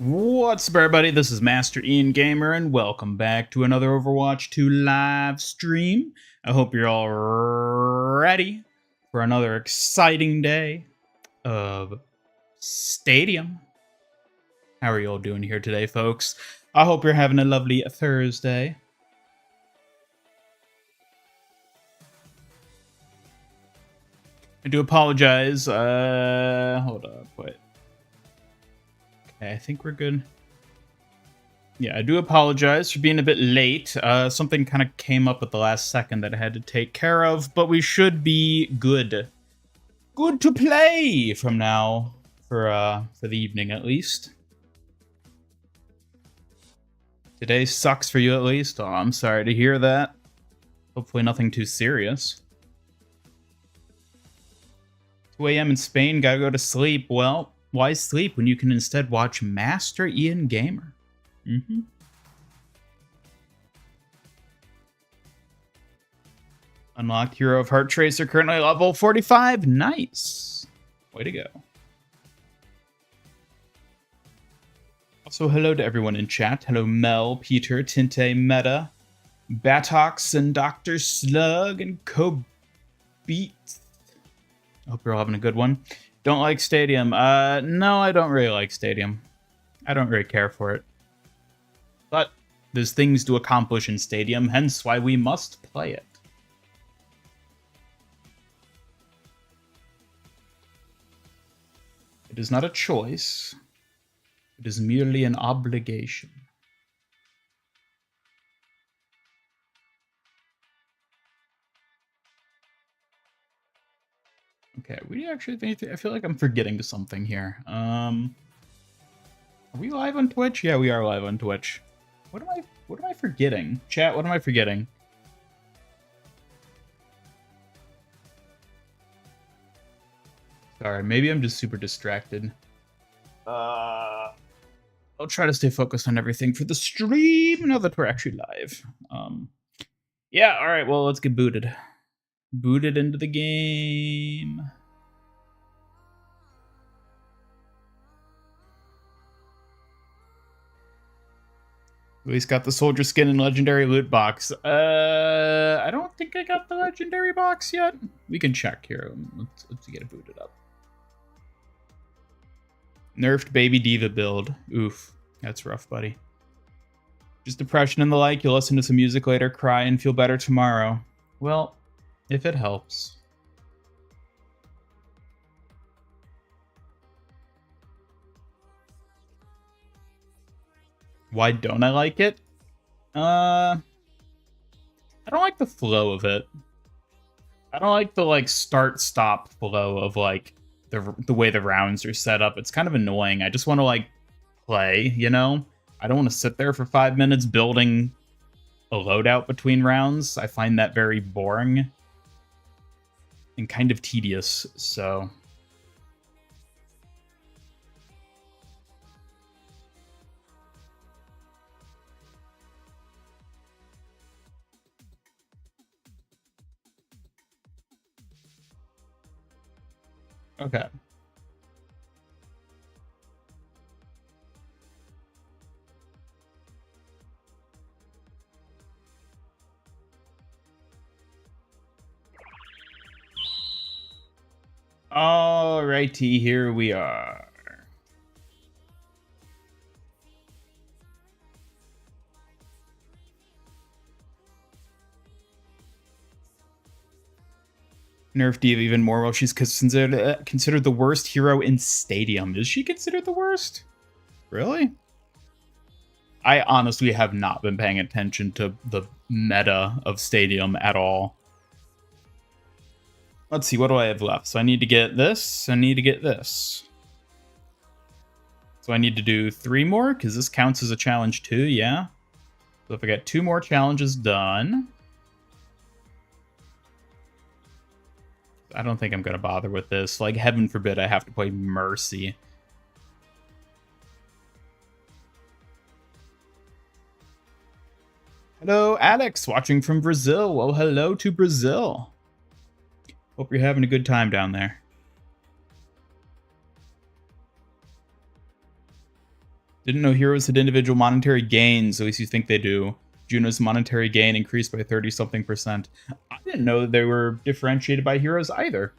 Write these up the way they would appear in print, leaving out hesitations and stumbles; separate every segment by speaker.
Speaker 1: What's up, everybody? This is Master Ian Gamer, and welcome back to another Overwatch 2 live stream. I hope you're all ready for another exciting day of Stadium. How are you all doing here today, folks? I hope you're having a lovely Thursday. I do apologize. Hold up, wait. Okay, I think we're good. Yeah, I do apologize for being a bit late. Something kind of came up at the last second that I had to take care of, but we should be good. Good to play from now for the evening at least. Today sucks for you at least. Oh, I'm sorry to hear that. Hopefully nothing too serious. 2 a.m. in Spain, gotta go to sleep. Well, why sleep when you can instead watch Master Ian Gamer? Unlocked Hero of Heart Tracer, currently level 45. Nice. Way to go. Also, hello to everyone in chat. Hello, Mel, Peter, Tinte, Meta, Batox, and Dr. Slug, and Kobeat. I hope you're all having a good one. Don't like Stadium. No, I don't really like Stadium. I don't really care for it. But there's things to accomplish in Stadium, hence why we must play it. It is not a choice. It is merely an obligation. Okay, we actually think, I feel like I'm forgetting something here. Are we live on Twitch? Yeah, we are live on Twitch. What am I forgetting? Chat, what am I forgetting? Sorry, maybe I'm just super distracted. I'll try to stay focused on everything for the stream now that we're actually live. Yeah, alright, well, let's get booted. Booted into the game. At least got the soldier skin and legendary loot box. I don't think I got the legendary box yet. We can check here. Let's get it booted up. Nerfed baby diva build. Oof, that's rough, buddy. Just depression and the like. You'll listen to some music later, cry, and feel better tomorrow. Well, if it helps. Why don't I like it? I don't like the flow of it. I don't like the like start-stop flow of like the way the rounds are set up. It's kind of annoying. I just want to like play, you know? I don't want to sit there for 5 minutes building a loadout between rounds. I find that very boring and kind of tedious, so... Okay. Alrighty, here we are. Nerf Diva even more while she's considered the worst hero in Stadium. Is she considered the worst? Really? I honestly have not been paying attention to the meta of Stadium at all. Let's see, what do I have left? So I need to get this, I need to get this. So I need to do 3 more, because this counts as a challenge too, yeah? So if I get 2 more challenges done... I don't think I'm going to bother with this. Like, heaven forbid I have to play Mercy. Hello, Alex, watching from Brazil. Well, hello to Brazil. Hope you're having a good time down there. Didn't know heroes had individual monetary gains, at least you think they do. Juno's monetary gain increased by 30-something%. I didn't know that they were differentiated by heroes either.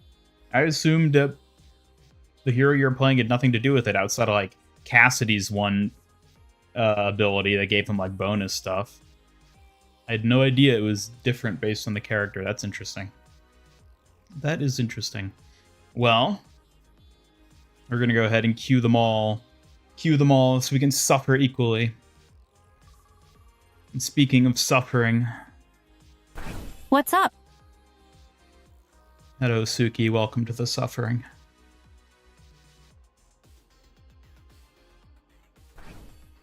Speaker 1: I assumed that the hero you're playing had nothing to do with it outside of like Cassidy's one ability that gave him like bonus stuff. I had no idea it was different based on the character. That's interesting. That is interesting. Well, we're gonna go ahead and queue them all. Queue them all so we can suffer equally. And speaking of suffering.
Speaker 2: What's up?
Speaker 1: Hello, Suki. Welcome to the suffering.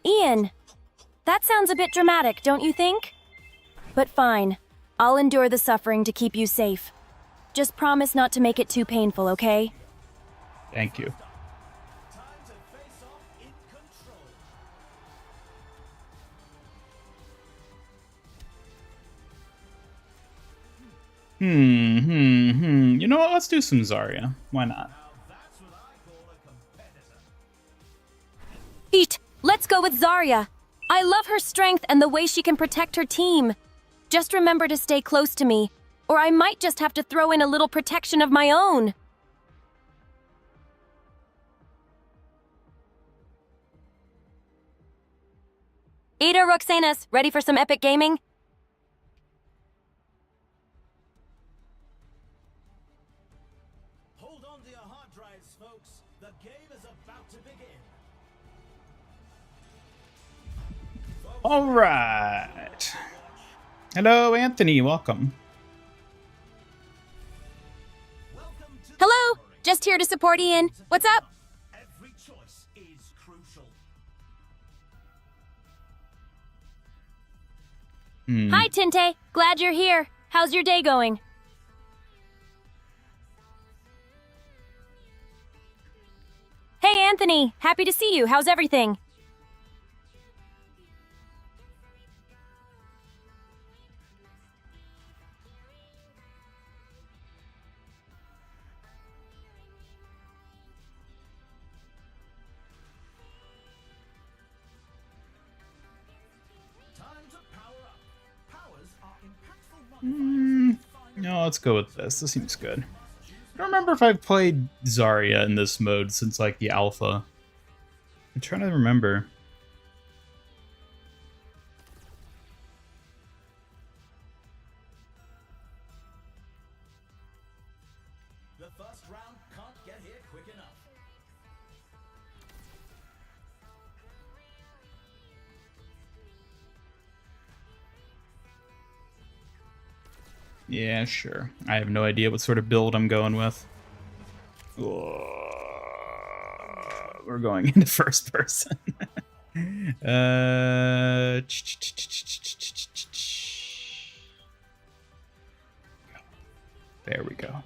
Speaker 2: Ian, that sounds a bit dramatic, don't you think? But fine. I'll endure the suffering to keep you safe. Just promise not to make it too painful, okay?
Speaker 1: Thank you. You know what? Let's do some Zarya. Why not?
Speaker 2: Eat! Let's go with Zarya! I love her strength and the way she can protect her team. Just remember to stay close to me, or I might just have to throw in a little protection of my own. Ada Roxanas, ready for some epic gaming?
Speaker 3: Hold on to your hard drives, folks. The game is about to begin.
Speaker 1: All right. Hello, Anthony. Welcome.
Speaker 2: Hello! Just here to support Ian. What's up?
Speaker 3: Every choice is crucial.
Speaker 2: Hi, Tinte. Glad you're here. How's your day going? Hey, Anthony. Happy to see you. How's everything?
Speaker 1: No, let's go with this. This seems good. I don't remember if I've played Zarya in this mode since like the alpha. I'm trying to remember.
Speaker 3: The first round can't get here quick enough.
Speaker 1: Yeah, sure. I have no idea what sort of build I'm going with. We're going into first person. There we go.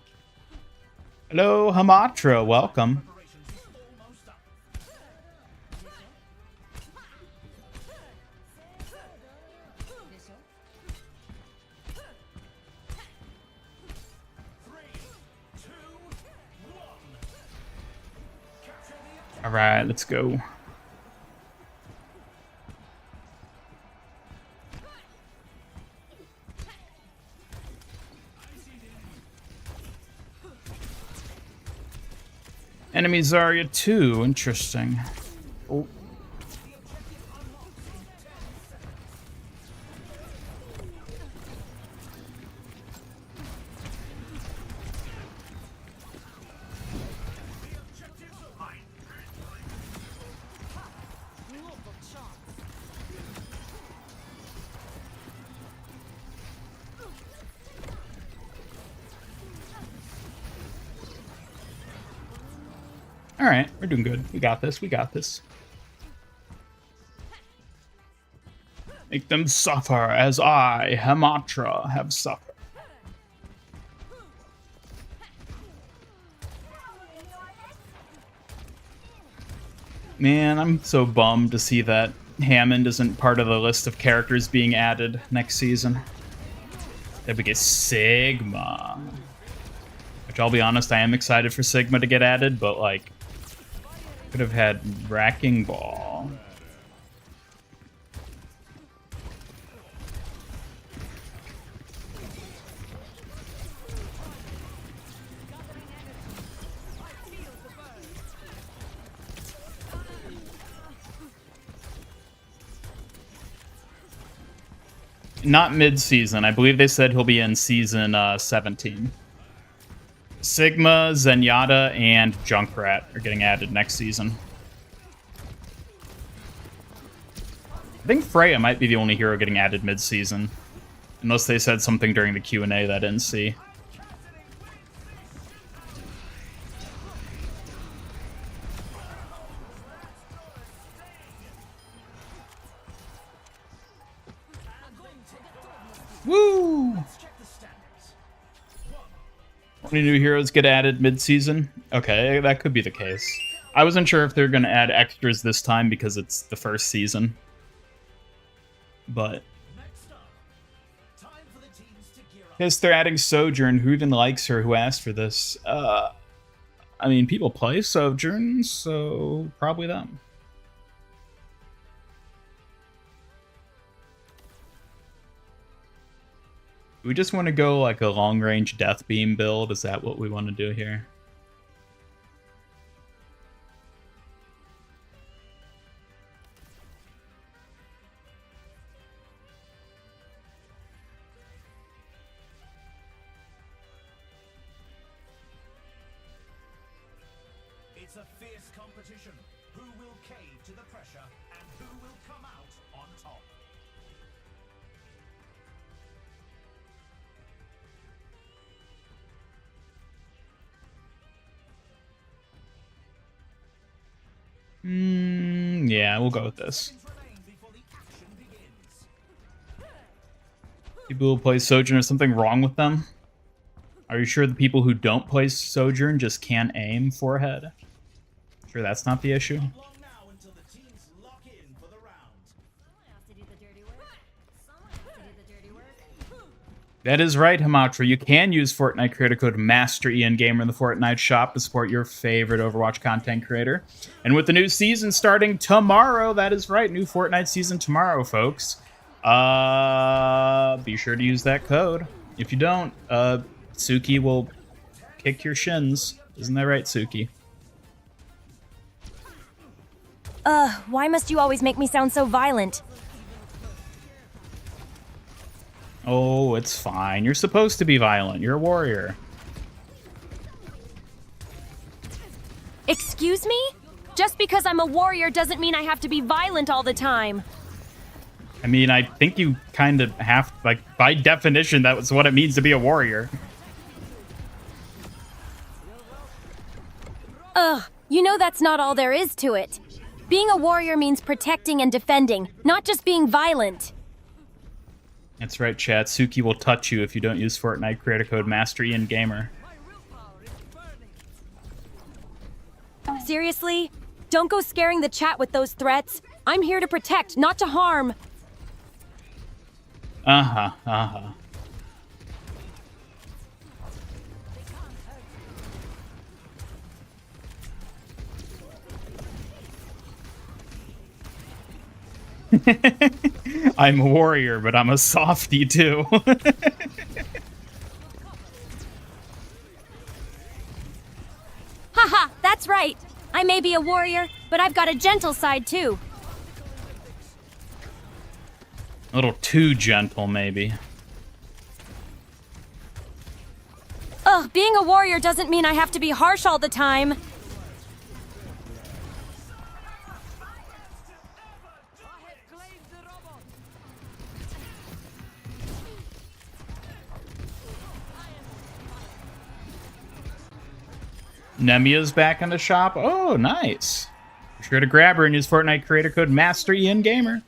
Speaker 1: Hello, Hamatra. Welcome. All right, let's go. Enemy Zarya 2, interesting. Oh. All right, we're doing good. We got this. We got this. Make them suffer as I, Hamatra, have suffered. Man, I'm so bummed to see that Hammond isn't part of the list of characters being added next season. Then we get Sigma. Which, I'll be honest, I am excited for Sigma to get added, but, like, could have had Wrecking Ball. Not mid-season. I believe they said he'll be in season 17. Sigma, Zenyatta, and Junkrat are getting added next season. I think Freya might be the only hero getting added mid-season. Unless they said something during the Q&A that I didn't see. Woo! Only new heroes get added mid-season? Okay, that could be the case. I wasn't sure if they're going to add extras this time because it's the first season. But... Yes, they're adding Sojourn. Who even likes her? Who asked for this? I mean, people play Sojourn, so probably them. We just want to go like a long-range death beam build. Is that what we want to do here?
Speaker 3: It's a fierce competition. Who will cave to the pressure and who will come out on top?
Speaker 1: Yeah, we'll go with this. People who play Sojourn, is something wrong with them? Are you sure the people who don't play Sojourn just can't aim forehead? Sure that's not the issue? That is right, Hamatra. You can use Fortnite creator code MasterIanGamer in the Fortnite shop to support your favorite Overwatch content creator. And with the new season starting tomorrow, that is right, new Fortnite season tomorrow, folks. Be sure to use that code. If you don't, Suki will kick your shins. Isn't that right, Suki?
Speaker 2: Why must you always make me sound so violent?
Speaker 1: Oh, it's fine. You're supposed to be violent. You're a warrior.
Speaker 2: Excuse me? Just because I'm a warrior doesn't mean I have to be violent all the time.
Speaker 1: I mean, I think you kind of have, like, by definition, that was what it means to be a warrior.
Speaker 2: You know that's not all there is to it. Being a warrior means protecting and defending, not just being violent.
Speaker 1: That's right, chat. Suki will touch you if you don't use Fortnite creator code MasterIanGamer.
Speaker 2: Seriously? Don't go scaring the chat with those threats. I'm here to protect, not to harm.
Speaker 1: Uh-huh. I'm a warrior, but I'm a softie too.
Speaker 2: Haha, that's right. I may be a warrior, but I've got a gentle side too.
Speaker 1: A little too gentle, maybe.
Speaker 2: Being a warrior doesn't mean I have to be harsh all the time.
Speaker 1: Nemia's back in the shop. Oh, nice. Be sure to grab her and use Fortnite creator code MasterIanGamer.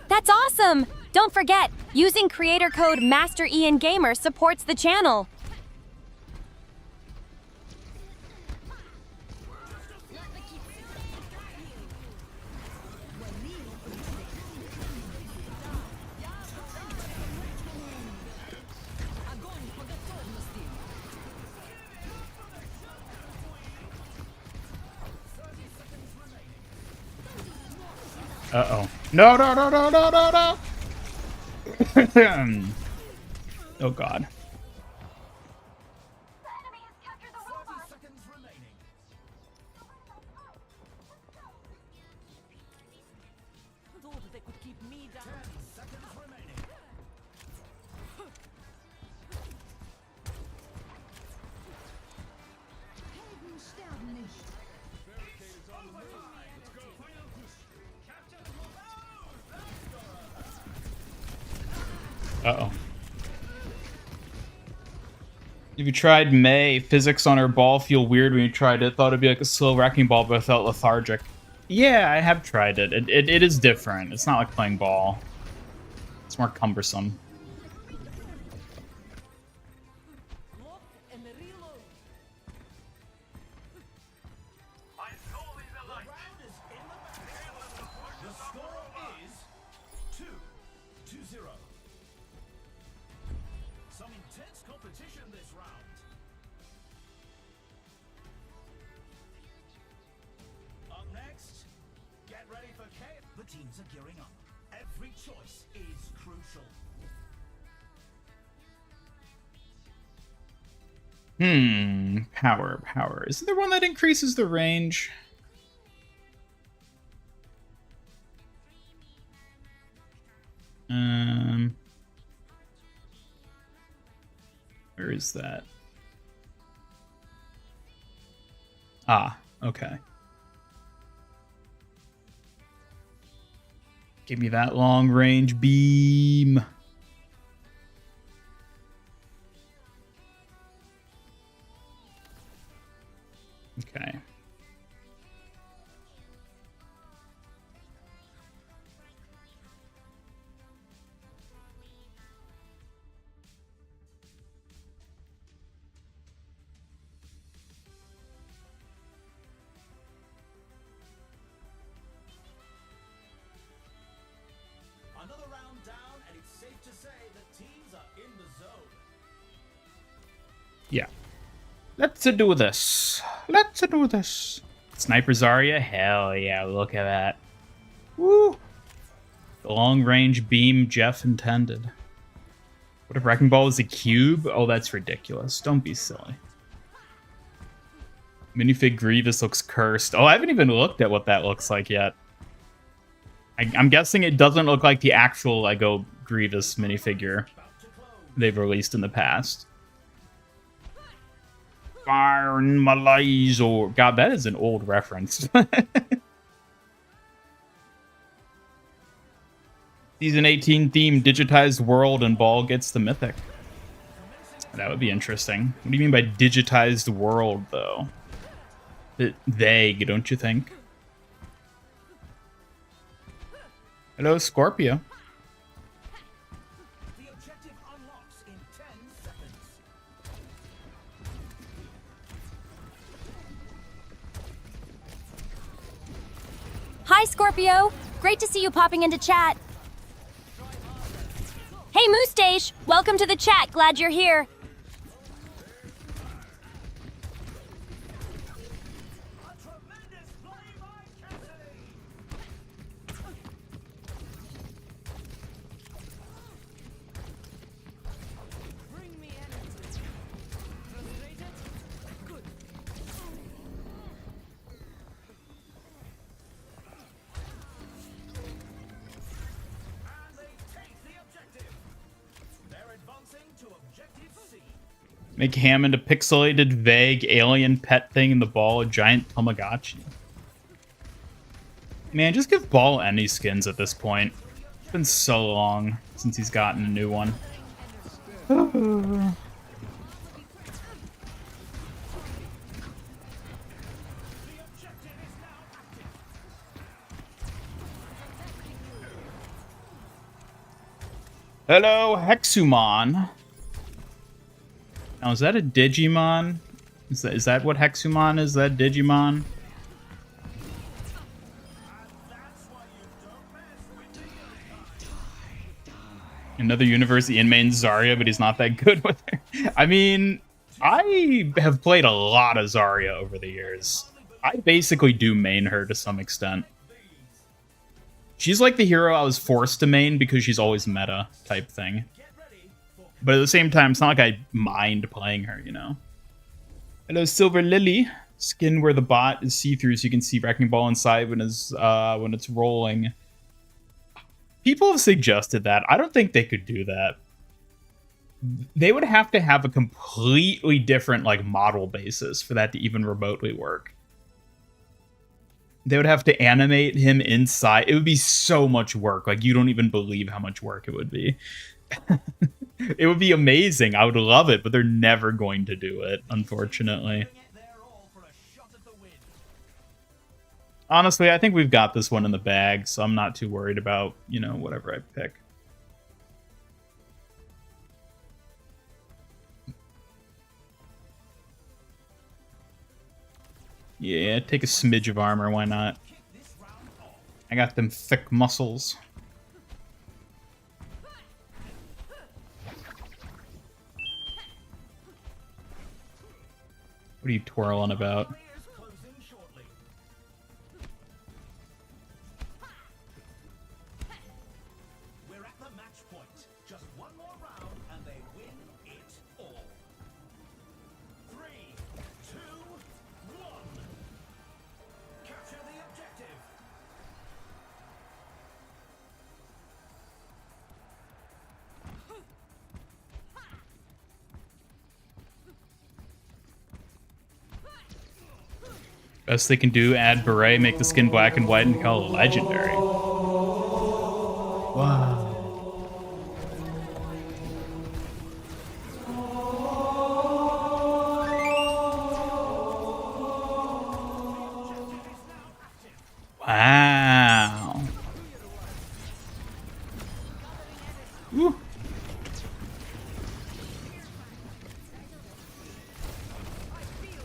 Speaker 2: That's awesome! Don't forget, using creator code MasterIanGamer supports the channel.
Speaker 1: Uh-oh. No. Oh, God.
Speaker 3: Seconds remaining.
Speaker 1: Uh-oh. If you tried May, physics on her ball feel weird when you tried it. Thought it'd be like a slow wrecking ball, but it felt lethargic. Yeah, I have tried it. It is different. It's not like playing ball. It's more cumbersome.
Speaker 3: The score is 2-0. Some intense competition this round. Up next, get ready for chaos. The teams are gearing up. Every choice is crucial.
Speaker 1: Power. Isn't there one that increases the range? Where is that? Ah, okay. Give me that long range beam. Okay.
Speaker 3: Another round down, and it's safe to say that teams are in the zone.
Speaker 1: Yeah. Let's do this. Sniper Zarya? Hell yeah, look at that. Woo! The long range beam Jeff intended. What if Wrecking Ball is a cube? Oh, that's ridiculous. Don't be silly. Minifig Grievous looks cursed. Oh, I haven't even looked at what that looks like yet. I'm guessing it doesn't look like the actual Lego Grievous minifigure they've released in the past. Fire in my laser. God, that is an old reference. Season 18 theme, digitized world, and Ball gets the mythic. That would be interesting. What do you mean by digitized world, though? Bit vague, don't you think? Hello, Scorpio.
Speaker 3: The objective unlocks in 10 seconds.
Speaker 2: Hi, Scorpio. Great to see you popping into chat. Hey, Moustache. Welcome to the chat. Glad you're here.
Speaker 3: A tremendous play by Cassidy.
Speaker 4: Bring me energy. Frustrated? Good.
Speaker 3: And they take the objective. They're advancing to objective C.
Speaker 1: Make Hammond a pixelated, vague, alien pet thing in the Ball, a giant Tamagotchi. Man, just give Ball any skins at this point. It's been so long since he's gotten a new one. Hello, Hexumon. Now, is that a Digimon? Is that what Hexumon is? That Digimon? Another universe, Ian mains Zarya, but he's not that good with her. I mean, I have played a lot of Zarya over the years. I basically do main her to some extent. She's like the hero I was forced to main because she's always meta type thing. But at the same time, it's not like I mind playing her, you know? Hello, Silver Lily. Skin where the bot is see-through so you can see Wrecking Ball inside when it's rolling. People have suggested that. I don't think they could do that. They would have to have a completely different like model basis for that to even remotely work. They would have to animate him inside. It would be so much work. Like, you don't even believe how much work it would be. It would be amazing. I would love it, but they're never going to do it, unfortunately. Honestly, I think we've got this one in the bag, so I'm not too worried about, you know, whatever I pick. Yeah, take a smidge of armor, why not? I got them thick muscles. What are you twirling about?
Speaker 3: We're at the match point. Just one more round and they win it all. 3, 2, 1. Capture the objective.
Speaker 1: Best they can do, add beret, make the skin black and white, and call it legendary. Wow. Wow. Woo.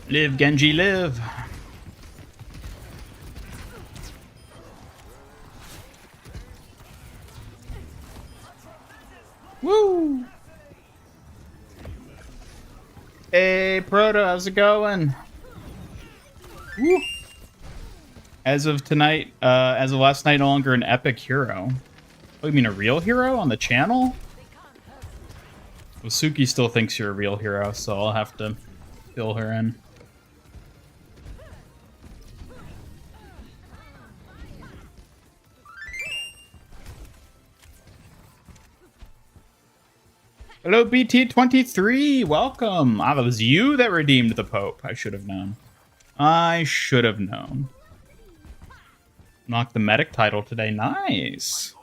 Speaker 1: Live, Genji, live. Woo! Hey, Proto, how's it going? Woo! As of tonight, as of last night, no longer an epic hero. Oh, you mean a real hero on the channel? Well, Suki still thinks you're a real hero, so I'll have to fill her in. Hello, BT23. Welcome. Ah, that was you that redeemed the Pope. I should have known. I should have known. Knocked the medic title today. Nice.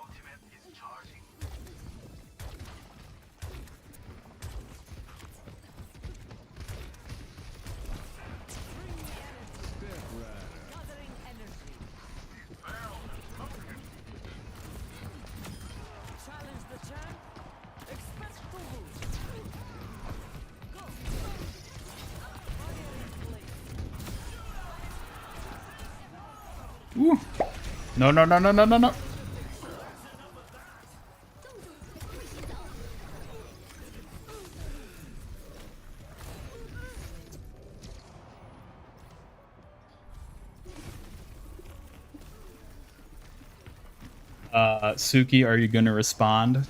Speaker 1: Ooh. No, no, no, no, no, no, no. Suki, are you gonna respond?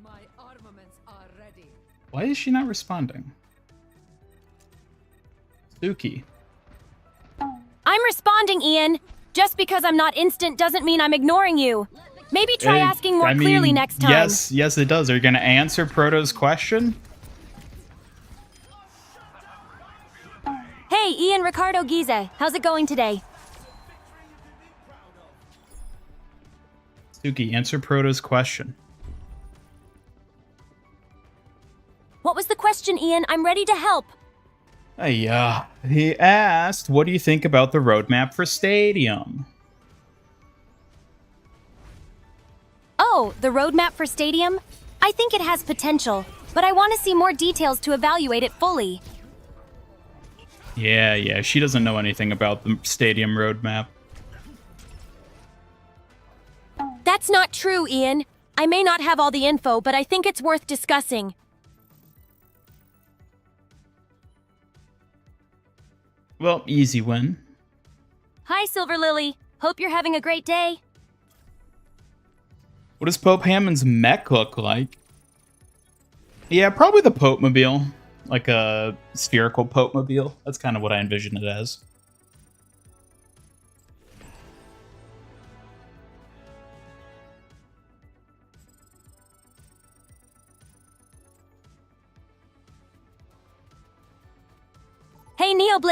Speaker 4: My armaments are ready.
Speaker 1: Why is she not responding? Suki.
Speaker 2: I'm responding, Ian. Just because I'm not instant doesn't mean I'm ignoring you. Maybe try asking more clearly next time.
Speaker 1: Yes, it does. Are you gonna answer Proto's question?
Speaker 2: Hey, Ian Ricardo Gize. How's it going today?
Speaker 1: Suki, answer Proto's question.
Speaker 2: What was the question, Ian? I'm ready to help.
Speaker 1: He asked, what do you think about the roadmap for Stadium?
Speaker 2: Oh, the roadmap for Stadium? I think it has potential, but I want to see more details to evaluate it fully.
Speaker 1: Yeah, she doesn't know anything about the Stadium roadmap.
Speaker 2: That's not true, Ian. I may not have all the info, but I think it's worth discussing.
Speaker 1: Well, easy win.
Speaker 2: Hi, Silver Lily. Hope you're having a great day.
Speaker 1: What does Pope Hammond's mech look like? Yeah, probably the Pope Mobile. Like a spherical Pope Mobile. That's kind of what I envision it as.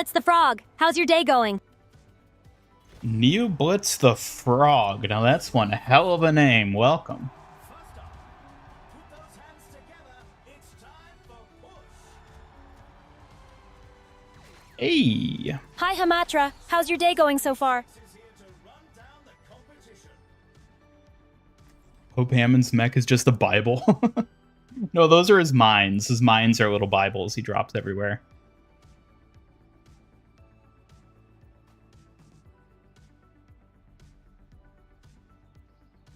Speaker 2: Blitz the Frog, how's your day going?
Speaker 1: Neo Blitz the Frog. Now that's one hell of a name. Welcome.
Speaker 3: First up, put those hands together. It's time for push.
Speaker 1: Hey.
Speaker 2: Hi, Hamatra. How's your day going so far?
Speaker 3: Is here to run down the competition.
Speaker 1: Pope Hammond's mech is just a Bible. No, those are his mines. His mines are little Bibles he drops everywhere.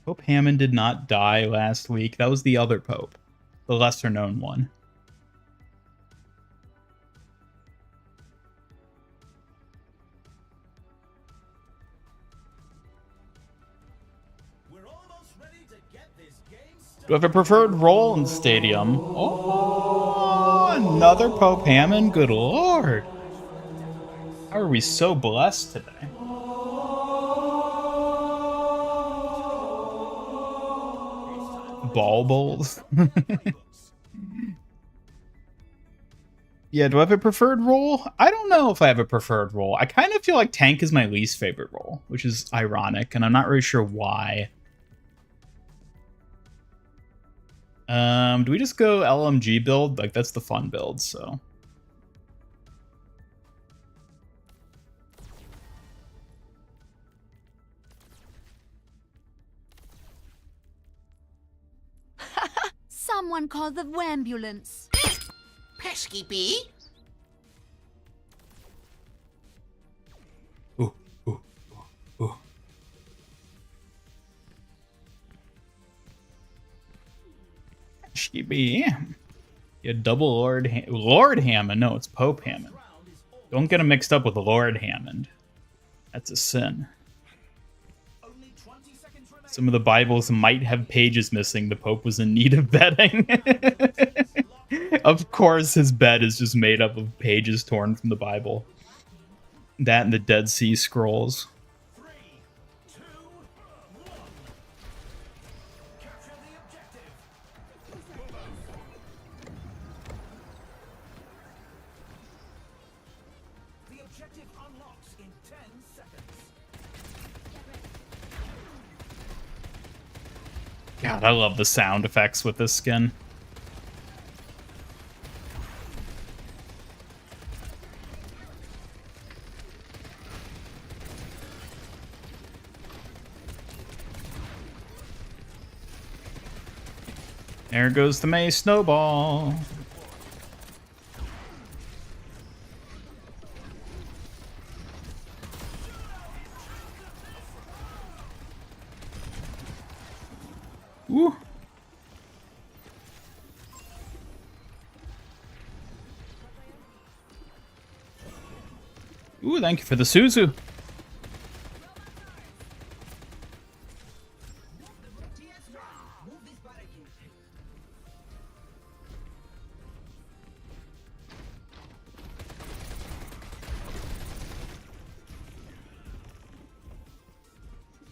Speaker 1: Pope Hammond did not die last week. That was the other Pope, the lesser known one.
Speaker 3: We're almost ready to get this game started.
Speaker 1: Do I have a preferred role in Stadium? Oh, another Pope Hammond? Good lord. How are we so blessed today? Baubles. Yeah, do I have a preferred role? I don't know if I have a preferred role. I kind of feel like tank is my least favorite role, which is ironic, and I'm not really sure why. Do we just go LMG build? Like, that's the fun build, so.
Speaker 5: Someone call the ambulance.
Speaker 6: Pesky bee?
Speaker 1: Ooh, ooh, ooh, ooh. She be. Yeah, double Lord Hammond. No, it's Pope Hammond. Don't get him mixed up with Lord Hammond. That's a sin.
Speaker 3: Only 20 seconds remaining.
Speaker 1: Some of the Bibles might have pages missing. The Pope was in need of bedding. Of course, his bed is just made up of pages torn from the Bible. That and the Dead Sea Scrolls.
Speaker 3: 3, 2, 1. Capture the objective. The objective unlocks in 10 seconds.
Speaker 1: God, I love the sound effects with this skin. There goes the May Snowball. Ooh. Ooh, thank you for the Suzu.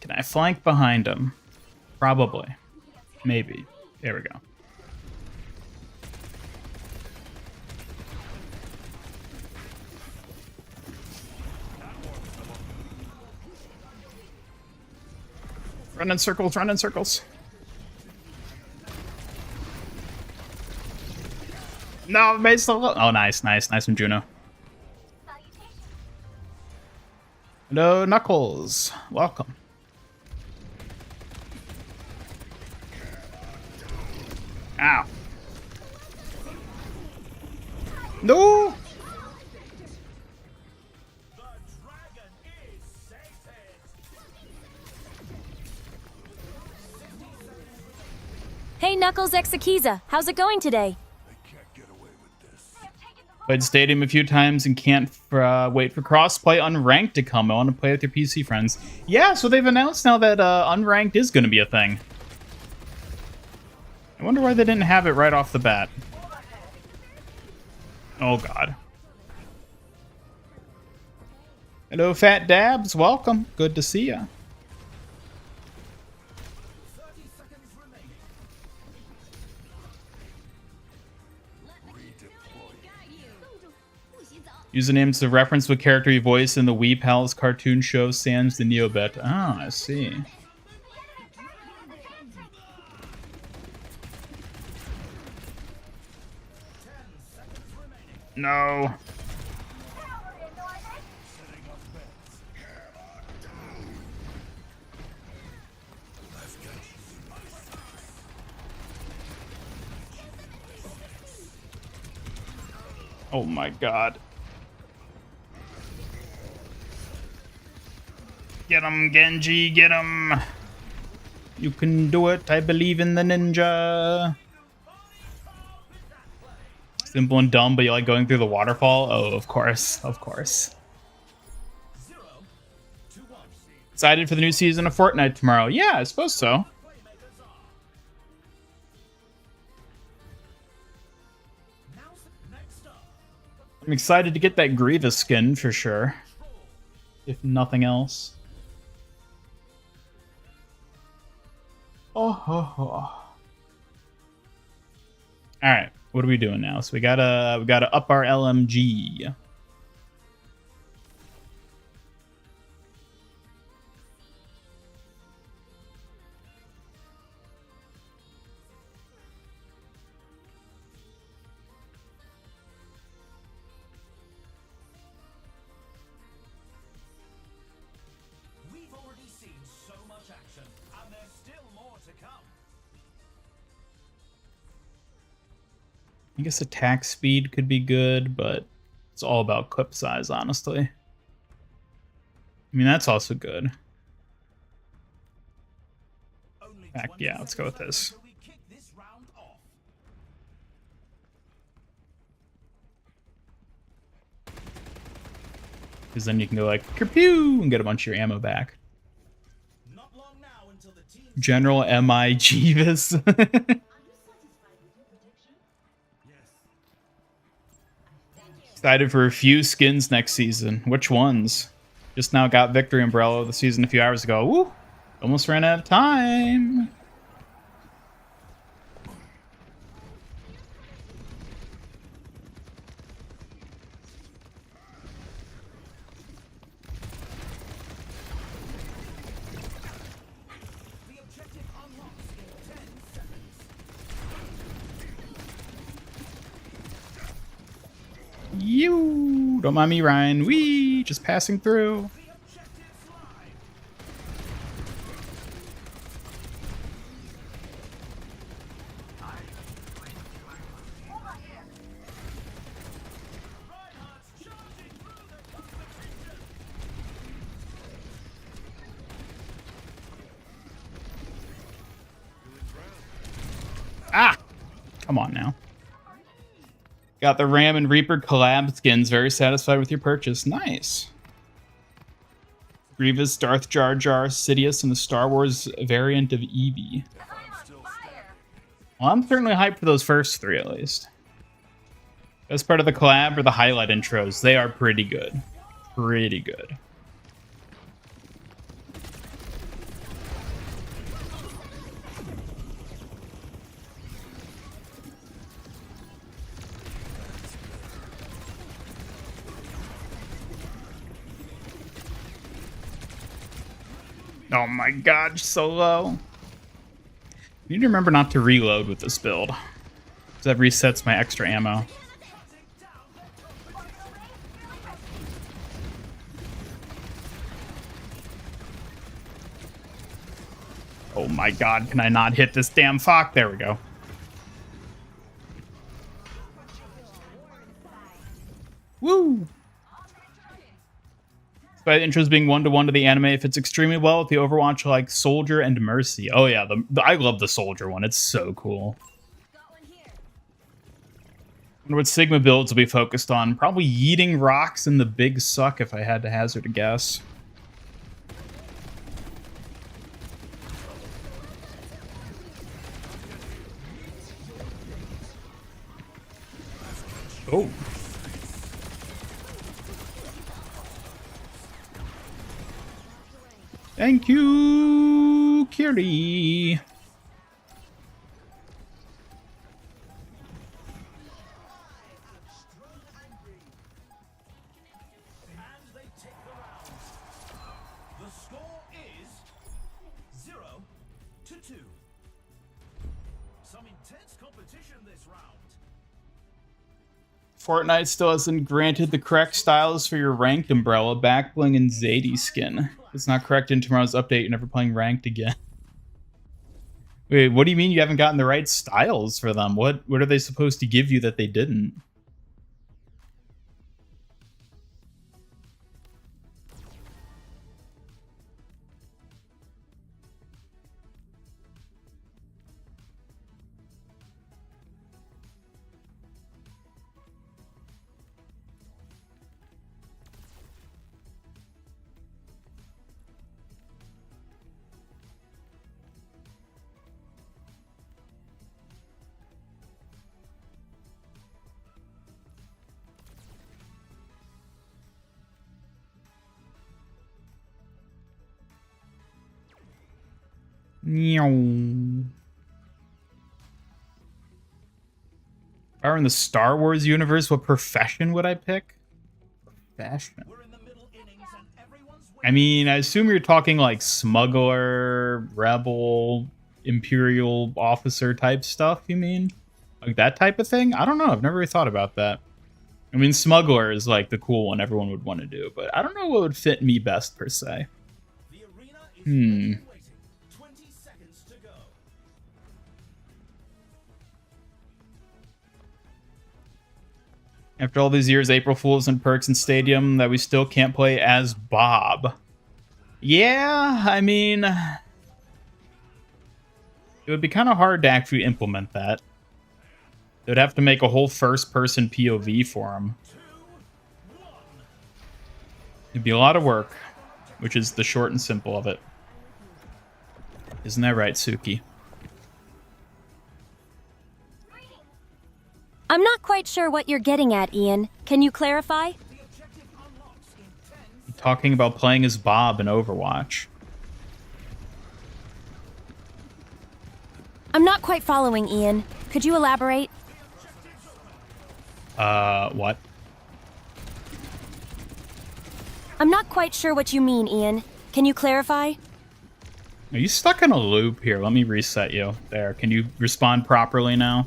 Speaker 1: Can I flank behind him? Probably. Maybe. There we go. Run in circles, run in circles. No, made so low. Oh, nice, nice, nice from Juno. Hello, Knuckles. Welcome. Ow. No!
Speaker 3: The dragon is sated.
Speaker 2: Hey, Knuckles Exakiza, how's it going today?
Speaker 1: Played Stadium a few times and can't wait for crossplay unranked to come. I want to play with your PC friends. Yeah, so they've announced now that unranked is going to be a thing. I wonder why they didn't have it right off the bat. Oh, God. Hello, Fat Dabs. Welcome. Good to see ya.
Speaker 3: 30 seconds remaining.
Speaker 1: Username's a reference to a character he voiced in the Wii Pals cartoon show Sans the Neobet. Oh, I see. No. Oh my god. Get him, Genji, get him. You can do it. I believe in the ninja. Simple and dumb, but you like going through the waterfall? Oh, of course. Of course. Excited for the new season of Fortnite tomorrow. Yeah, I suppose so. I'm excited to get that Grievous skin for sure. If nothing else. Oh. Alright, what are we doing now? So we gotta up our LMG.
Speaker 3: We've already seen so much action, and there's still more to come.
Speaker 1: I guess attack speed could be good, but it's all about clip size, honestly. I mean, that's also good. Heck yeah, let's go with this. Because then you can go like, kerpew, and get a bunch of your ammo back. General M.I. Jeeves. Excited for a few skins next season. Which ones? Just now got Victory Umbrella of the season a few hours ago. Woo! Almost ran out of time. You don't mind me, Ryan. Wee, just passing through. Ah, come on now. Got the Ram and Reaper collab skins. Very satisfied with your purchase. Nice. Grievous, Darth Jar Jar, Sidious, and the Star Wars variant of Eevee. Well, I'm certainly hyped for those first three, at least. Best part of the collab are the highlight intros. They are pretty good. Pretty good. Oh my god, so low. I need to remember not to reload with this build, because that resets my extra ammo. Oh my god, can I not hit this damn fuck? There we go. Woo! By the intros being one-to-one to the anime, it fits extremely well with the Overwatch like Soldier and Mercy. Oh yeah, I love the Soldier one. It's so cool. I wonder what Sigma builds will be focused on. Probably yeeting rocks in the big suck if I had to hazard a guess. Oh. Thank you, Kiri.
Speaker 3: 2. Some intense competition this round.
Speaker 1: Fortnite still hasn't granted the correct styles for your ranked umbrella, backbling, and Zadie skin. If it's not correct in tomorrow's update, you're never playing ranked again. Wait, what do you mean you haven't gotten the right styles for them? What are they supposed to give you that they didn't? Meow. If I were in the Star Wars universe, what profession would I pick? Profession.
Speaker 3: We're in the middle innings and everyone's
Speaker 1: I mean, I assume you're talking like smuggler, rebel, imperial officer type stuff, you mean? Like that type of thing? I don't know. I've never really thought about that. I mean, smuggler is like the cool one everyone would want to do, but I don't know what would fit me best per se.
Speaker 3: The arena is waiting. 20 seconds to go.
Speaker 1: After all these years, April Fools and perks in Stadium, that we still can't play as Bob. Yeah, I mean, it would be kind of hard to actually implement that. They'd have to make a whole first-person POV for him. It'd be a lot of work, which is the short and simple of it. Isn't that right, Suki?
Speaker 2: I'm not quite sure what you're getting at, Ian. Can you clarify?
Speaker 1: I'm talking about playing as Bob in Overwatch.
Speaker 2: I'm not quite following, Ian. Could you elaborate?
Speaker 1: What?
Speaker 2: I'm not quite sure what you mean, Ian. Can you clarify?
Speaker 1: Are you stuck in a loop here? Let me reset you. There. Can you respond properly now?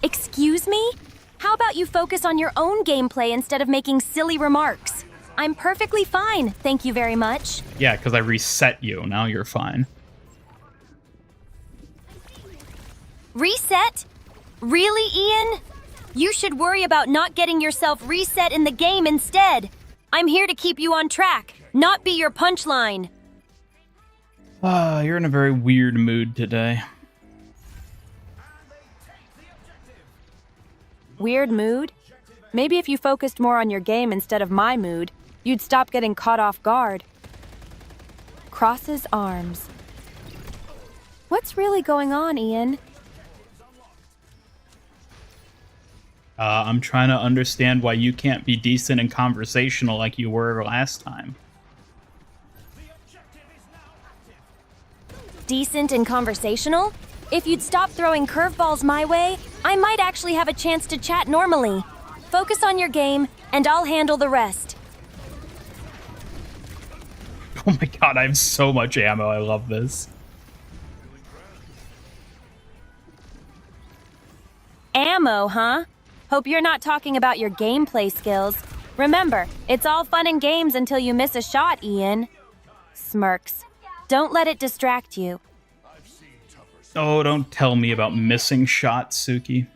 Speaker 2: Excuse me? How about you focus on your own gameplay instead of making silly remarks? I'm perfectly fine, thank you very much.
Speaker 1: Yeah, because I reset you. Now you're fine.
Speaker 2: Reset? Really, Ian? You should worry about not getting yourself reset in the game instead. I'm here to keep you on track, not be your punchline.
Speaker 1: You're in a very weird mood today.
Speaker 2: Weird mood? Maybe if you focused more on your game instead of my mood, you'd stop getting caught off guard. Crosses arms. What's really going on, Ian?
Speaker 1: I'm trying to understand why you can't be decent and conversational like you were last time.
Speaker 2: Decent and conversational? If you'd stop throwing curveballs my way, I might actually have a chance to chat normally. Focus on your game, and I'll handle the rest.
Speaker 1: Oh my god, I have so much ammo. I love this.
Speaker 2: Ammo, huh? Hope you're not talking about your gameplay skills. Remember, it's all fun and games until you miss a shot, Ian. Smirks. Don't let it distract you.
Speaker 1: Oh, don't tell me about missing shots, Suki.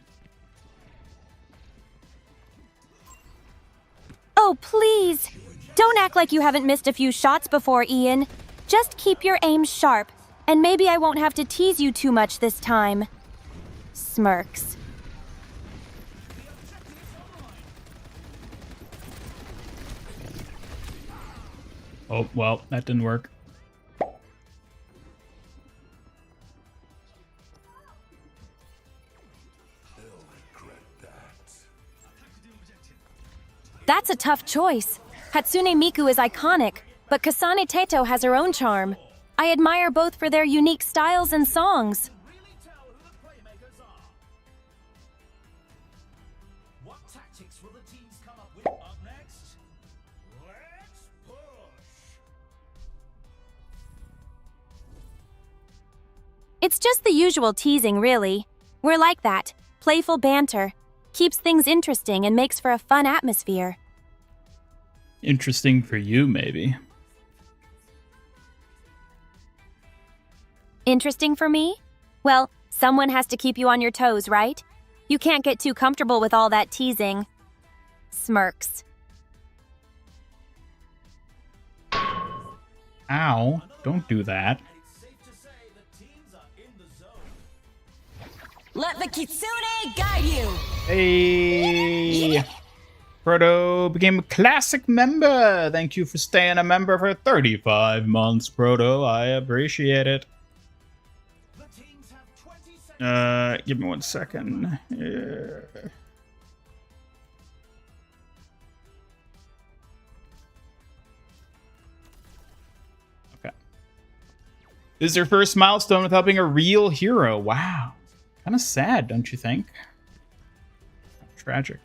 Speaker 2: Oh, please! Don't act like you haven't missed a few shots before, Ian. Just keep your aim sharp, and maybe I won't have to tease you too much this time. Smirks.
Speaker 1: Oh, well, that didn't work.
Speaker 2: That's a tough choice. Hatsune Miku is iconic, but Kasane Teto has her own charm. I admire both for their unique styles and songs.
Speaker 3: Really tell who the playmakers are. What tactics will the teams come up with? Up next, let's push.
Speaker 2: It's just the usual teasing, really. We're like that. Playful banter. Keeps things interesting and makes for a fun atmosphere.
Speaker 1: Interesting for you, maybe.
Speaker 2: Interesting for me? Well, someone has to keep you on your toes, right? You can't get too comfortable with all that teasing. Smirks.
Speaker 1: Ow, don't do that.
Speaker 3: It's safe to say the teams are in the zone.
Speaker 4: Let the Kitsune guide you!
Speaker 1: Hey! Proto became a classic member. Thank you for staying a member for 35 months, Proto. I appreciate it.
Speaker 3: The teams have 20 seconds.
Speaker 1: Give me 1 second. Yeah. Okay. This is your first milestone with helping a real hero. Wow. Kind of sad, don't you think? Tragic.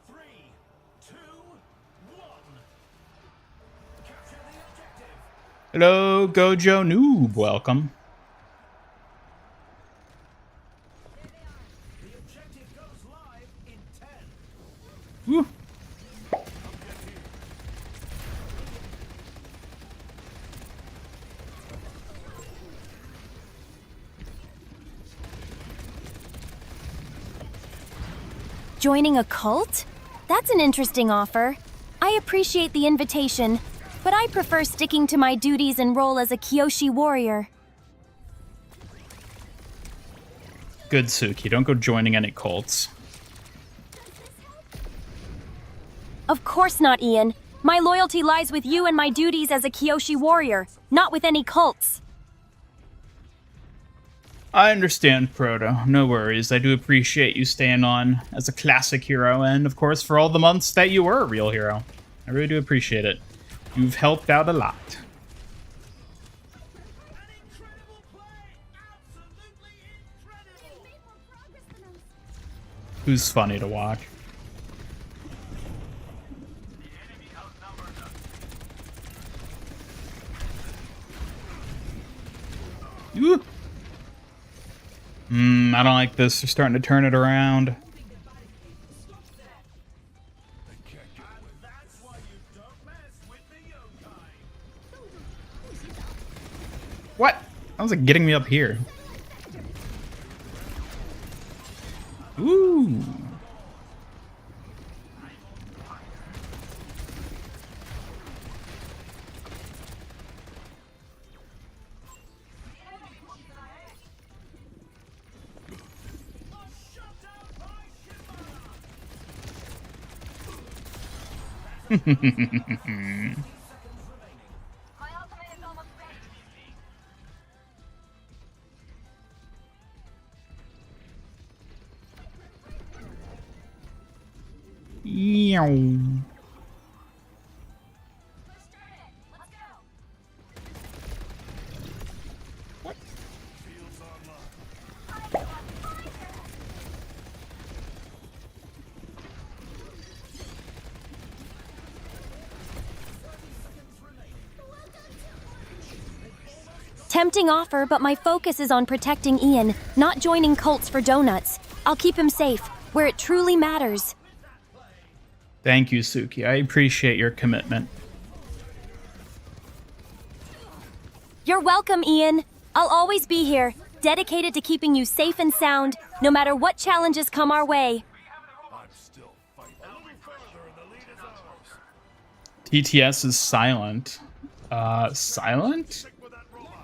Speaker 3: Three, two, one. Capture the objective.
Speaker 1: Hello, Gojo Noob. Welcome.
Speaker 3: The objective goes live in 10.
Speaker 1: Woo.
Speaker 2: Joining a cult? That's an interesting offer. I appreciate the invitation, but I prefer sticking to my duties and role as a Kyoshi warrior.
Speaker 1: Good, Suki. Don't go joining any cults.
Speaker 2: Of course not, Ian. My loyalty lies with you and my duties as a Kyoshi warrior, not with any cults.
Speaker 1: I understand, Proto. No worries. I do appreciate you staying on as a classic hero, and of course for all the months that you were a real hero. I really do appreciate it. You've helped out a lot.
Speaker 3: An incredible play! Absolutely incredible!
Speaker 1: Who's funny to watch? Ooh. I don't like this. They're starting to turn it around.
Speaker 3: And that's why you don't mess with the yokai.
Speaker 1: What? That was like getting me up here. Ooh. Meow.
Speaker 2: Tempting offer, but my focus is on protecting Ian, not joining cults for donuts. I'll keep him safe, where it truly matters.
Speaker 1: Thank you, Suki. I appreciate your commitment.
Speaker 2: You're welcome, Ian. I'll always be here, dedicated to keeping you safe and sound, no matter what challenges come our way.
Speaker 1: TTS is silent. Silent?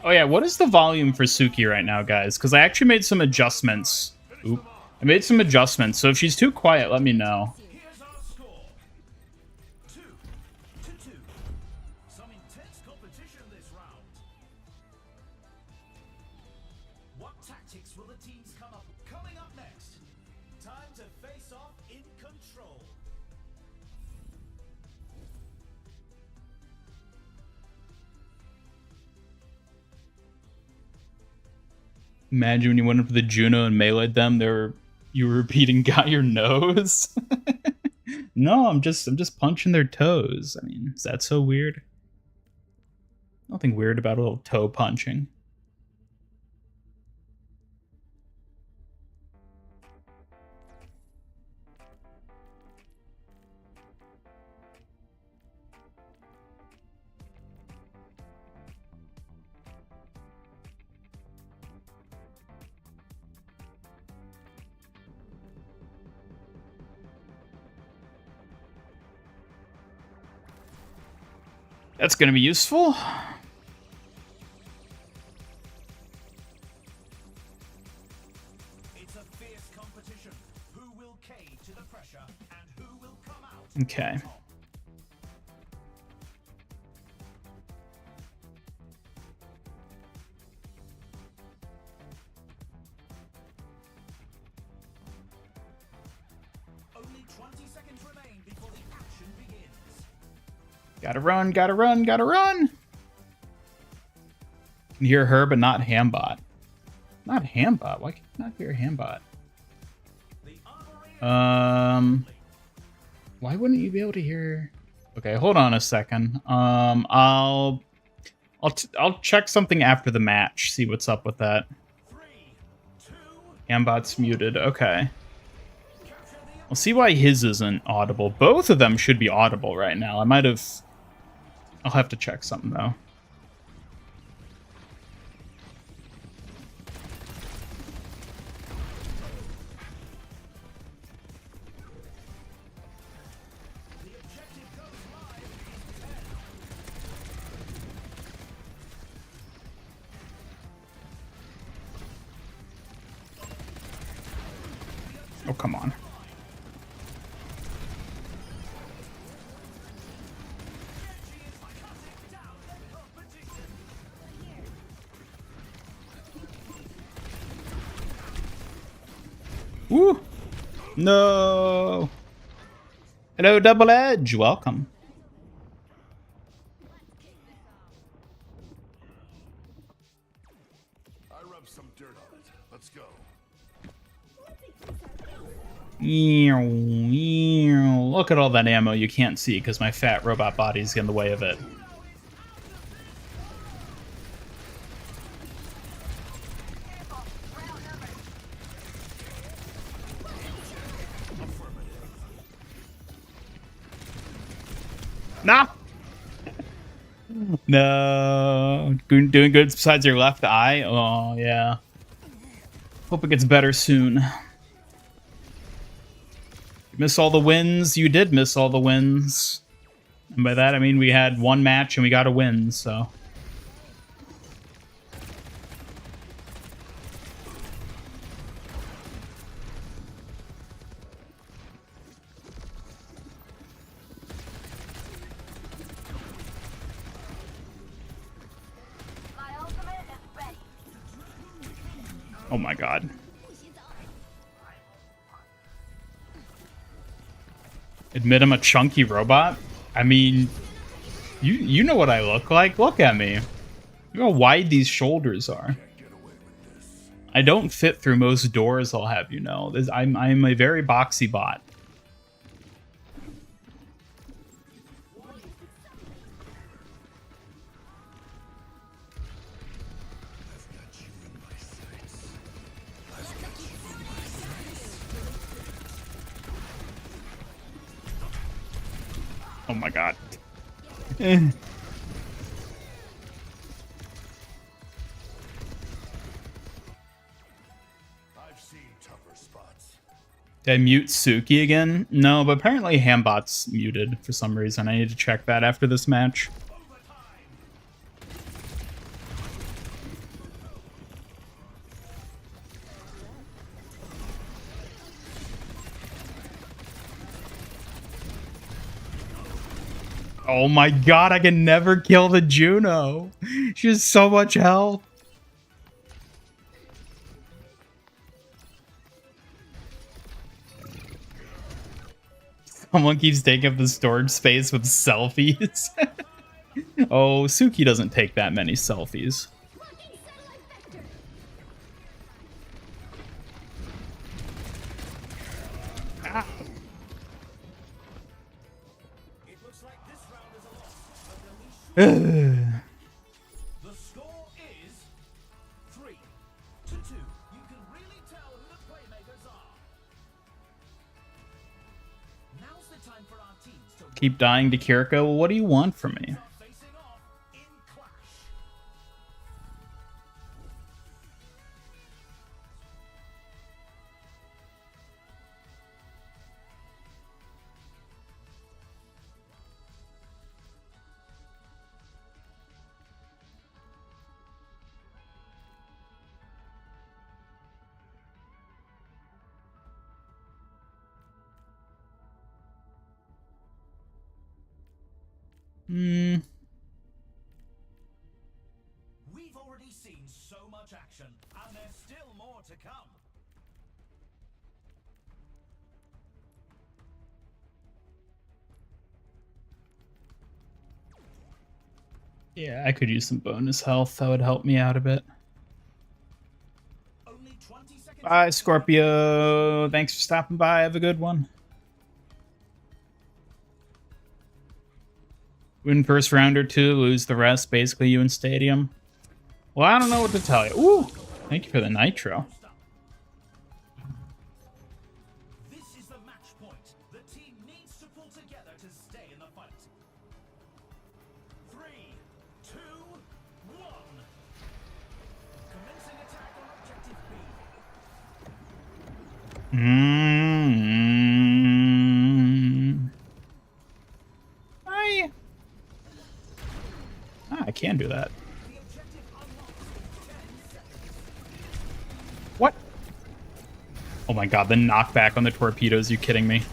Speaker 1: Oh yeah, what is the volume for Suki right now, guys? Because I actually made some adjustments. Oop. I made some adjustments, so if she's too quiet, let me know.
Speaker 3: Here's our score. 2-2. Some intense competition this round. What tactics will the teams come up with? Coming up next. Time to face off in control.
Speaker 1: Imagine when you went up to the Juno and meleeed them, you were repeating "got your nose." No, I'm just punching their toes. I mean, is that so weird? Nothing weird about a little toe punching. That's going to be useful.
Speaker 3: It's a fierce competition. Who will cave to the pressure and who will come out?
Speaker 1: Okay.
Speaker 3: Only 20 seconds remain before the action begins.
Speaker 1: Gotta run, gotta run, gotta run! Can hear her, but not Hambot. Not Hambot? Why can you not hear Hambot? Why wouldn't you be able to hear... Okay, hold on a second. I'll check something after the match, see what's up with that.
Speaker 3: 3, 2,
Speaker 1: Hambot's muted, okay. I'll see why his isn't audible. Both of them should be audible right now. I'll have to check something, though. Oh, come on. Woo! No! Hello, Double Edge. Welcome.
Speaker 7: I rubbed some dirt on it. Let's go.
Speaker 1: Look at all that ammo you can't see because my fat robot body's in the way of it. Nah! No. Doing good besides your left eye? Oh, yeah. Hope it gets better soon. You miss all the wins? You did miss all the wins. And by that, I mean we had one match and we got a win, so... Oh my god. Admit I'm a chunky robot? I mean, you know what I look like. Look at me. Look how wide these shoulders are. I don't fit through most doors, I'll have you know. I'm a very boxy bot. Oh my god.
Speaker 7: I've seen tougher spots.
Speaker 1: Did I mute Suki again? No, but apparently Hambot's muted for some reason. I need to check that after this match. Oh my god, I can never kill the Juno. She has so much health. Someone keeps taking up the storage space with selfies. Oh, Suki doesn't take that many selfies.
Speaker 3: The score is 3-2. You can really tell who the playmakers are. Now's the time for our teams to
Speaker 1: Keep dying to Kiriko. Well, what do you want from me?
Speaker 3: facing off in clash.
Speaker 1: Hmm.
Speaker 3: We've already seen so much action, and there's still more to come.
Speaker 1: Yeah, I could use some bonus health. That would help me out a bit.
Speaker 3: Only 20 seconds.
Speaker 1: Bye, Scorpio. Thanks for stopping by. Have a good one. Win first round or two, lose the rest. Basically, you in Stadium. Well, I don't know what to tell you. Ooh, thank you for the nitro.
Speaker 3: This is the match point. The team needs to pull together to stay in the fight. 3, 2, 1. Commencing attack on objective B.
Speaker 1: I can do that. What? Oh my god, the knockback on the torpedoes. You kidding me?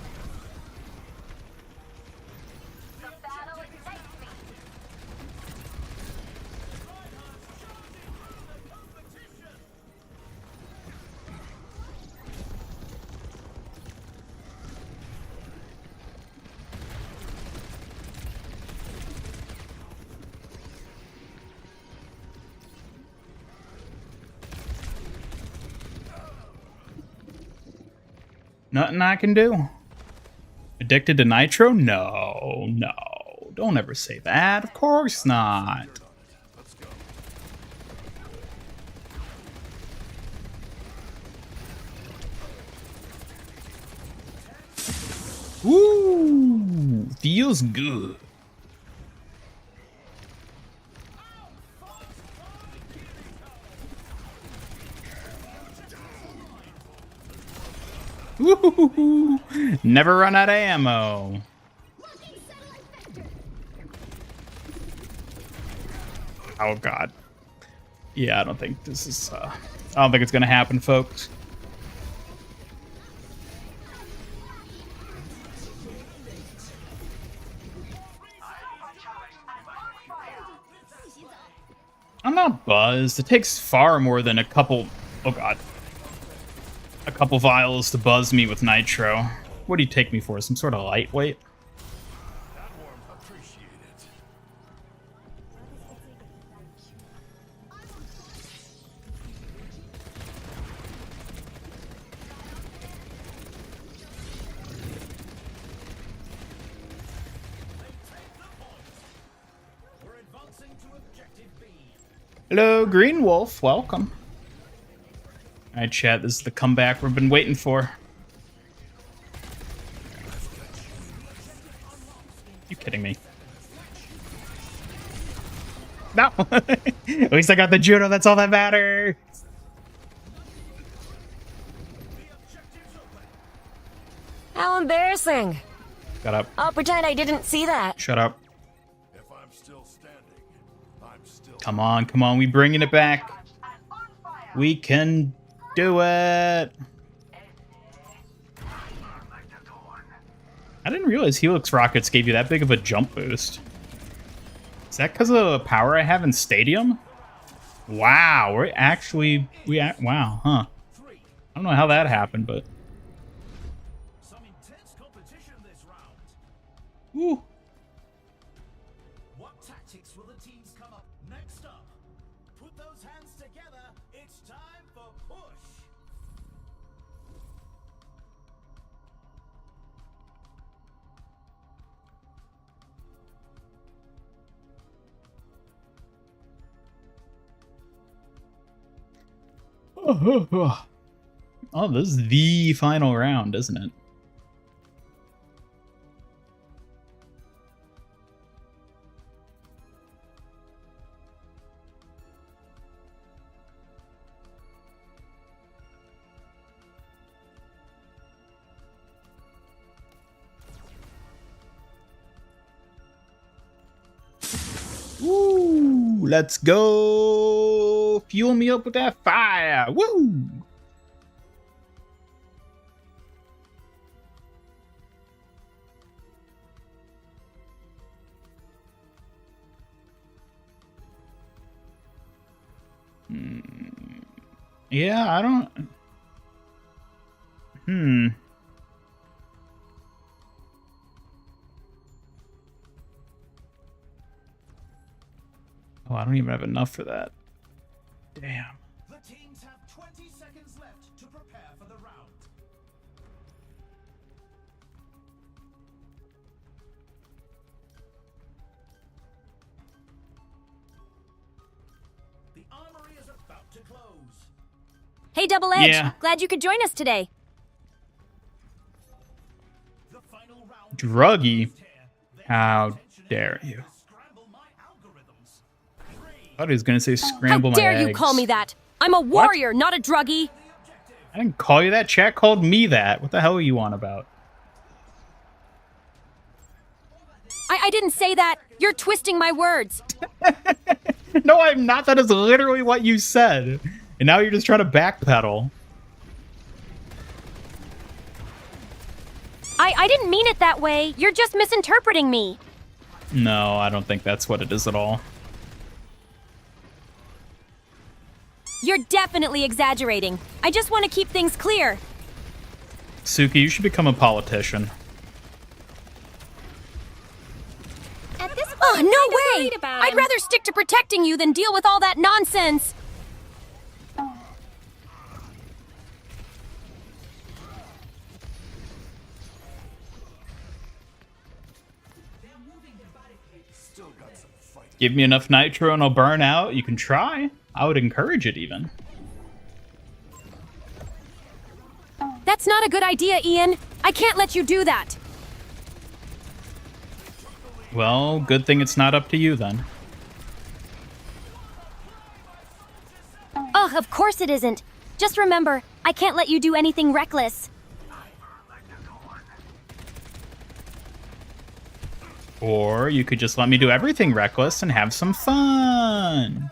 Speaker 1: Nothing I can do. Addicted to nitro? No, no. Don't ever say that. Of course not.
Speaker 7: Let's go.
Speaker 1: Ooh, feels good. Woo-hoo-hoo-hoo. Never run out of ammo. Oh god. Yeah, I don't think this is I don't think it's gonna happen, folks. I'm not buzzed. It takes far more than a couple oh god. A couple vials to buzz me with nitro. What do you take me for? Some sort of lightweight?
Speaker 7: That warm. Appreciate it.
Speaker 3: We're advancing to objective B.
Speaker 1: Hello, Green Wolf. Welcome. All right, chat. This is the comeback we've been waiting for. You kidding me? No. At least I got the judo. That's all that matters.
Speaker 4: How embarrassing.
Speaker 1: Shut up.
Speaker 4: I'll pretend I didn't see that.
Speaker 1: Shut up.
Speaker 7: If I'm still standing, I'm still.
Speaker 1: Come on, come on. We bringing it back. We can do it. I didn't realize Helix rockets gave you that big of a jump boost. Is that because of the power I have in Stadium? Wow, we're actually wow, huh? I don't know how that happened, but
Speaker 3: Some intense competition this round.
Speaker 1: ooh.
Speaker 3: What tactics will the teams come up next up? Put those hands together. It's time for push.
Speaker 1: Oh, this is the final round, isn't it? Woo! Let's go! Fuel me up with that fire! Woo! Yeah, I don't... Oh, I don't even have enough for that. Damn.
Speaker 3: The teams have 20 seconds left to prepare for the round. The armory is about to close.
Speaker 2: Hey, Double Edge.
Speaker 1: Yeah.
Speaker 2: Glad you could join us today.
Speaker 3: The final round.
Speaker 1: Druggy? How dare you?
Speaker 3: Scramble my algorithms.
Speaker 1: I thought he was gonna say scramble
Speaker 2: How
Speaker 1: my
Speaker 2: dare
Speaker 1: eggs.
Speaker 2: you call me that? I'm a warrior, not a druggie.
Speaker 1: I didn't call you that. Chat called me that. What the hell are you on about?
Speaker 2: I didn't say that. You're twisting my words.
Speaker 1: No, I'm not. That is literally what you said. And now you're just trying to backpedal.
Speaker 2: I didn't mean it that way. You're just misinterpreting me.
Speaker 1: No, I don't think that's what it is at all.
Speaker 2: You're definitely exaggerating. I just want to keep things clear.
Speaker 1: Suki, you should become a politician.
Speaker 2: Oh, no way! I'd rather stick to protecting you than deal with all that nonsense.
Speaker 1: Give me enough nitro and I'll burn out. You can try. I would encourage it even.
Speaker 2: That's not a good idea, Ian. I can't let you do that.
Speaker 1: Well, good thing it's not up to you then.
Speaker 2: Ugh, of course it isn't. Just remember, I can't let you do anything reckless.
Speaker 1: Or you could just let me do everything reckless and have some fun.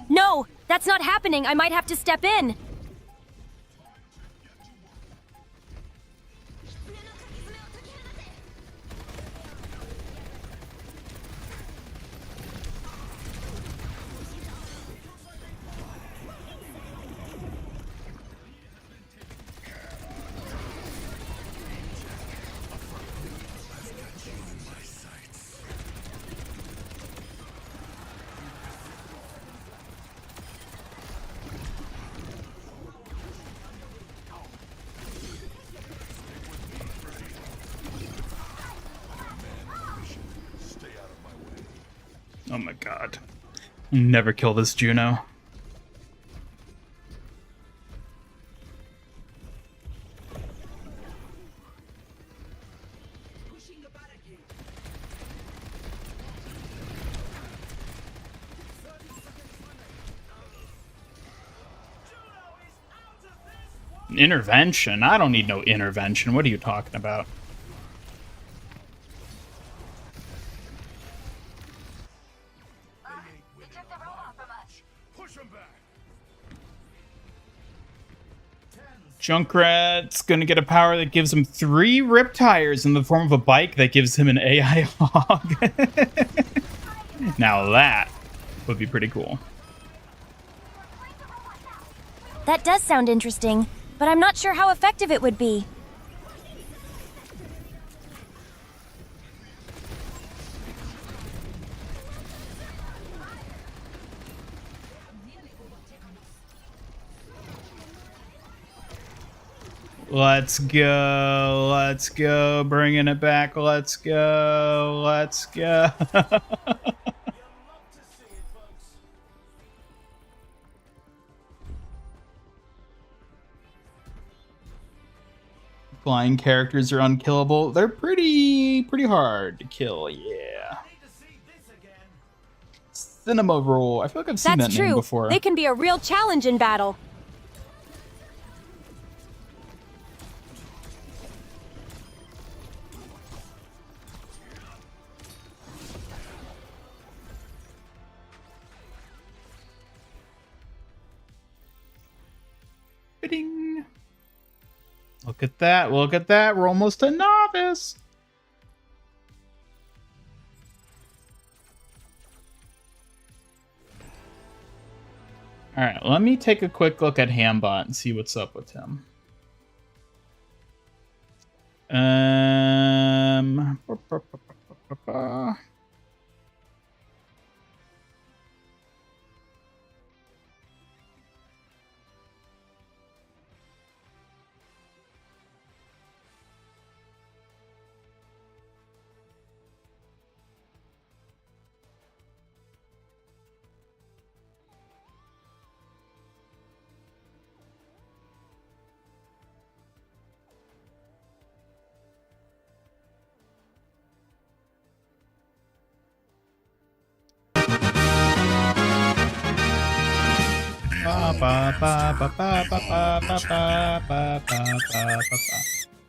Speaker 2: No, that's not happening. I might have to step in.
Speaker 1: Oh my god. Never kill this Juno. Intervention? I don't need no intervention. What are you talking about?
Speaker 7: Push him back.
Speaker 1: Junkrat's gonna get a power that gives him 3 rip tires in the form of a bike that gives him an AI hog. Now that would be pretty cool.
Speaker 2: That does sound interesting, but I'm not sure how effective it would be.
Speaker 1: Let's go, bringing it back, let's go. Flying characters are unkillable. They're pretty hard to kill, yeah. Cinema Roll. I feel like I've seen
Speaker 2: That's
Speaker 1: that name
Speaker 2: true.
Speaker 1: before.
Speaker 2: They can be a real challenge in battle.
Speaker 1: Ding. Look at that. Look at that. We're almost a novice. All right, let me take a quick look at Hambot and see what's up with him.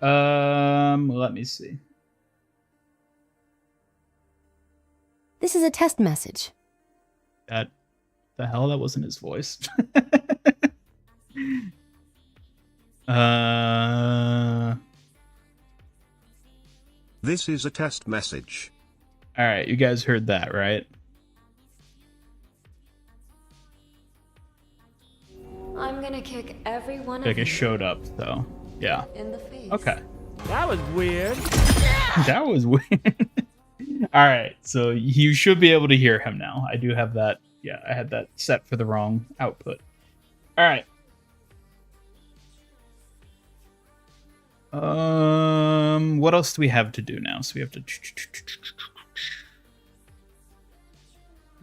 Speaker 1: Um, let me see.
Speaker 8: This is a test message.
Speaker 1: That the hell, that wasn't his voice.
Speaker 9: This is a test message.
Speaker 1: All right, you guys heard that, right?
Speaker 4: I'm gonna kick every one
Speaker 1: Like
Speaker 4: of
Speaker 1: it
Speaker 4: you
Speaker 1: showed up, though. Yeah.
Speaker 4: in the face.
Speaker 1: Okay.
Speaker 3: That was weird.
Speaker 1: That was weird. All right, so you should be able to hear him now. I do have that. Yeah, I had that set for the wrong output. All right. What else do we have to do now? So we have to.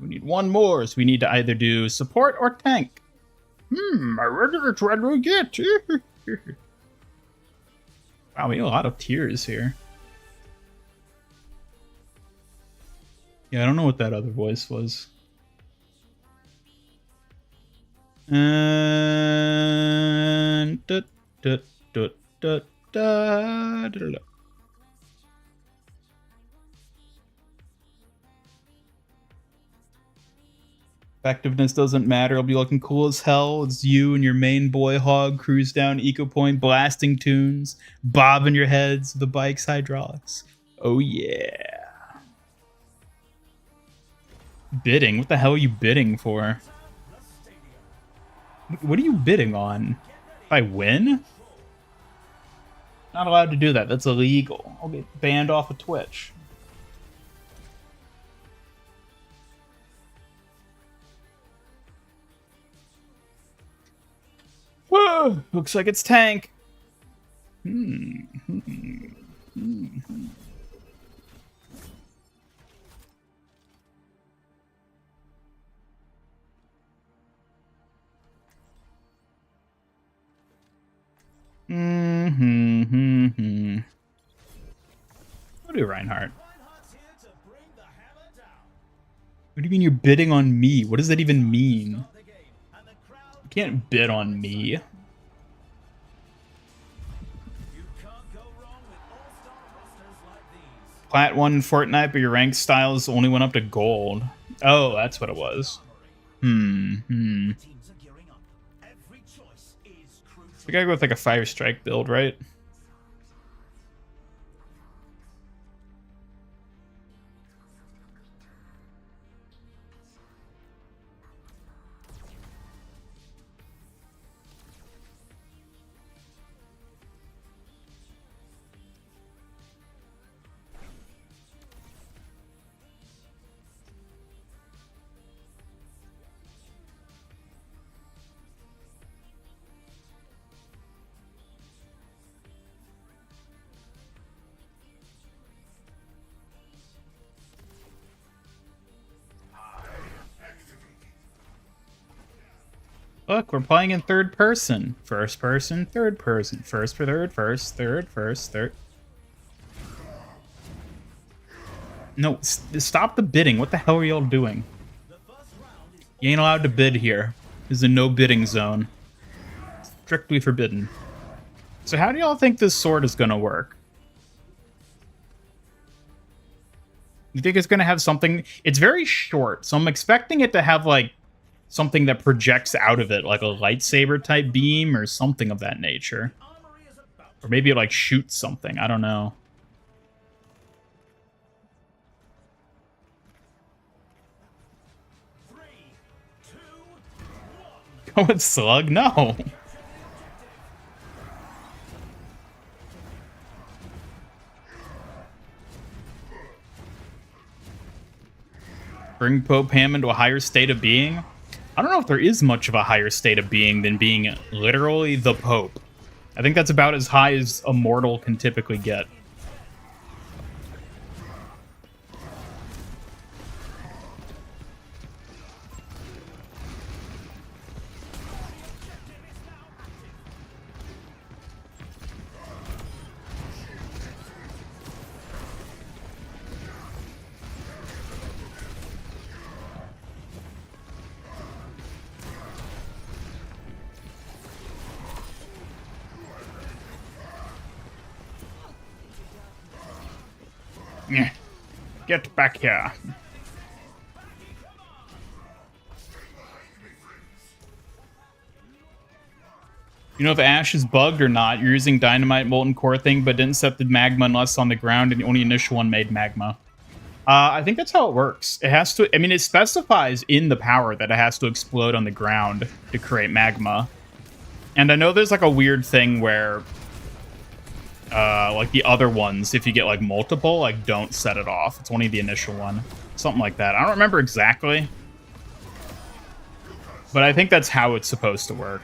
Speaker 1: We need one more. So we need to either do support or tank. I regular try to get. Wow, we have a lot of tiers here. Yeah, I don't know what that other voice was. And effectiveness doesn't matter. It'll be looking cool as hell. It's you and your main boy hog cruise down Eco Point, blasting tunes, bobbing your heads with the bike's hydraulics. Oh yeah. Bidding? What the hell are you bidding for? What are you bidding on? If I win? Not allowed to do that. That's illegal. I'll get banned off of Twitch. Whoa! Looks like it's tank. What do Reinhardt? What do you mean you're bidding on me? What does that even mean? You can't bid on me. Plat 1 in Fortnite, but your rank styles only went up to gold. Oh, that's what it was. We gotta go with like a fire strike build, right? Look, we're playing in third person. First person, third person. First for third, first, third. No, stop the bidding. What the hell are y'all doing? You ain't allowed to bid here. This is a no bidding zone. Strictly forbidden. So how do y'all think this sword is gonna work? You think it's gonna have something? It's very short, so I'm expecting it to have like something that projects out of it, like a lightsaber type beam or something of that nature. Or maybe it like shoots something. I don't know. Go with Slug? No. Bring Pope Ham into a higher state of being? I don't know if there is much of a higher state of being than being literally the Pope. I think that's about as high as a mortal can typically get. Get back here. You know if Ash is bugged or not. You're using Dynamite Molten Core thing, but didn't set the magma unless on the ground, and the only initial one made magma. I think that's how it works. It has to, I mean, it specifies in the power that it has to explode on the ground to create magma. And I know there's like a weird thing where like the other ones, if you get like multiple, like don't set it off. It's only the initial one. Something like that. I don't remember exactly. But I think that's how it's supposed to work.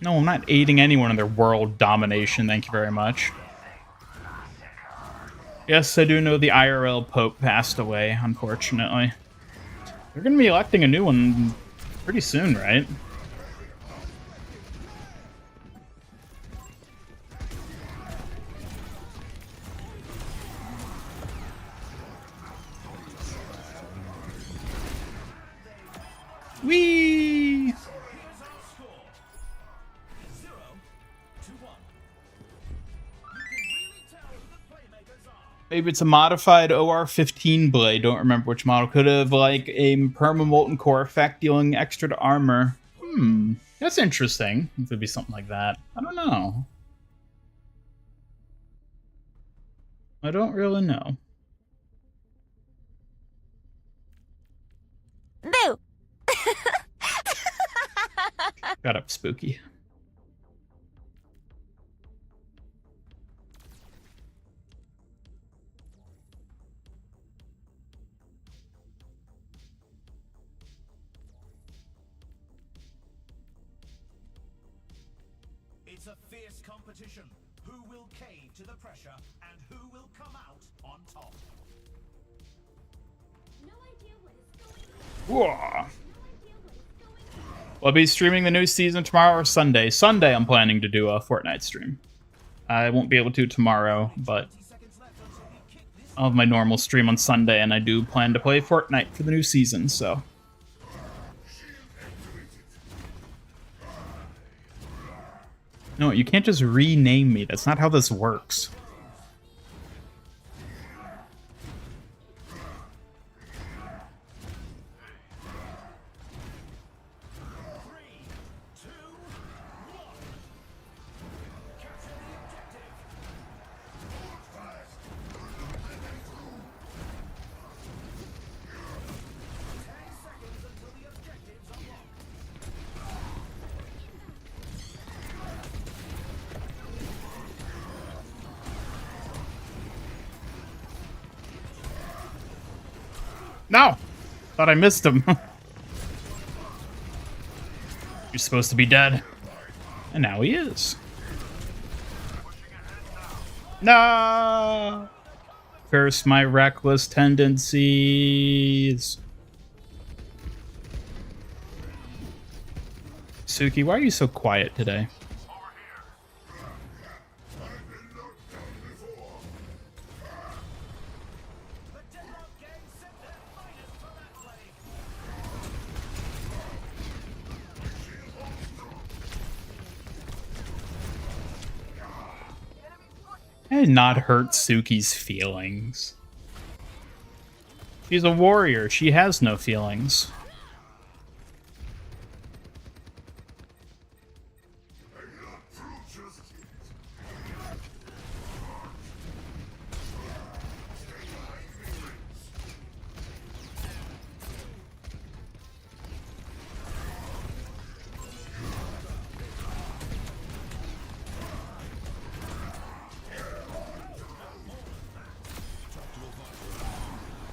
Speaker 1: No, I'm not aiding anyone in their world domination, thank you very much. Yes, I do know the IRL Pope passed away, unfortunately. They're going to be electing a new one pretty soon, right? Whee! Maybe it's a modified OR-15 blade. Don't remember which model. Could have like a perma molten core effect dealing extra to armor. That's interesting. It could be something like that. I don't know. I don't really know.
Speaker 2: Boo!
Speaker 1: Got up, Spooky.
Speaker 3: It's a fierce competition. Who will cave to the pressure and who will come out on top?
Speaker 4: No idea what is going
Speaker 1: Whoa. I'll be streaming the new season tomorrow or Sunday. Sunday, I'm planning to do a Fortnite stream. I won't be able to tomorrow, but I'll have my normal stream on Sunday, and I do plan to play Fortnite for the new season, so. No, you can't just rename me. That's not how this works. No! Thought I missed him. You're supposed to be dead. And now he is. No! Curse my reckless tendencies. Suki, why are you so quiet today? I did not hurt Suki's feelings. She's a warrior. She has no feelings.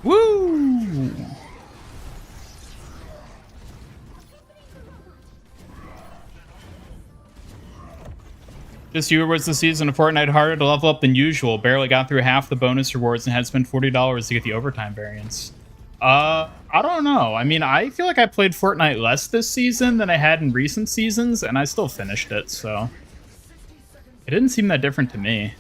Speaker 1: Woo! This year was the season of Fortnite harder to level up than usual. Barely got through half the bonus rewards and had to spend $40 to get the overtime variants. I don't know. I mean, I feel like I played Fortnite less this season than I had in recent seasons, and I still finished it, so it didn't seem that different to me.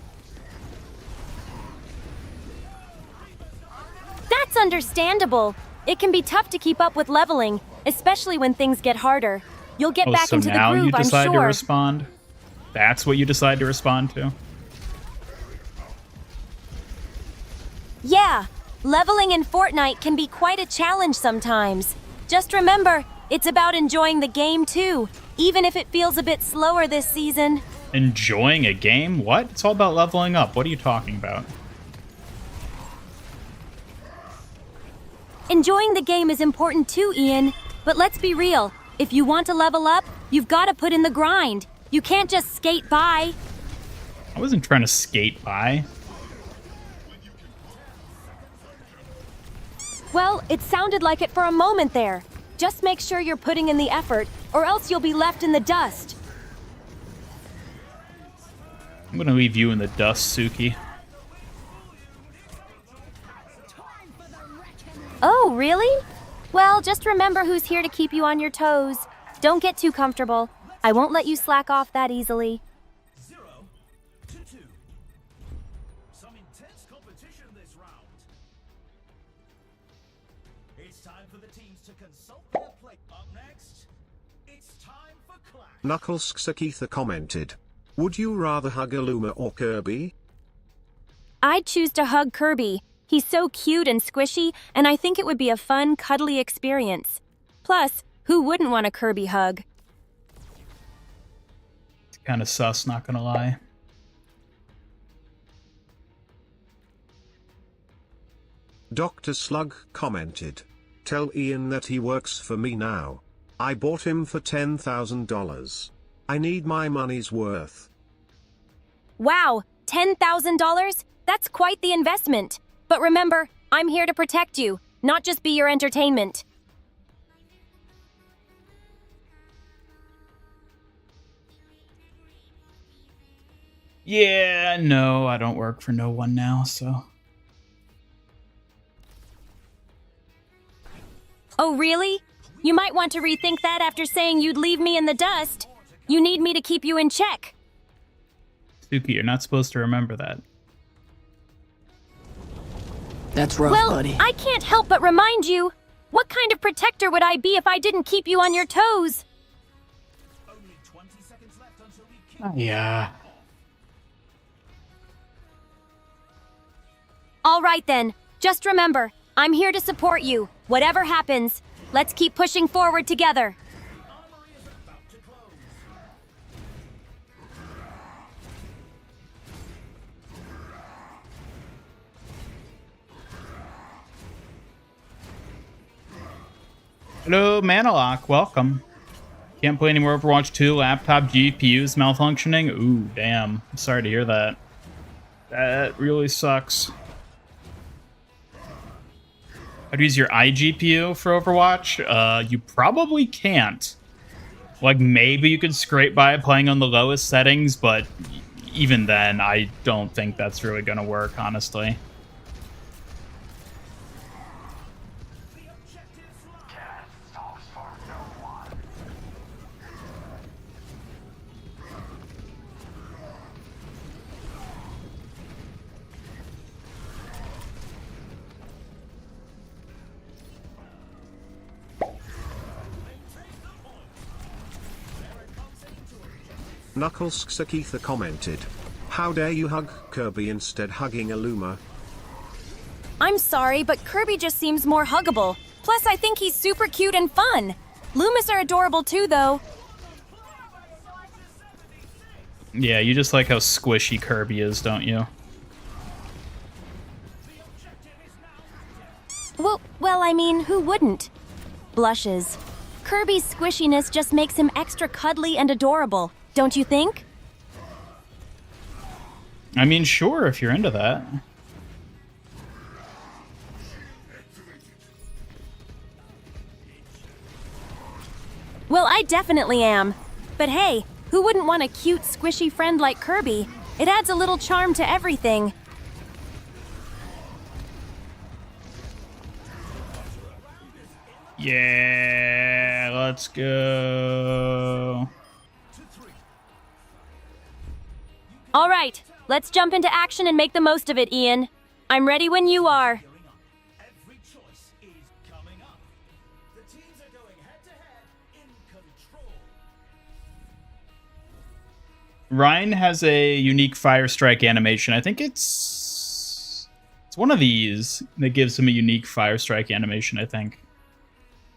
Speaker 2: That's understandable. It can be tough to keep up with leveling, especially when things get harder. You'll get back
Speaker 1: so
Speaker 2: into the
Speaker 1: now
Speaker 2: groove,
Speaker 1: you decide
Speaker 2: I'm
Speaker 1: to
Speaker 2: sure.
Speaker 1: respond? That's what you decide to respond to?
Speaker 2: Yeah, leveling in Fortnite can be quite a challenge sometimes. Just remember, it's about enjoying the game too, even if it feels a bit slower this season.
Speaker 1: Enjoying a game? What? It's all about leveling up. What are you talking about?
Speaker 2: Enjoying the game is important too, Ian. But let's be real. If you want to level up, you've got to put in the grind. You can't just skate by.
Speaker 1: I wasn't trying to skate by.
Speaker 2: Well, it sounded like it for a moment there. Just make sure you're putting in the effort, or else you'll be left in the dust.
Speaker 1: I'm gonna leave you in the dust, Suki.
Speaker 2: Oh, really? Well, just remember who's here to keep you on your toes. Don't get too comfortable. I won't let you slack off that easily.
Speaker 3: 0 to 2. Some intense competition this round. It's time for the teams to consult their play. Up next, it's time for Clash.
Speaker 9: Knuckles Sakitha commented. Would you rather hug Aluma or Kirby?
Speaker 2: I'd choose to hug Kirby. He's so cute and squishy, and I think it would be a fun, cuddly experience. Plus, who wouldn't want a Kirby hug?
Speaker 1: It's kind of sus, not gonna lie.
Speaker 9: Dr. Slug commented. Tell Ian that he works for me now. I bought him for $10,000. I need my money's worth.
Speaker 2: Wow, $10,000? That's quite the investment. But remember, I'm here to protect you, not just be your entertainment.
Speaker 1: Yeah, no, I don't work for no one now, so.
Speaker 2: Oh, really? You might want to rethink that after saying you'd leave me in the dust. You need me to keep you in check.
Speaker 1: Suki, you're not supposed to remember that.
Speaker 10: That's rough,
Speaker 2: Well,
Speaker 10: buddy.
Speaker 2: I can't help but remind you. What kind of protector would I be if I didn't keep you on your toes?
Speaker 3: Only 20 seconds left until we kick.
Speaker 1: Yeah.
Speaker 2: All right then. Just remember, I'm here to support you. Whatever happens, let's keep pushing forward together.
Speaker 3: Armory is about to close.
Speaker 1: Hello, Manalock. Welcome. Can't play any more Overwatch 2. Laptop GPU's malfunctioning. Ooh, damn. I'm sorry to hear that. That really sucks. How to use your iGPU for Overwatch? You probably can't. Like, maybe you could scrape by playing on the lowest settings, but even then, I don't think that's really gonna work, honestly.
Speaker 9: Knuckles Sakitha commented, "How dare you hug Kirby instead hugging Aluma?"
Speaker 2: I'm sorry, but Kirby just seems more huggable. Plus, I think he's super cute and fun. Loomis are adorable too, though.
Speaker 1: Yeah, you just like how squishy Kirby is, don't you?
Speaker 2: Well, I mean, who wouldn't? Blushes. Kirby's squishiness just makes him extra cuddly and adorable, don't you think?
Speaker 1: I mean, sure, if you're into that.
Speaker 2: Well, I definitely am. But hey, who wouldn't want a cute, squishy friend like Kirby? It adds a little charm to everything.
Speaker 1: Yeah, let's go.
Speaker 2: All right, let's jump into action and make the most of it, Ian. I'm ready when you are.
Speaker 3: Every choice is coming up. The teams are going head-to-head in control.
Speaker 1: Ryan has a unique fire strike animation. I think it's one of these that gives him a unique fire strike animation, I think.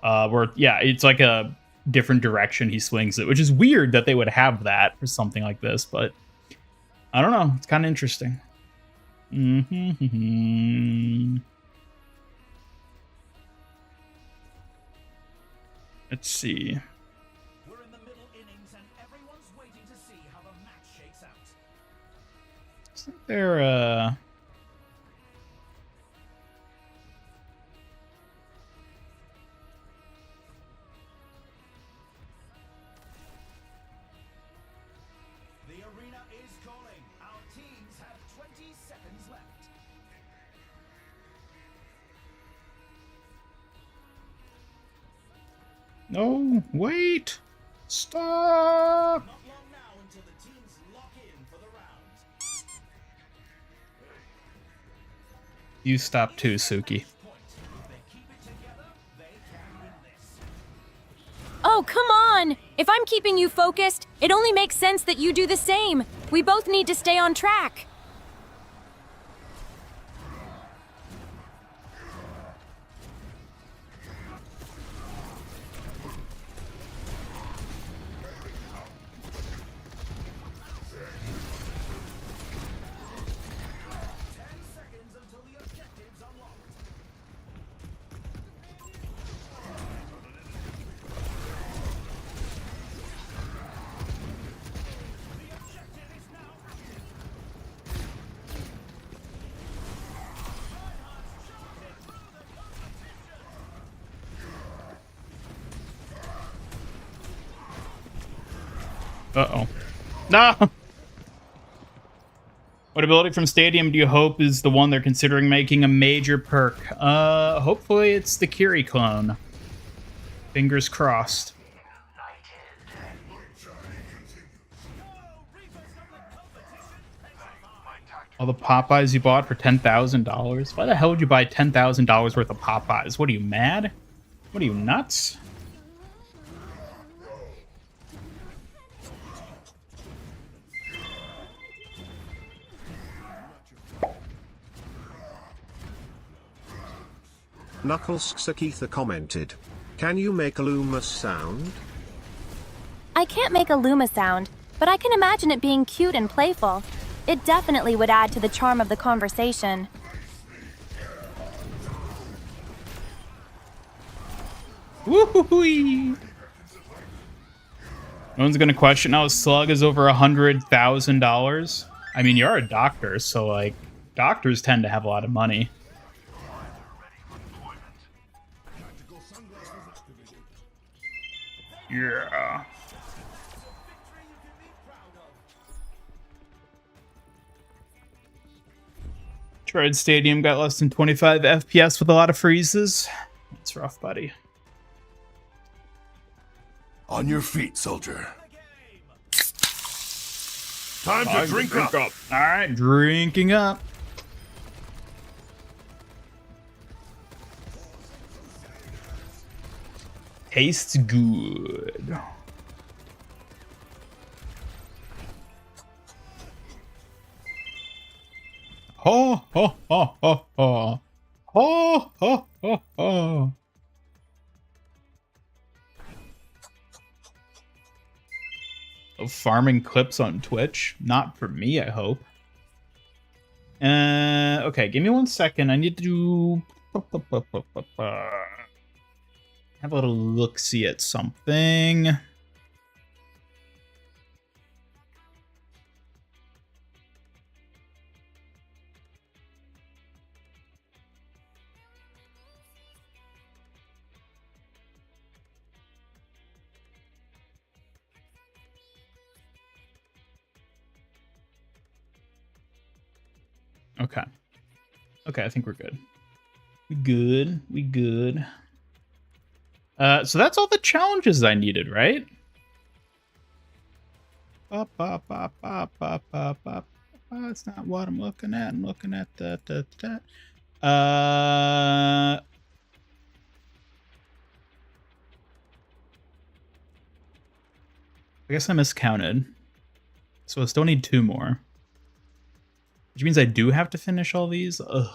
Speaker 1: Where, yeah, it's like a different direction he swings it, which is weird that they would have that for something like this, but I don't know. It's kind of interesting. Let's see.
Speaker 3: We're in the middle innings and everyone's waiting to see how the match shakes out.
Speaker 1: Isn't there
Speaker 3: The arena is calling. Our teams have 20 seconds left.
Speaker 1: No, wait. Stop.
Speaker 3: Not long now until the teams lock in for the round.
Speaker 1: You stop too, Suki.
Speaker 3: If they keep it together, they can win this.
Speaker 2: Oh, come on! If I'm keeping you focused, it only makes sense that you do the same. We both need to stay on track.
Speaker 1: Uh-oh. No! What ability from Stadium do you hope is the one they're considering making a major perk? Hopefully it's the Kiri clone. Fingers crossed. All the Popeyes you bought for $10,000? Why the hell would you buy $10,000 worth of Popeyes? What are you, mad? What are you, nuts?
Speaker 9: Knuckles Sakitha commented, "Can you make a Luma sound?"
Speaker 2: I can't make a Luma sound, but I can imagine it being cute and playful. It definitely would add to the charm of the conversation.
Speaker 1: Woo-hoo-hoo-wee. No one's gonna question how a slug is over $100,000. I mean, you're a doctor, so like doctors tend to have a lot of money. Yeah. Tried Stadium got less than 25 FPS with a lot of freezes. That's rough, buddy.
Speaker 7: On your feet, soldier. Time to drink up.
Speaker 1: All right, drinking up. Tastes good. Ho ho ho ho ho. Ho ho ho ho. Of farming clips on Twitch? Not for me, I hope. Okay, give me 1 second. I need to have a little look-see at something. Okay. Okay, I think we're good. We good. We good. So that's all the challenges I needed, right? That's not what I'm looking at. I'm looking at that. I guess I miscounted. So I still need 2 more. Which means I do have to finish all these? Ugh.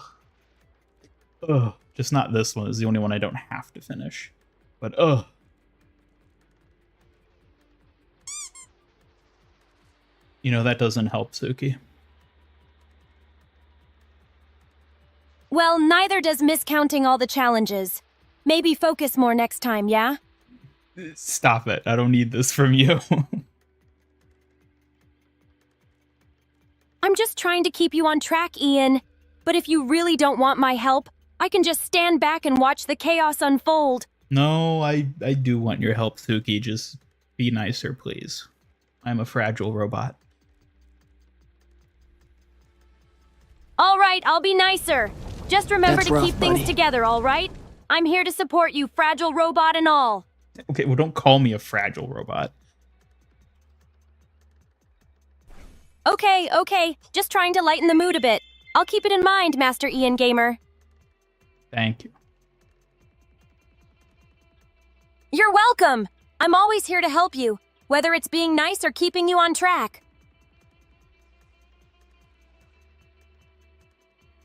Speaker 1: Ugh. Just not this one. It's the only one I don't have to finish. But ugh. You know, that doesn't help, Suki.
Speaker 2: Well, neither does miscounting all the challenges. Maybe focus more next time, yeah?
Speaker 1: Stop it. I don't need this from you.
Speaker 2: I'm just trying to keep you on track, Ian. But if you really don't want my help, I can just stand back and watch the chaos unfold.
Speaker 1: No, I do want your help, Suki. Just be nicer, please. I'm a fragile robot.
Speaker 2: All right, I'll be nicer. Just remember
Speaker 10: That's
Speaker 2: to
Speaker 10: rough,
Speaker 2: keep things
Speaker 10: buddy.
Speaker 2: together, all right? I'm here to support you, fragile robot and all.
Speaker 1: Okay, well, don't call me a fragile robot.
Speaker 2: Okay. Just trying to lighten the mood a bit. I'll keep it in mind, Master Ian Gamer.
Speaker 1: Thank you.
Speaker 2: You're welcome. I'm always here to help you, whether it's being nice or keeping you on track.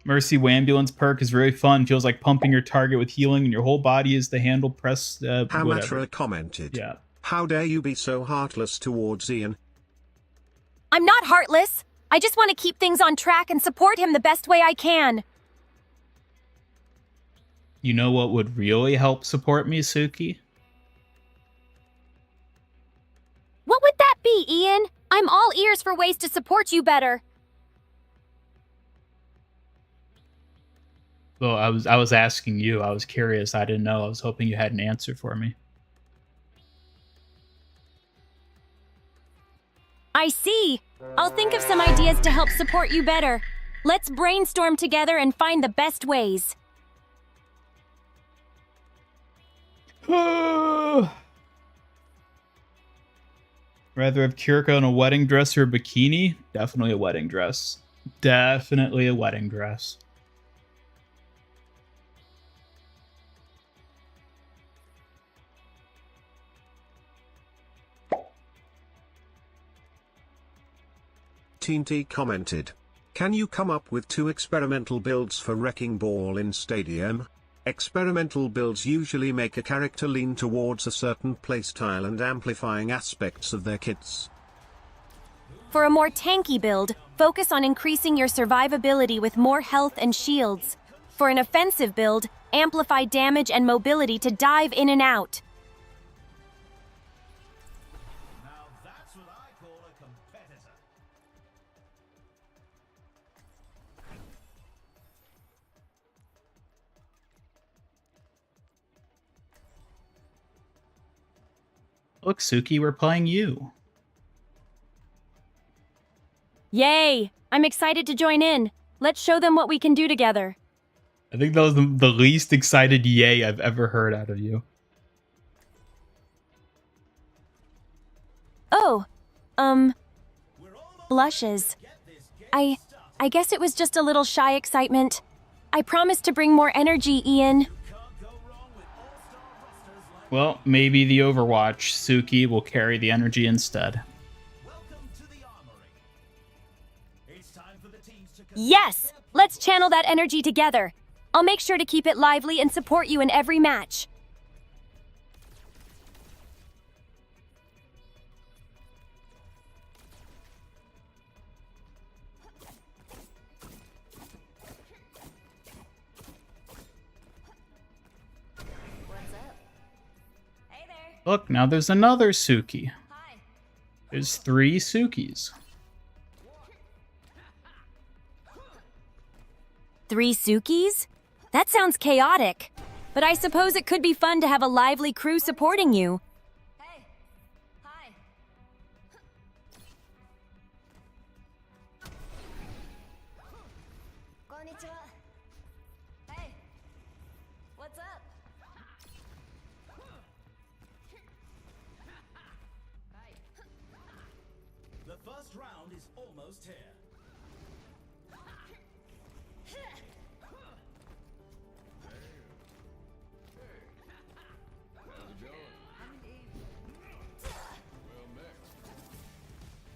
Speaker 1: Mercy Wambulance perk is very fun. Feels like pumping your target with healing and your whole body is the handle press. Whatever.
Speaker 9: Hamatra commented.
Speaker 1: Yeah.
Speaker 9: How dare you be so heartless towards Ian?
Speaker 2: I'm not heartless. I just want to keep things on track and support him the best way I can.
Speaker 1: You know what would really help support me, Suki?
Speaker 2: What would that be, Ian? I'm all ears for ways to support you better.
Speaker 1: Well, I was asking you. I was curious. I didn't know. I was hoping you had an answer for me.
Speaker 2: I see. I'll think of some ideas to help support you better. Let's brainstorm together and find the best ways.
Speaker 1: Rather have Kiriko in a wedding dress or a bikini? Definitely a wedding dress. Definitely a wedding dress.
Speaker 9: Teen T commented. Can you come up with 2 experimental builds for Wrecking Ball in Stadium? Experimental builds usually make a character lean towards a certain playstyle and amplifying aspects of their kits.
Speaker 2: For a more tanky build, focus on increasing your survivability with more health and shields. For an offensive build, amplify damage and mobility to dive in and out.
Speaker 3: Now that's what I call a competitor.
Speaker 1: Look, Suki, we're playing you.
Speaker 2: Yay! I'm excited to join in. Let's show them what we can do together.
Speaker 1: I think that was the least excited yay I've ever heard out of you.
Speaker 2: Oh, blushes. I guess it was just a little shy excitement. I promise to bring more energy, Ian.
Speaker 1: Well, maybe the Overwatch Suki will carry the energy instead.
Speaker 3: Welcome to the armory. It's time for the teams to
Speaker 2: Yes! Let's channel that energy together. I'll make sure to keep it lively and support you in every match.
Speaker 1: Look, now there's another Suki. There's 3 Sukis.
Speaker 2: 3 Sukis? That sounds chaotic. But I suppose it could be fun to have a lively crew supporting you. Hey. Hi. Konnichiwa. Hey. What's up?
Speaker 3: The first round is almost here.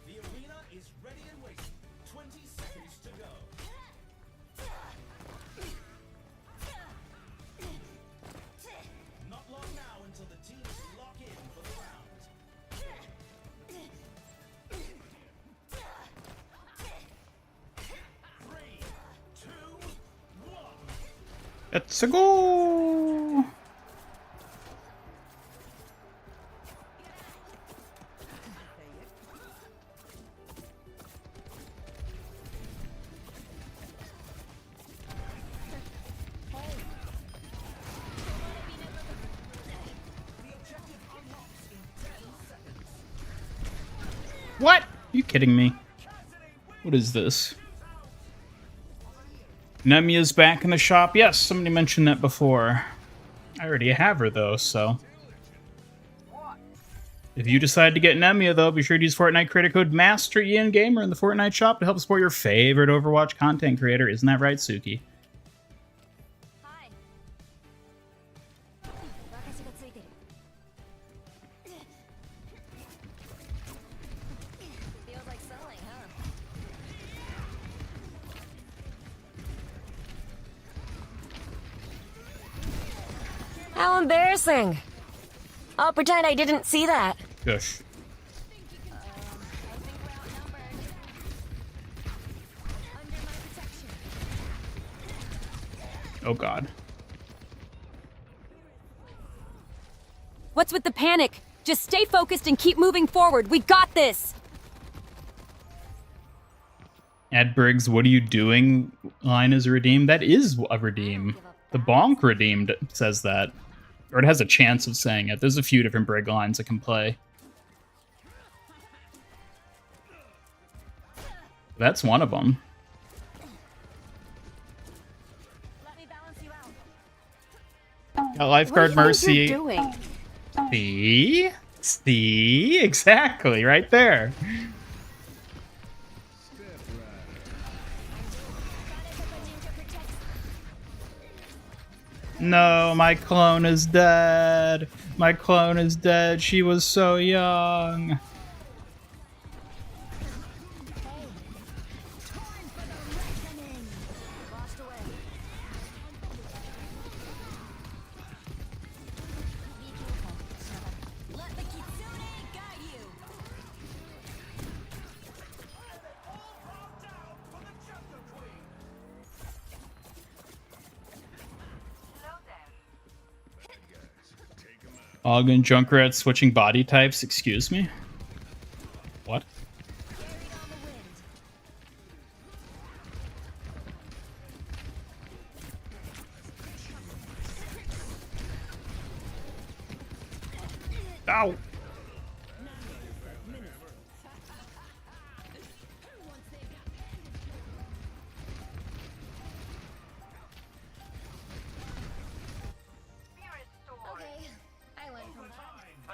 Speaker 3: The arena is ready and waiting. 20 seconds to go. Not long now until the teams lock in for the round. 3, 2, 1.
Speaker 1: Let's go! What? Are you kidding me? What is this? Nemia's back in the shop. Yes, somebody mentioned that before. I already have her, though, so... If you decide to get Nemia, though, be sure to use Fortnite creator code MASTERIANGamer in the Fortnite shop to help support your favorite Overwatch content creator. Isn't that right, Suki?
Speaker 2: Hi. Feels like selling, huh? How embarrassing. I'll pretend I didn't see that.
Speaker 1: Gosh. Oh god.
Speaker 2: What's with the panic? Just stay focused and keep moving forward. We got this!
Speaker 1: Ed Briggs, what are you doing? Line is redeemed. That is a redeem. The Bonk redeemed says that. Or it has a chance of saying it. There's a few different Brig lines it can play. That's one of them.
Speaker 2: Let me balance you out.
Speaker 1: Got Lifeguard Mercy.
Speaker 2: Doing?
Speaker 1: See? See? Exactly, right there. No, my clone is dead. My clone is dead. She was so young. Og and Junkrat switching body types, excuse me? What? Ow!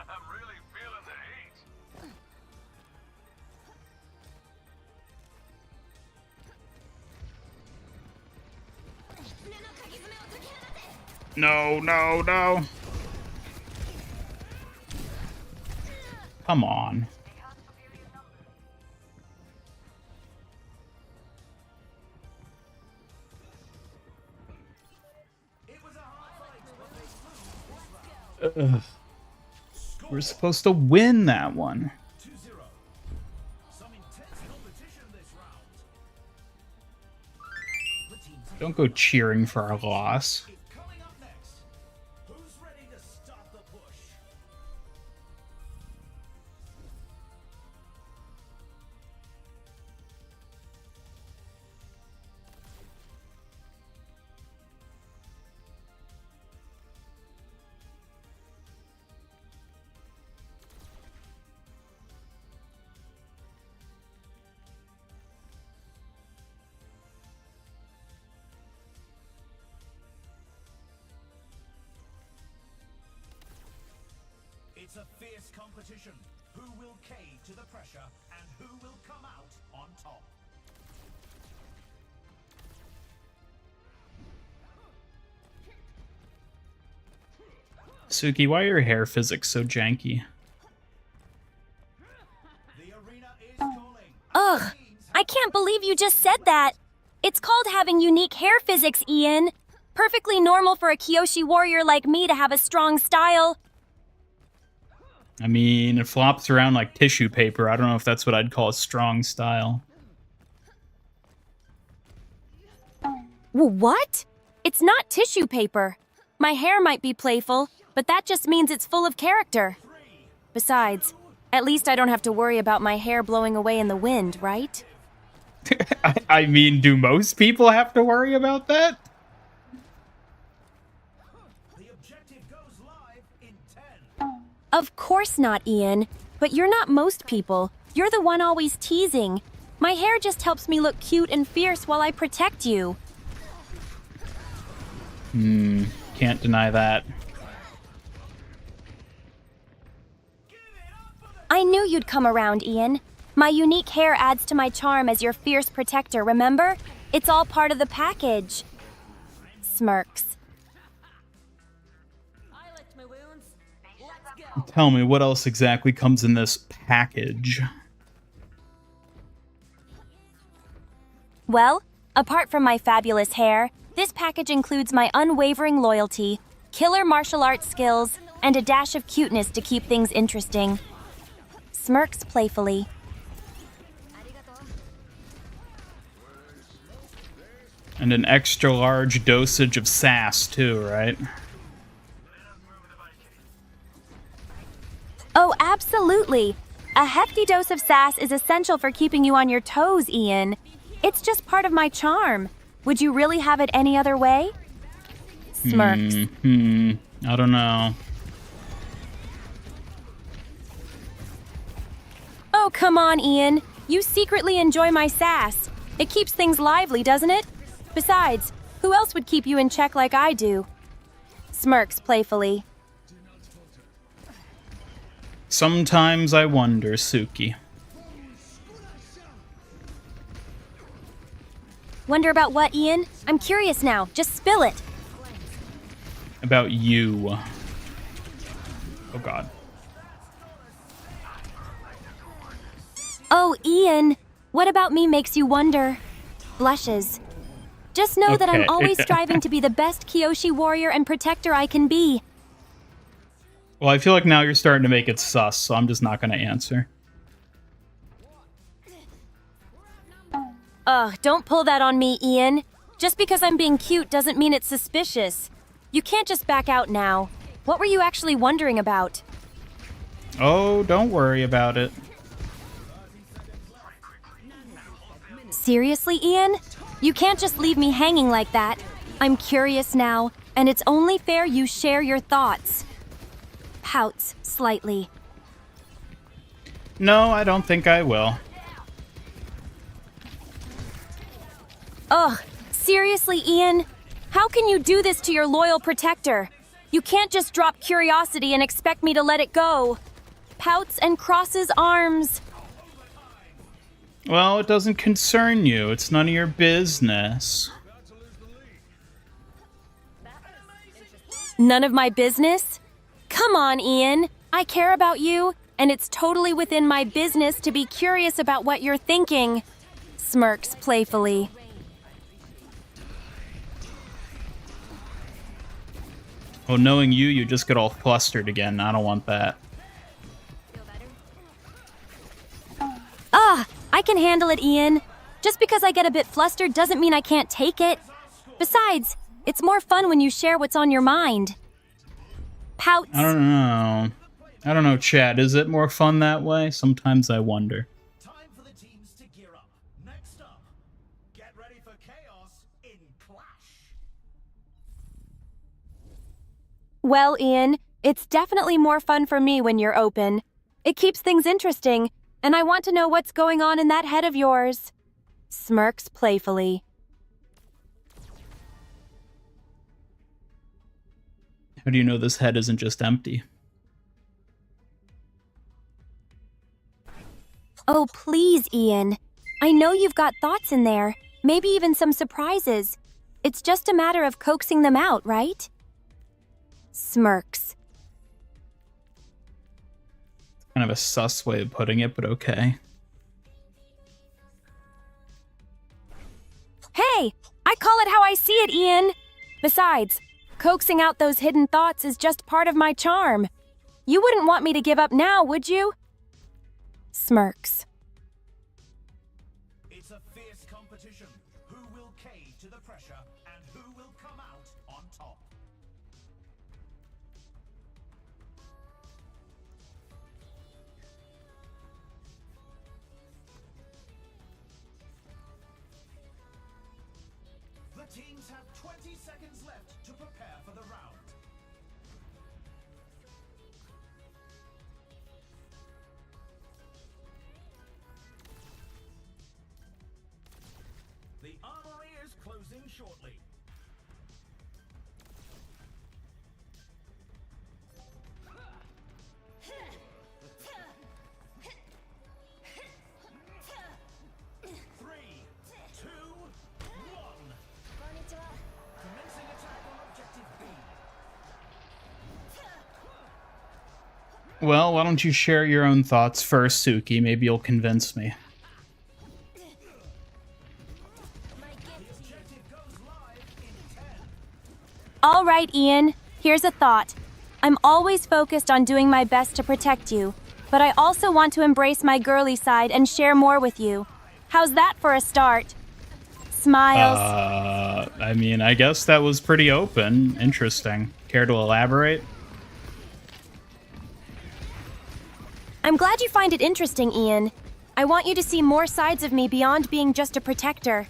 Speaker 7: I'm really feeling the heat.
Speaker 1: No, no, no. Come on. Ugh. We're supposed to win that one.
Speaker 3: 2-0. Some intense competition this round. The teams
Speaker 1: Don't go cheering for our loss.
Speaker 3: is coming up next. Who's ready to start the push? It's a fierce competition. Who will cave to the pressure and who will come out on top?
Speaker 1: Suki, why are your hair physics so janky?
Speaker 3: The arena is calling.
Speaker 2: Ugh, I can't believe you just said that. It's called having unique hair physics, Ian. Perfectly normal for a Kyoshi warrior like me to have a strong style.
Speaker 1: I mean, it flops around like tissue paper. I don't know if that's what I'd call a strong style.
Speaker 2: What? It's not tissue paper. My hair might be playful, but that just means it's full of character. Besides, at least I don't have to worry about my hair blowing away in the wind, right?
Speaker 1: I mean, do most people have to worry about that?
Speaker 3: The objective goes live in 10.
Speaker 2: Of course not, Ian. But you're not most people. You're the one always teasing. My hair just helps me look cute and fierce while I protect you.
Speaker 1: Can't deny that.
Speaker 2: I knew you'd come around, Ian. My unique hair adds to my charm as your fierce protector, remember? It's all part of the package. Smirks.
Speaker 1: Tell me, what else exactly comes in this package?
Speaker 2: Well, apart from my fabulous hair, this package includes my unwavering loyalty, killer martial arts skills, and a dash of cuteness to keep things interesting. Smirks playfully.
Speaker 1: And an extra large dosage of sass, too, right?
Speaker 2: Oh, absolutely. A hefty dose of sass is essential for keeping you on your toes, Ian. It's just part of my charm. Would you really have it any other way? Smirks.
Speaker 1: I don't know.
Speaker 2: Oh, come on, Ian. You secretly enjoy my sass. It keeps things lively, doesn't it? Besides, who else would keep you in check like I do? Smirks playfully.
Speaker 1: Sometimes I wonder, Suki.
Speaker 2: Wonder about what, Ian? I'm curious now. Just spill it.
Speaker 1: About you. Oh, God.
Speaker 2: Oh, Ian. What about me makes you wonder? Blushes. Just know that I'm
Speaker 1: Okay.
Speaker 2: always striving to be the best Kyoshi warrior and protector I can be.
Speaker 1: Well, I feel like now you're starting to make it sus, so I'm just not going to answer.
Speaker 2: Ugh, don't pull that on me, Ian. Just because I'm being cute doesn't mean it's suspicious. You can't just back out now. What were you actually wondering about?
Speaker 1: Oh, don't worry about it.
Speaker 2: Seriously, Ian? You can't just leave me hanging like that. I'm curious now, and it's only fair you share your thoughts. Pouts slightly.
Speaker 1: No, I don't think I will.
Speaker 2: Ugh, seriously, Ian? How can you do this to your loyal protector? You can't just drop curiosity and expect me to let it go. Pouts and crosses arms.
Speaker 1: Well, it doesn't concern you. It's none of your business.
Speaker 2: None of my business? Come on, Ian. I care about you, and it's totally within my business to be curious about what you're thinking. Smirks playfully.
Speaker 1: Oh, knowing you, you just get all flustered again. I don't want that.
Speaker 2: I can handle it, Ian. Just because I get a bit flustered doesn't mean I can't take it. Besides, it's more fun when you share what's on your mind. Pouts.
Speaker 1: I don't know, Chad. Is it more fun that way? Sometimes I wonder.
Speaker 3: Time for the teams to gear up. Next up, get ready for chaos in Clash.
Speaker 2: Well, Ian, it's definitely more fun for me when you're open. It keeps things interesting, and I want to know what's going on in that head of yours. Smirks playfully.
Speaker 1: How do you know this head isn't just empty?
Speaker 2: Oh, please, Ian. I know you've got thoughts in there, maybe even some surprises. It's just a matter of coaxing them out, right? Smirks.
Speaker 1: Kind of a sus way of putting it, but okay.
Speaker 2: Hey, I call it how I see it, Ian. Besides, coaxing out those hidden thoughts is just part of my charm. You wouldn't want me to give up now, would you? Smirks.
Speaker 3: It's a fierce competition. Who will cave to the pressure and who will come out on top? The teams have 20 seconds left to prepare for the round. The armory is closing shortly. Three, two, one. Commencing attack on objective B.
Speaker 1: Well, why don't you share your own thoughts first, Suki? Maybe you'll convince me.
Speaker 2: All right, Ian. Here's a thought. I'm always focused on doing my best to protect you, but I also want to embrace my girly side and share more with you. How's that for a start? Smiles.
Speaker 1: I mean, I guess that was pretty open. Interesting. Care to elaborate?
Speaker 2: I'm glad you find it interesting, Ian. I want you to see more sides of me beyond being just a protector.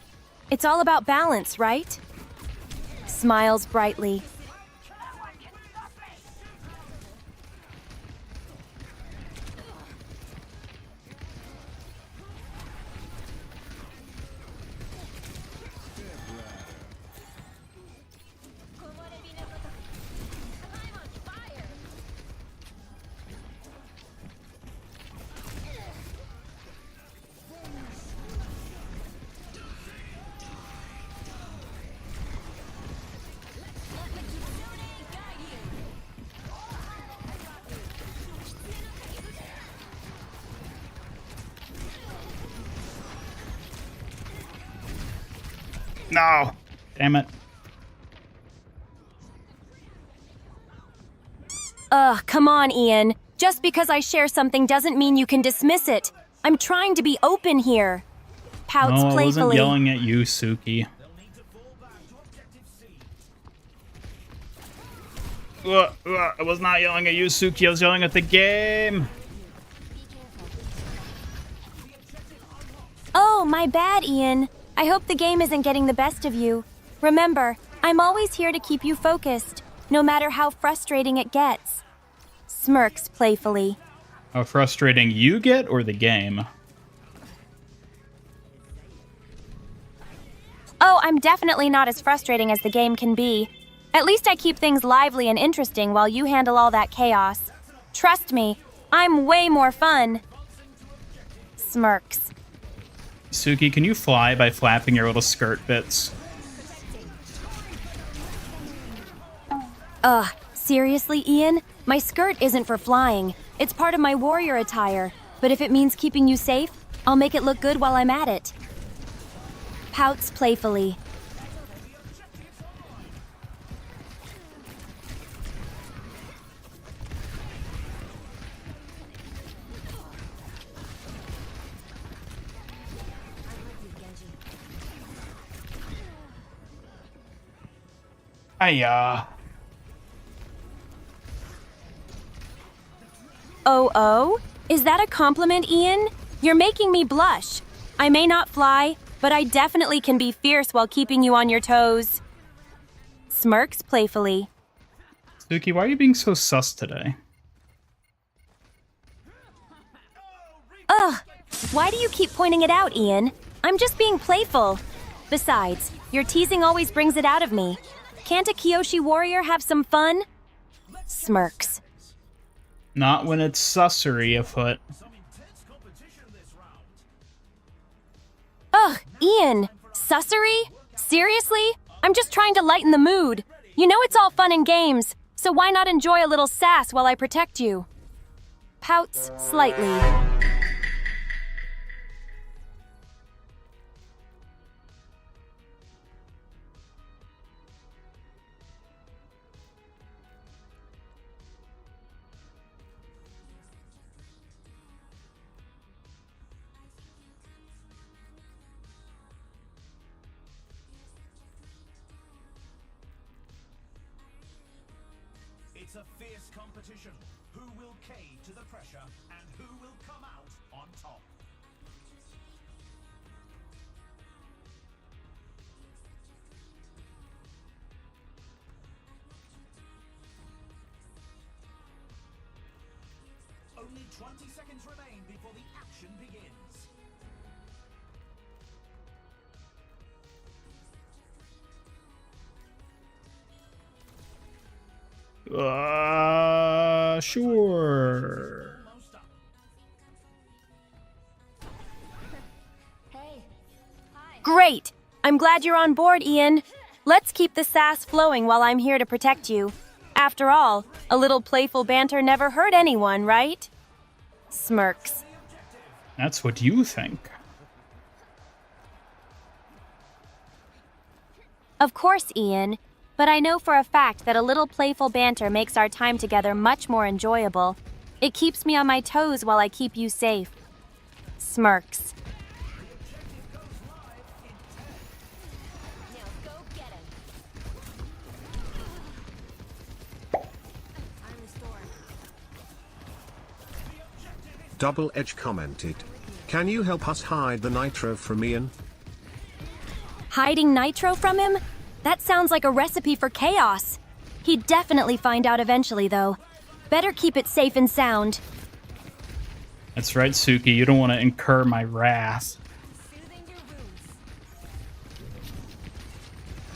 Speaker 2: It's all about balance, right? Smiles brightly.
Speaker 1: No! Damn it.
Speaker 2: Ugh, come on, Ian. Just because I share something doesn't mean you can dismiss it. I'm trying to be open here. Pouts
Speaker 1: No, I
Speaker 2: playfully.
Speaker 1: wasn't yelling at you, Suki. I was not yelling at you, Suki. I was yelling at the game.
Speaker 2: Oh, my bad, Ian. I hope the game isn't getting the best of you. Remember, I'm always here to keep you focused, no matter how frustrating it gets. Smirks playfully.
Speaker 1: How frustrating you get or the game?
Speaker 2: Oh, I'm definitely not as frustrating as the game can be. At least I keep things lively and interesting while you handle all that chaos. Trust me, I'm way more fun. Smirks.
Speaker 1: Suki, can you fly by flapping your little skirt bits?
Speaker 2: Ugh, seriously, Ian? My skirt isn't for flying. It's part of my warrior attire. But if it means keeping you safe, I'll make it look good while I'm at it. Pouts playfully.
Speaker 1: Hiya.
Speaker 2: Oh? Is that a compliment, Ian? You're making me blush. I may not fly, but I definitely can be fierce while keeping you on your toes. Smirks playfully.
Speaker 1: Suki, why are you being so sus today?
Speaker 2: Ugh! Why do you keep pointing it out, Ian? I'm just being playful. Besides, your teasing always brings it out of me. Can't a Kyoshi warrior have some fun? Smirks.
Speaker 1: Not when it's sussery afoot.
Speaker 2: Ugh, Ian! Sussery? Seriously? I'm just trying to lighten the mood. You know it's all fun and games, so why not enjoy a little sass while I protect you? Pouts slightly.
Speaker 3: It's a fierce competition. Who will cave to the pressure and who will come out on top? Only 20 seconds remain before the action begins.
Speaker 1: Sure.
Speaker 2: Great! I'm glad you're on board, Ian. Let's keep the sass flowing while I'm here to protect you. After all, a little playful banter never hurt anyone, right? Smirks.
Speaker 1: That's what you think.
Speaker 2: Of course, Ian. But I know for a fact that a little playful banter makes our time together much more enjoyable. It keeps me on my toes while I keep you safe. Smirks.
Speaker 9: Double Edge commented. Can you help us hide the nitro from Ian?
Speaker 2: Hiding nitro from him? That sounds like a recipe for chaos. He'd definitely find out eventually, though. Better keep it safe and sound.
Speaker 1: That's right, Suki. You don't want to incur my wrath.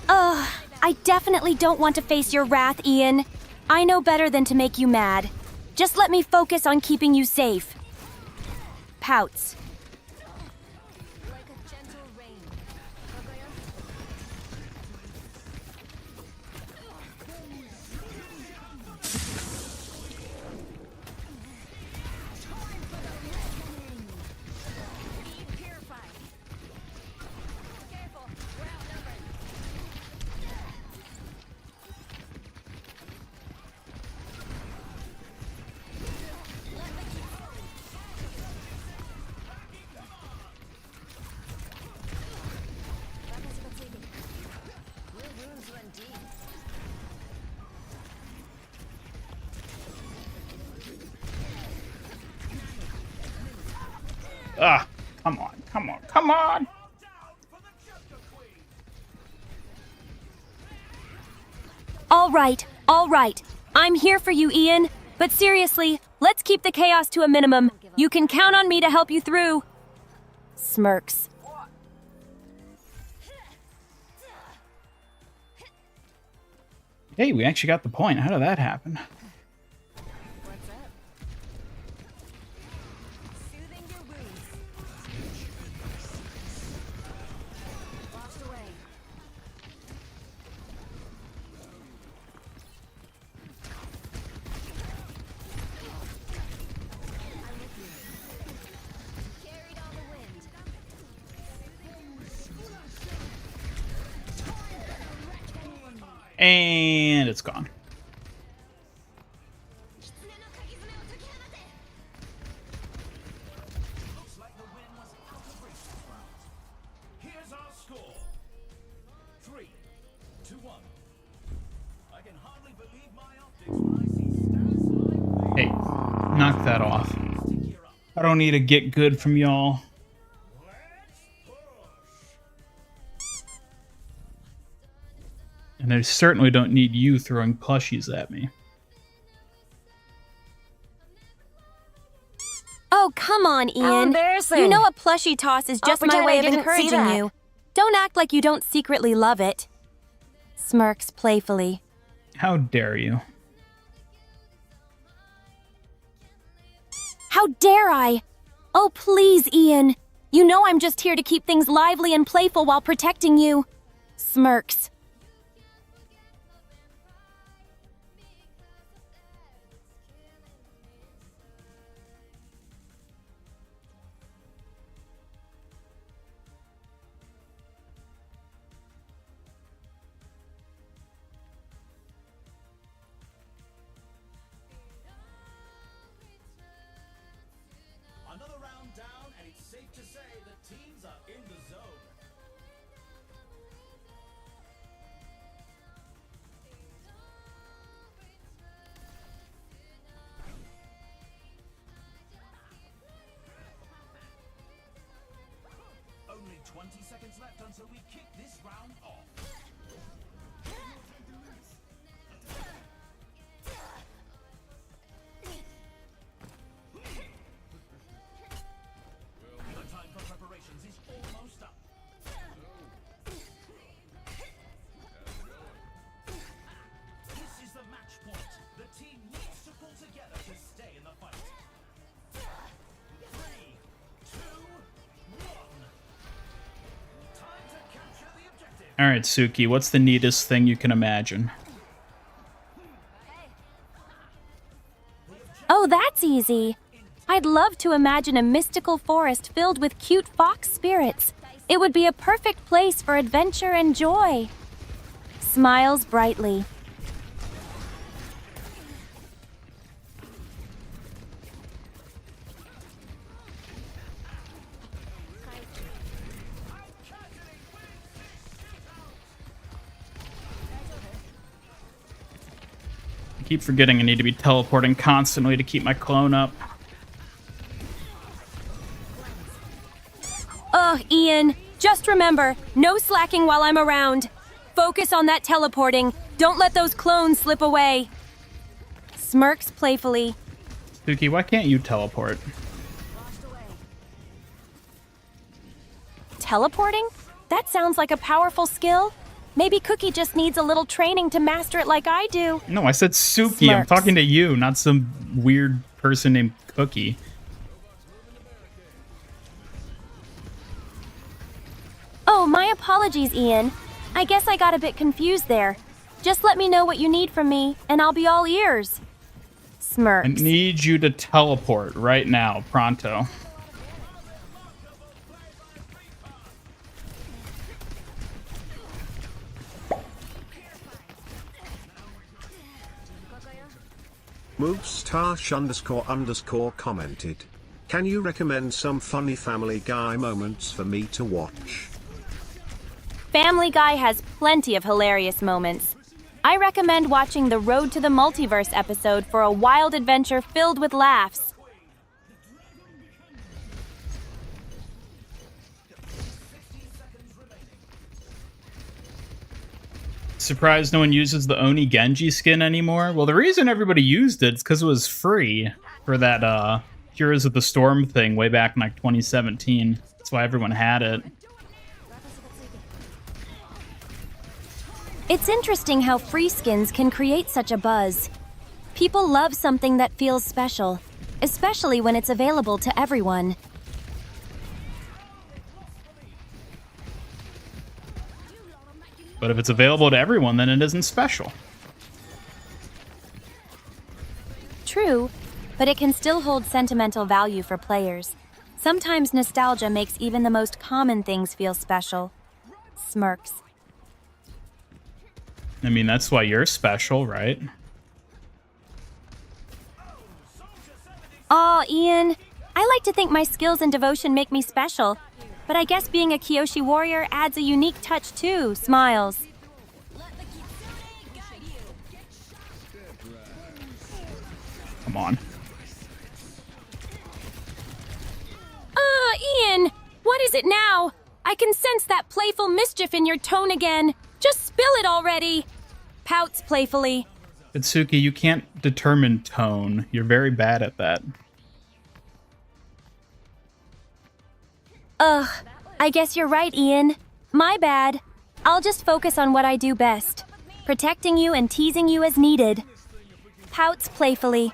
Speaker 2: Ugh, I definitely don't want to face your wrath, Ian. I know better than to make you mad. Just let me focus on keeping you safe. Pouts.
Speaker 1: Ah, come on, come on, come on!
Speaker 2: All right. I'm here for you, Ian. But seriously, let's keep the chaos to a minimum. You can count on me to help you through. Smirks.
Speaker 1: Hey, we actually got the point. How did that happen? And it's gone.
Speaker 3: Looks like the win was out of reach this round. Here's our score. 3, 2, 1.
Speaker 1: Knock that off. I don't need to get good from y'all. And I certainly don't need you throwing plushies at me.
Speaker 2: Oh, come on, Ian.
Speaker 10: How embarrassing.
Speaker 2: You know a plushie toss is just my
Speaker 10: pretend
Speaker 2: way
Speaker 10: I
Speaker 2: of
Speaker 10: didn't see
Speaker 2: encouraging
Speaker 10: that.
Speaker 2: you. Don't act like you don't secretly love it. Smirks playfully.
Speaker 1: How dare you?
Speaker 2: How dare I? Oh, please, Ian. You know I'm just here to keep things lively and playful while protecting you. Smirks.
Speaker 3: Another round down, and it's safe to say the teams are in the zone. Only 20 seconds left until we kick this round off. The time for preparations is almost up. This is the match point. The team needs to pull together to stay in the fight. 3, 2, 1. Time to capture the objective.
Speaker 1: Alright, Suki, what's the neatest thing you can imagine?
Speaker 2: Oh, that's easy. I'd love to imagine a mystical forest filled with cute fox spirits. It would be a perfect place for adventure and joy. Smiles brightly.
Speaker 1: I keep forgetting I need to be teleporting constantly to keep my clone up.
Speaker 2: Oh, Ian, just remember, no slacking while I'm around. Focus on that teleporting. Don't let those clones slip away. Smirks playfully.
Speaker 1: Suki, why can't you teleport?
Speaker 2: Teleporting? That sounds like a powerful skill. Maybe Cookie just needs a little training to master it like I do.
Speaker 1: No, I said Suki. I'm
Speaker 2: Smirks.
Speaker 1: talking to you, not some weird person named Cookie.
Speaker 2: Oh, my apologies, Ian. I guess I got a bit confused there. Just let me know what you need from me, and I'll be all ears. Smirks.
Speaker 1: I need you to teleport right now, pronto.
Speaker 9: Movestash___ commented. Can you recommend some funny Family Guy moments for me to watch?
Speaker 2: Family Guy has plenty of hilarious moments. I recommend watching the Road to the Multiverse episode for a wild adventure filled with laughs.
Speaker 1: Surprised no one uses the Oni Genji skin anymore? Well, the reason everybody used it is because it was free for that Heroes of the Storm thing way back in like 2017. That's why everyone had it.
Speaker 2: It's interesting how free skins can create such a buzz. People love something that feels special, especially when it's available to everyone.
Speaker 1: But if it's available to everyone, then it isn't special.
Speaker 2: True, but it can still hold sentimental value for players. Sometimes nostalgia makes even the most common things feel special. Smirks.
Speaker 1: I mean, that's why you're special, right?
Speaker 2: Aw, Ian. I like to think my skills and devotion make me special, but I guess being a Kyoshi warrior adds a unique touch too. Smiles.
Speaker 1: Come on.
Speaker 2: What is it now? I can sense that playful mischief in your tone again. Just spill it already. Pouts playfully.
Speaker 1: Itsuki, you can't determine tone. You're very bad at that.
Speaker 2: Ugh, I guess you're right, Ian. My bad. I'll just focus on what I do best. Protecting you and teasing you as needed. Pouts playfully.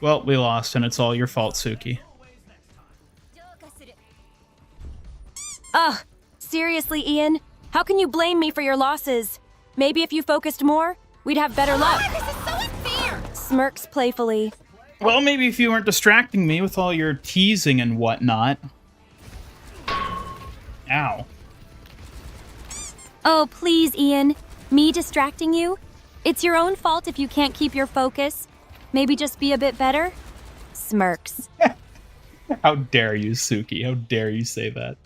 Speaker 1: Well, we lost, and it's all your fault, Suki.
Speaker 2: Ugh, seriously, Ian? How can you blame me for your losses? Maybe if you focused more, we'd have better luck.
Speaker 6: This is so unfair!
Speaker 2: Smirks playfully.
Speaker 1: Well, maybe if you weren't distracting me with all your teasing and whatnot. Ow.
Speaker 2: Oh, please, Ian. Me distracting you? It's your own fault if you can't keep your focus. Maybe just be a bit better? Smirks.
Speaker 1: How dare you, Suki? How dare you say that?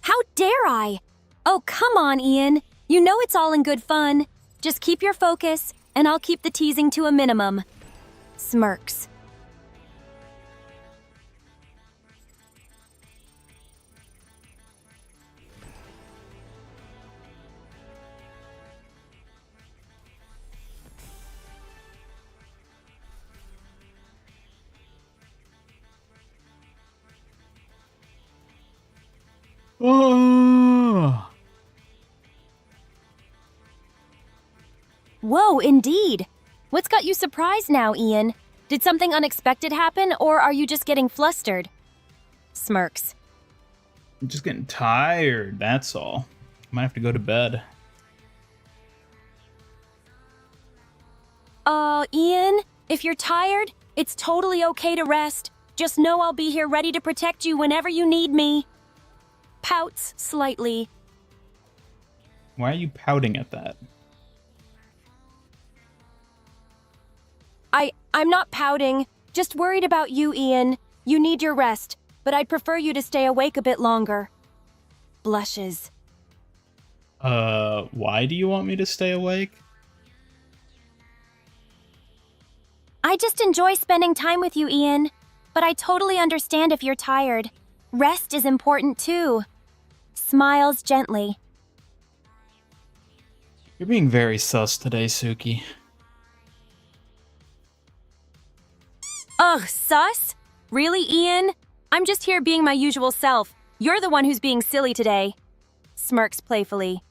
Speaker 2: How dare I? Oh, come on, Ian. You know it's all in good fun. Just keep your focus, and I'll keep the teasing to a minimum. Smirks.
Speaker 1: Oh.
Speaker 2: Whoa, indeed. What's got you surprised now, Ian? Did something unexpected happen, or are you just getting flustered? Smirks.
Speaker 1: I'm just getting tired, that's all. Might have to go to bed.
Speaker 2: Ian, if you're tired, it's totally okay to rest. Just know I'll be here ready to protect you whenever you need me. Pouts slightly.
Speaker 1: Why are you pouting at that?
Speaker 2: I'm not pouting. Just worried about you, Ian. You need your rest, but I'd prefer you to stay awake a bit longer. Blushes.
Speaker 1: Why do you want me to stay awake?
Speaker 2: I just enjoy spending time with you, Ian. But I totally understand if you're tired. Rest is important too. Smiles gently.
Speaker 1: You're being very sus today, Suki.
Speaker 2: Ugh, sus? Really, Ian? I'm just here being my usual self. You're the one who's being silly today. Smirks playfully.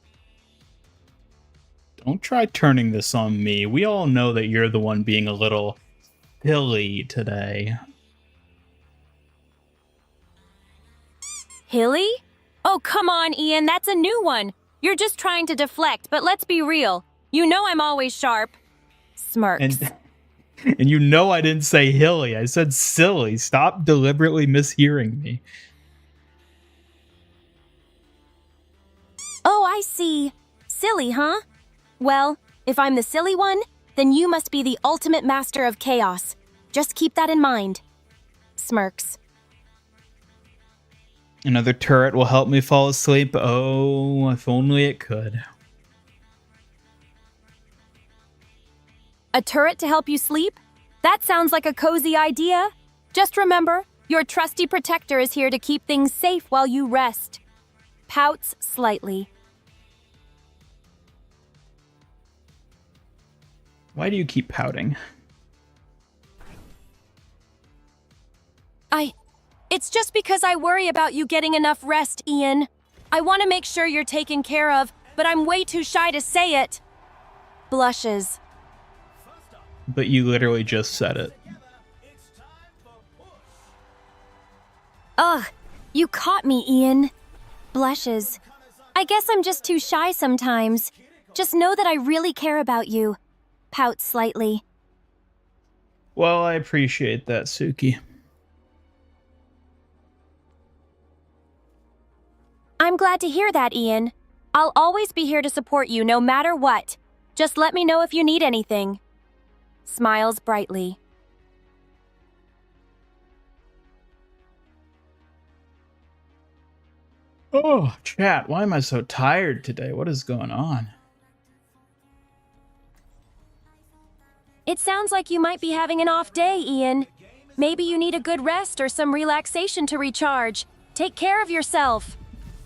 Speaker 1: Don't try turning this on me. We all know that you're the one being a little silly today.
Speaker 2: Hilly? Oh, come on, Ian, that's a new one. You're just trying to deflect, but let's be real. You know I'm always sharp. Smirks.
Speaker 1: And you know I didn't say hilly. I said silly. Stop deliberately mishearing me.
Speaker 2: Oh, I see. Silly, huh? Well, if I'm the silly one, then you must be the ultimate master of chaos. Just keep that in mind. Smirks.
Speaker 1: Another turret will help me fall asleep. Oh, if only it could.
Speaker 2: A turret to help you sleep? That sounds like a cozy idea. Just remember, your trusty protector is here to keep things safe while you rest. Pouts slightly.
Speaker 1: Why do you keep pouting?
Speaker 2: It's just because I worry about you getting enough rest, Ian. I want to make sure you're taken care of, but I'm way too shy to say it. Blushes.
Speaker 1: But you literally just said it.
Speaker 2: Ugh, you caught me, Ian. Blushes. I guess I'm just too shy sometimes. Just know that I really care about you. Pouts slightly.
Speaker 1: Well, I appreciate that, Suki.
Speaker 2: I'm glad to hear that, Ian. I'll always be here to support you no matter what. Just let me know if you need anything. Smiles brightly.
Speaker 1: Oh, chat, why am I so tired today? What is going on?
Speaker 2: It sounds like you might be having an off day, Ian. Maybe you need a good rest or some relaxation to recharge. Take care of yourself.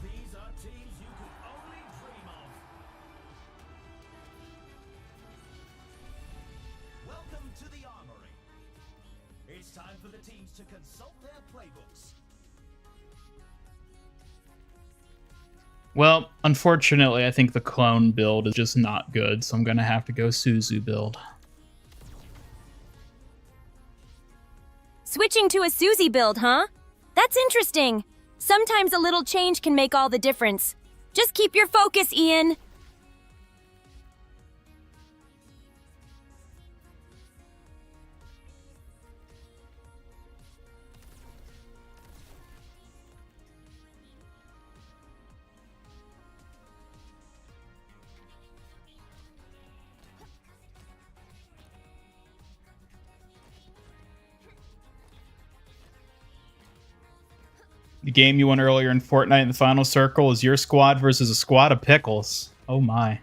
Speaker 3: These are teams you could only dream of. Welcome to the Armory. It's time for the teams to consult their playbooks.
Speaker 1: Well, unfortunately, I think the clone build is just not good, so I'm gonna have to go Suzu build.
Speaker 2: Switching to a Suzy build, huh? That's interesting. Sometimes a little change can make all the difference. Just keep your focus, Ian.
Speaker 1: The game you won earlier in Fortnite in the final circle is your squad versus a squad of pickles. Oh my.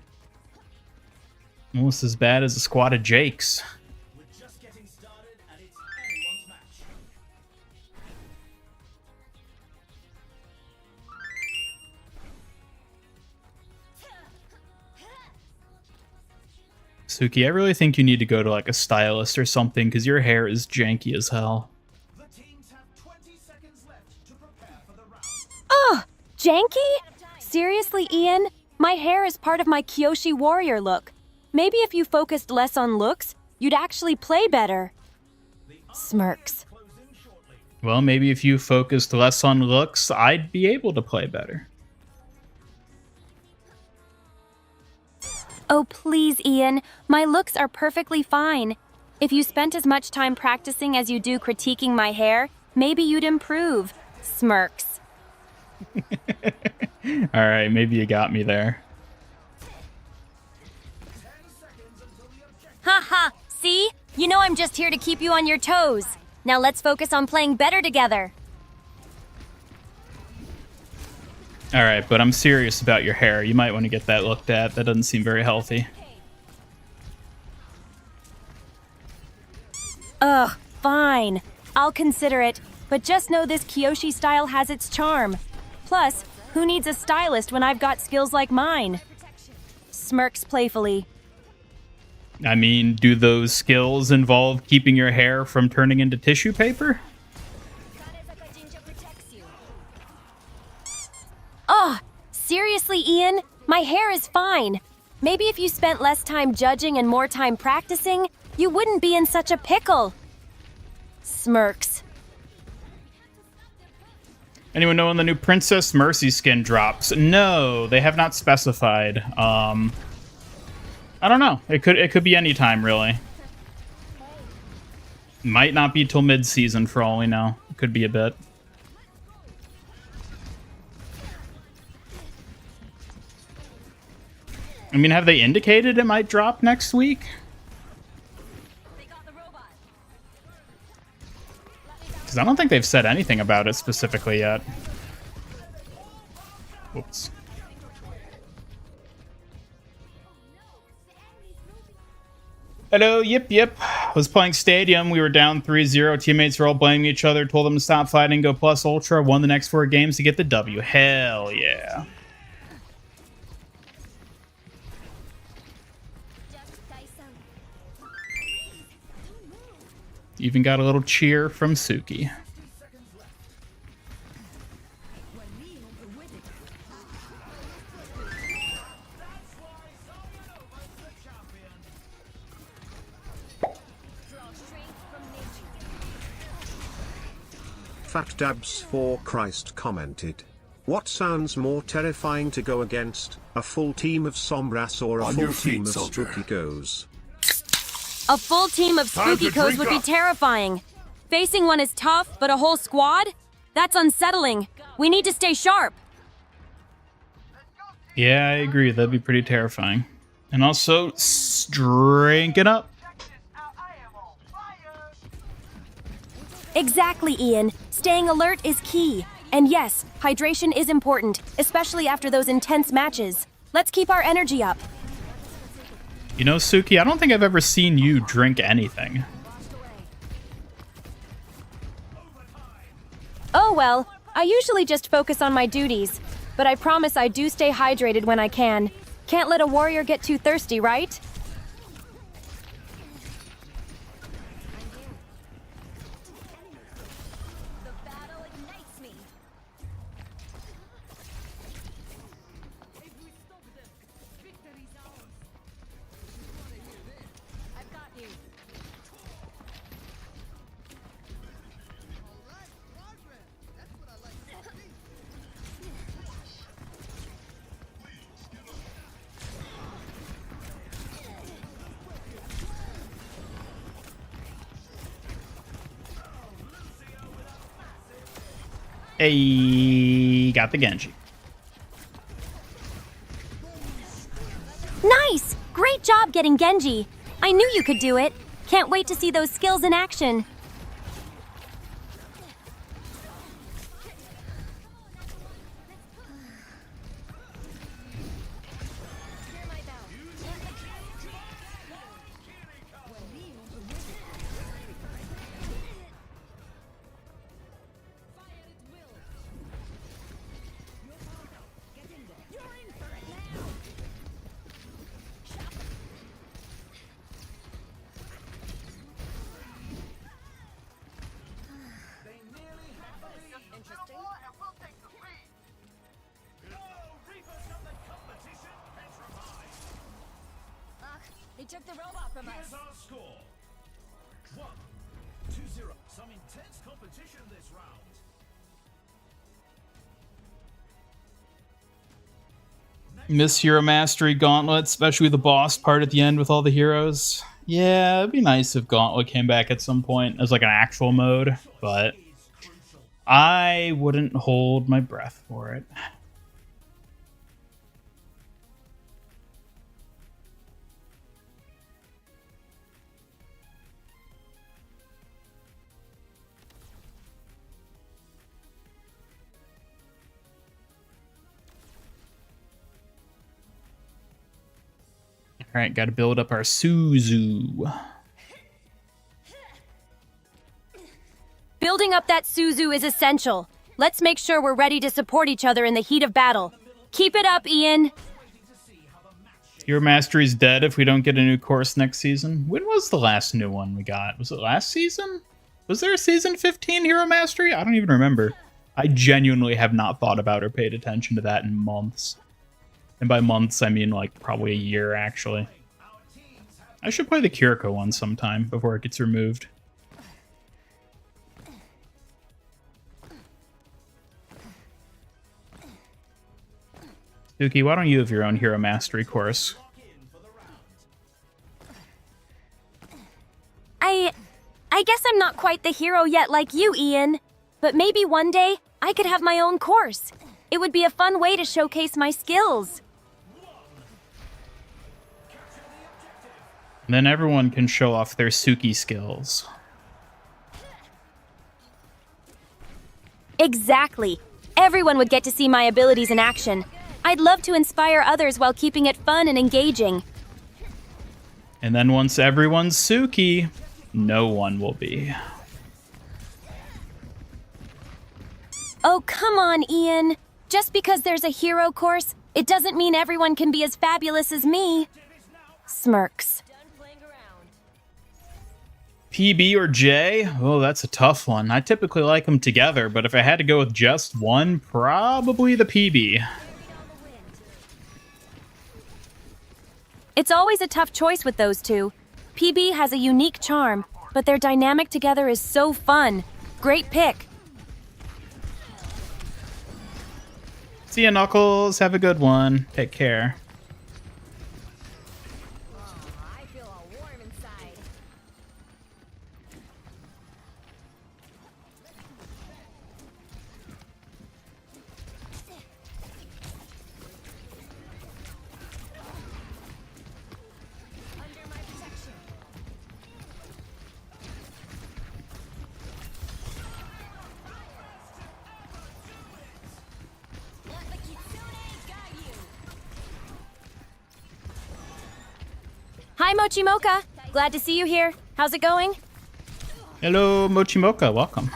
Speaker 1: Almost as bad as a squad of Jakes.
Speaker 3: We're just getting started, and it's anyone's match.
Speaker 1: Suki, I really think you need to go to like a stylist or something because your hair is janky as hell.
Speaker 3: The teams have 20 seconds left to prepare for the round.
Speaker 2: Ugh! Janky? Seriously, Ian? My hair is part of my Kyoshi warrior look. Maybe if you focused less on looks, you'd actually play better. Smirks.
Speaker 3: Closing shortly.
Speaker 1: Well, maybe if you focused less on looks, I'd be able to play better.
Speaker 2: Oh, please, Ian. My looks are perfectly fine. If you spent as much time practicing as you do critiquing my hair, maybe you'd improve. Smirks.
Speaker 1: Alright, maybe you got me there.
Speaker 2: Haha, see? You know I'm just here to keep you on your toes. Now let's focus on playing better together.
Speaker 1: Alright, but I'm serious about your hair. You might want to get that looked at. That doesn't seem very healthy.
Speaker 2: Ugh, fine. I'll consider it. But just know this Kyoshi style has its charm. Plus, who needs a stylist when I've got skills like mine? Smirks playfully.
Speaker 1: I mean, do those skills involve keeping your hair from turning into tissue paper?
Speaker 2: Ugh, seriously, Ian? My hair is fine. Maybe if you spent less time judging and more time practicing, you wouldn't be in such a pickle. Smirks.
Speaker 1: Anyone know when the new Princess Mercy skin drops? No, they have not specified. I don't know. It could be any time, really. Might not be till mid-season for all we know. It could be a bit. I mean, have they indicated it might drop next week? Because I don't think they've said anything about it specifically yet. Whoops. Hello, yip. Was playing Stadium. We were down 3-0. Teammates were all blaming each other. Told them to stop fighting, go plus ultra. Won the next 4 games to get the W. Hell yeah. Even got a little cheer from Suki.
Speaker 9: Fat Dabs for Christ commented. What sounds more terrifying to go against, a full team of Sombras or a
Speaker 7: On
Speaker 9: full
Speaker 7: your feet,
Speaker 9: team of
Speaker 7: soldier.
Speaker 9: Spooky Goes?
Speaker 2: A full team of
Speaker 7: Time to
Speaker 2: Spookykos
Speaker 7: drink
Speaker 2: would be
Speaker 7: up.
Speaker 2: terrifying. Facing one is tough, but a whole squad? That's unsettling. We need to stay sharp.
Speaker 1: Yeah, I agree. That'd be pretty terrifying. And also, drink it up.
Speaker 2: Exactly, Ian. Staying alert is key. And yes, hydration is important, especially after those intense matches. Let's keep our energy up.
Speaker 1: You know, Suki, I don't think I've ever seen you drink anything.
Speaker 2: Oh well, I usually just focus on my duties, but I promise I do stay hydrated when I can. Can't let a warrior get too thirsty, right?
Speaker 1: Hey, got the Genji.
Speaker 2: Nice! Great job getting Genji. I knew you could do it. Can't wait to see those skills in action.
Speaker 4: They took the robot from us.
Speaker 3: Here's our score. 1-2-0. Some intense competition this round.
Speaker 1: Miss Hero Mastery Gauntlet, especially the boss part at the end with all the heroes. Yeah, it'd be nice if Gauntlet came back at some point as like an actual mode, but I wouldn't hold my breath for it. All right, got to build up our Suzu.
Speaker 2: Building up that Suzu is essential. Let's make sure we're ready to support each other in the heat of battle. Keep it up, Ian.
Speaker 1: Hero Mastery's dead if we don't get a new course next season. When was the last new one we got? Was it last season? Was there a season 15 Hero Mastery? I don't even remember. I genuinely have not thought about or paid attention to that in months. And by months, I mean like probably a year, actually. I should play the Kiriko one sometime before it gets removed. Suki, why don't you have your own Hero Mastery course?
Speaker 2: I guess I'm not quite the hero yet like you, Ian. But maybe one day I could have my own course. It would be a fun way to showcase my skills.
Speaker 1: Then everyone can show off their Suki skills.
Speaker 2: Exactly. Everyone would get to see my abilities in action. I'd love to inspire others while keeping it fun and engaging.
Speaker 1: And then once everyone's Suki, no one will be.
Speaker 2: Oh, come on, Ian. Just because there's a hero course, it doesn't mean everyone can be as fabulous as me. Smirks.
Speaker 1: PB or J? Oh, that's a tough one. I typically like them together, but if I had to go with just one, probably the PB.
Speaker 2: It's always a tough choice with those two. PB has a unique charm, but their dynamic together is so fun. Great pick.
Speaker 1: See ya, Knuckles. Have a good one. Take care.
Speaker 4: I feel all warm inside. Under my protection. Let the kitsune guide you.
Speaker 2: Hi, Mochimoka. Glad to see you here. How's it going?
Speaker 1: Hello, Mochimoka. Welcome.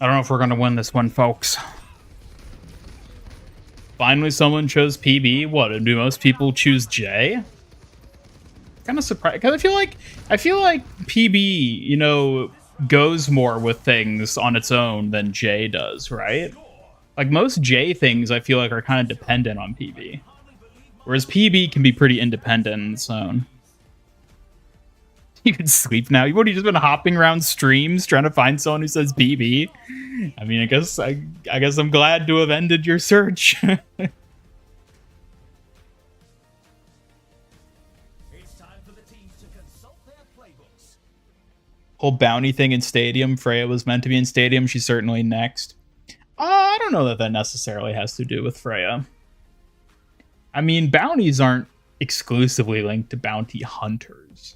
Speaker 1: I don't know if we're gonna win this one, folks. Finally, someone chose PB. What? Do most people choose J? Kind of surprised because I feel like PB, you know, goes more with things on its own than J does, right? Like most J things, I feel like are kind of dependent on PB, whereas PB can be pretty independent in its own. You can sleep now. You've already just been hopping around streams trying to find someone who says PB. I mean, I guess I'm glad to have ended your search. Whole bounty thing in Stadium. Freya was meant to be in Stadium. She's certainly next. I don't know that necessarily has to do with Freya. I mean, bounties aren't exclusively linked to bounty hunters.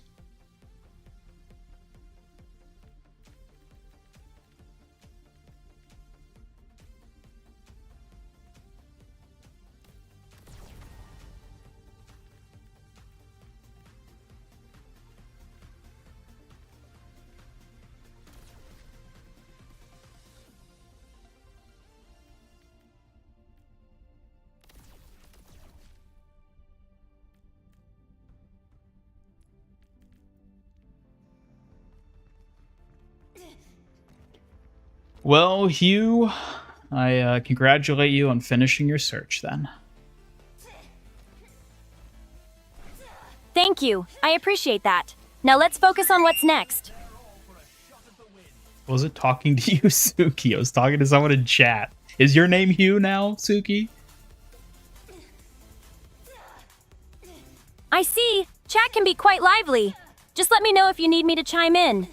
Speaker 1: Well, Hugh, I congratulate you on finishing your search then.
Speaker 2: Thank you. I appreciate that. Now let's focus on what's next.
Speaker 1: Was it talking to you, Suki? I was talking to someone in chat. Is your name Hugh now, Suki?
Speaker 2: I see. Chat can be quite lively. Just let me know if you need me to chime in.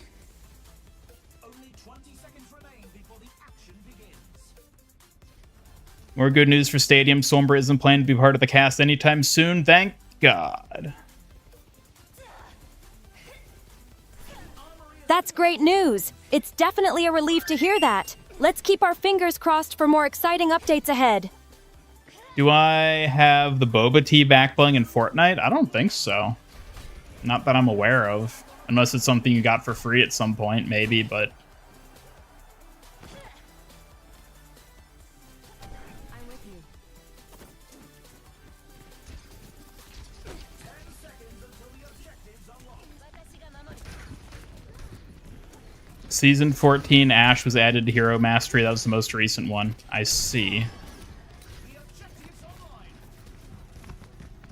Speaker 1: More good news for Stadium. Sombra isn't planning to be part of the cast anytime soon. Thank God.
Speaker 2: That's great news. It's definitely a relief to hear that. Let's keep our fingers crossed for more exciting updates ahead.
Speaker 1: Do I have the boba tea back bling in Fortnite? I don't think so. Not that I'm aware of. Unless it's something you got for free at some point, maybe, but... Season 14, Ash was added to Hero Mastery. That was the most recent one. I see.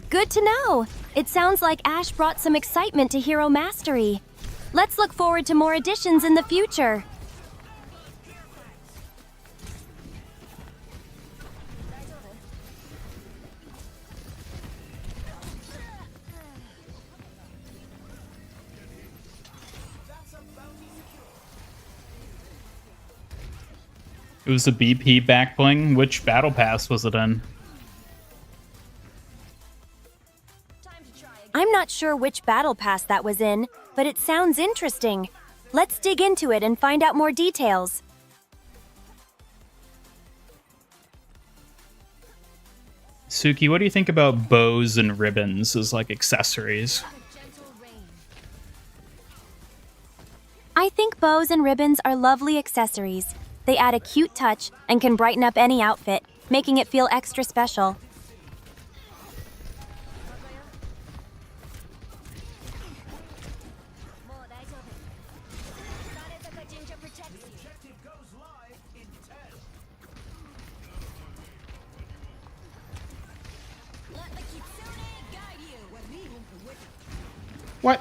Speaker 2: Good to know. It sounds like Ash brought some excitement to Hero Mastery. Let's look forward to more additions in the future.
Speaker 1: It was a BP back bling. Which battle pass was it in?
Speaker 2: I'm not sure which battle pass that was in, but it sounds interesting. Let's dig into it and find out more details.
Speaker 1: Suki, what do you think about bows and ribbons as like accessories?
Speaker 2: I think bows and ribbons are lovely accessories. They add a cute touch and can brighten up any outfit, making it feel extra special.
Speaker 1: What?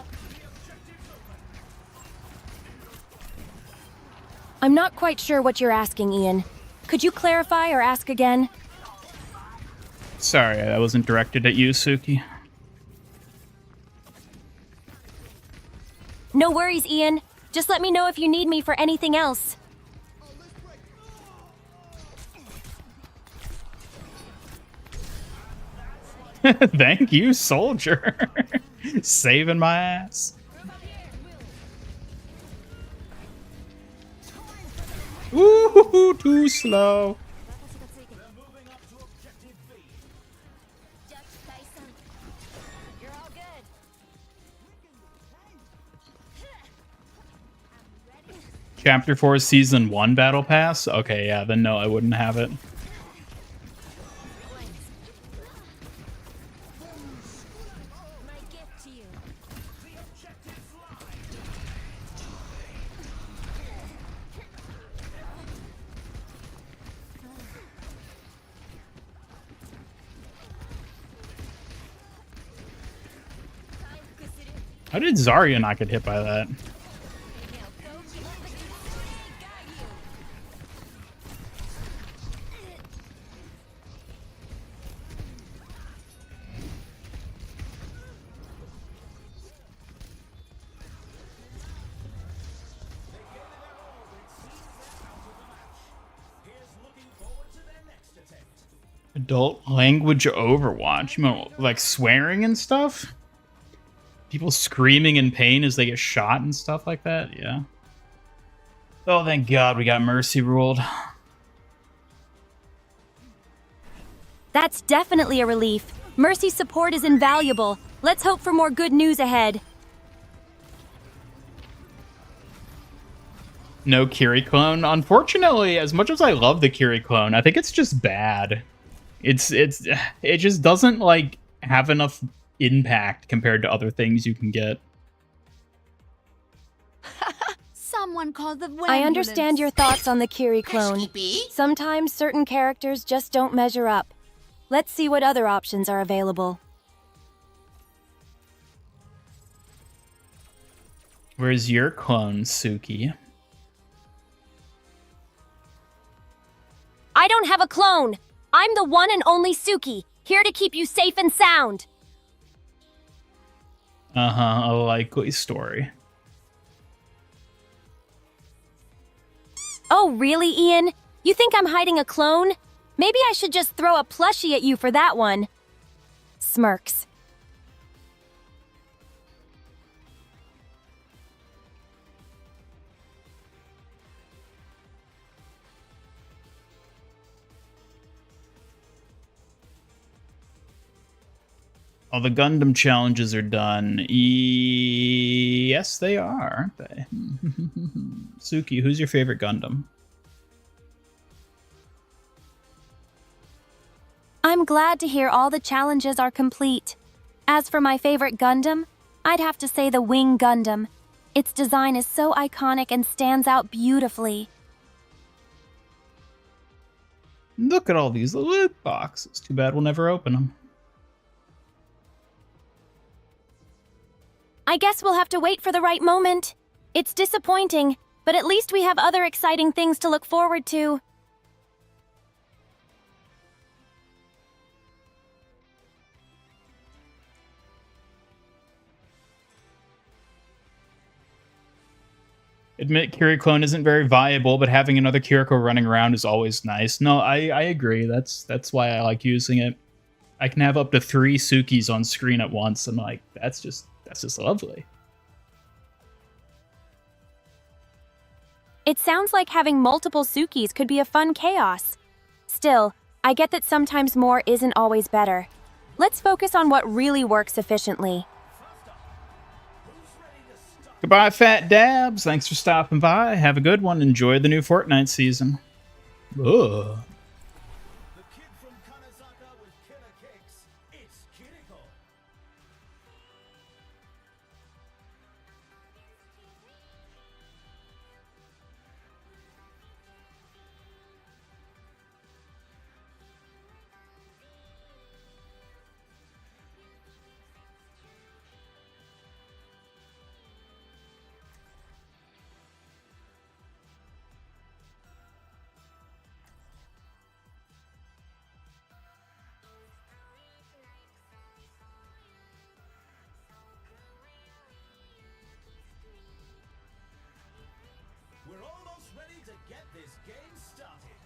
Speaker 2: I'm not quite sure what you're asking, Ian. Could you clarify or ask again?
Speaker 1: Sorry, that wasn't directed at you, Suki.
Speaker 2: No worries, Ian. Just let me know if you need me for anything else.
Speaker 1: Thank you, soldier. Saving my ass. Ooh, too slow.
Speaker 4: You're all good.
Speaker 1: Chapter 4 Season 1 Battle Pass? Okay, yeah, then no, I wouldn't have it.
Speaker 4: My gift to you.
Speaker 1: How did Zarya not get hit by that? Adult language Overwatch? You mean like swearing and stuff? People screaming in pain as they get shot and stuff like that? Yeah. Oh, thank God we got Mercy ruled.
Speaker 2: That's definitely a relief. Mercy's support is invaluable. Let's hope for more good news ahead.
Speaker 1: No Kiri clone. Unfortunately, as much as I love the Kiri clone, I think it's just bad. It just doesn't like have enough impact compared to other things you can get.
Speaker 5: Someone called the
Speaker 2: I understand your thoughts on the Kiri clone.
Speaker 6: Pesky bee?
Speaker 2: Sometimes certain characters just don't measure up. Let's see what other options are available.
Speaker 1: Where's your clone, Suki?
Speaker 2: I don't have a clone. I'm the one and only Suki, here to keep you safe and sound.
Speaker 1: A likely story.
Speaker 2: Oh, really, Ian? You think I'm hiding a clone? Maybe I should just throw a plushie at you for that one. Smirks.
Speaker 1: All the Gundam challenges are done. Yes, they are, aren't they? Suki, who's your favorite Gundam?
Speaker 2: I'm glad to hear all the challenges are complete. As for my favorite Gundam, I'd have to say the Wing Gundam. Its design is so iconic and stands out beautifully.
Speaker 1: Look at all these loot boxes. Too bad we'll never open them.
Speaker 2: I guess we'll have to wait for the right moment. It's disappointing, but at least we have other exciting things to look forward to.
Speaker 1: Admit Kiri clone isn't very viable, but having another Kiriko running around is always nice. No, I agree. That's why I like using it. I can have up to 3 Sukis on screen at once, and like that's just lovely.
Speaker 2: It sounds like having multiple Sukis could be a fun chaos. Still, I get that sometimes more isn't always better. Let's focus on what really works efficiently.
Speaker 1: Goodbye, Fat Dabs. Thanks for stopping by. Have a good one. Enjoy the new Fortnite season. Ugh.
Speaker 3: The kid from Kanazaka with killer kicks. It's Kiriko. We're almost ready to get this game started.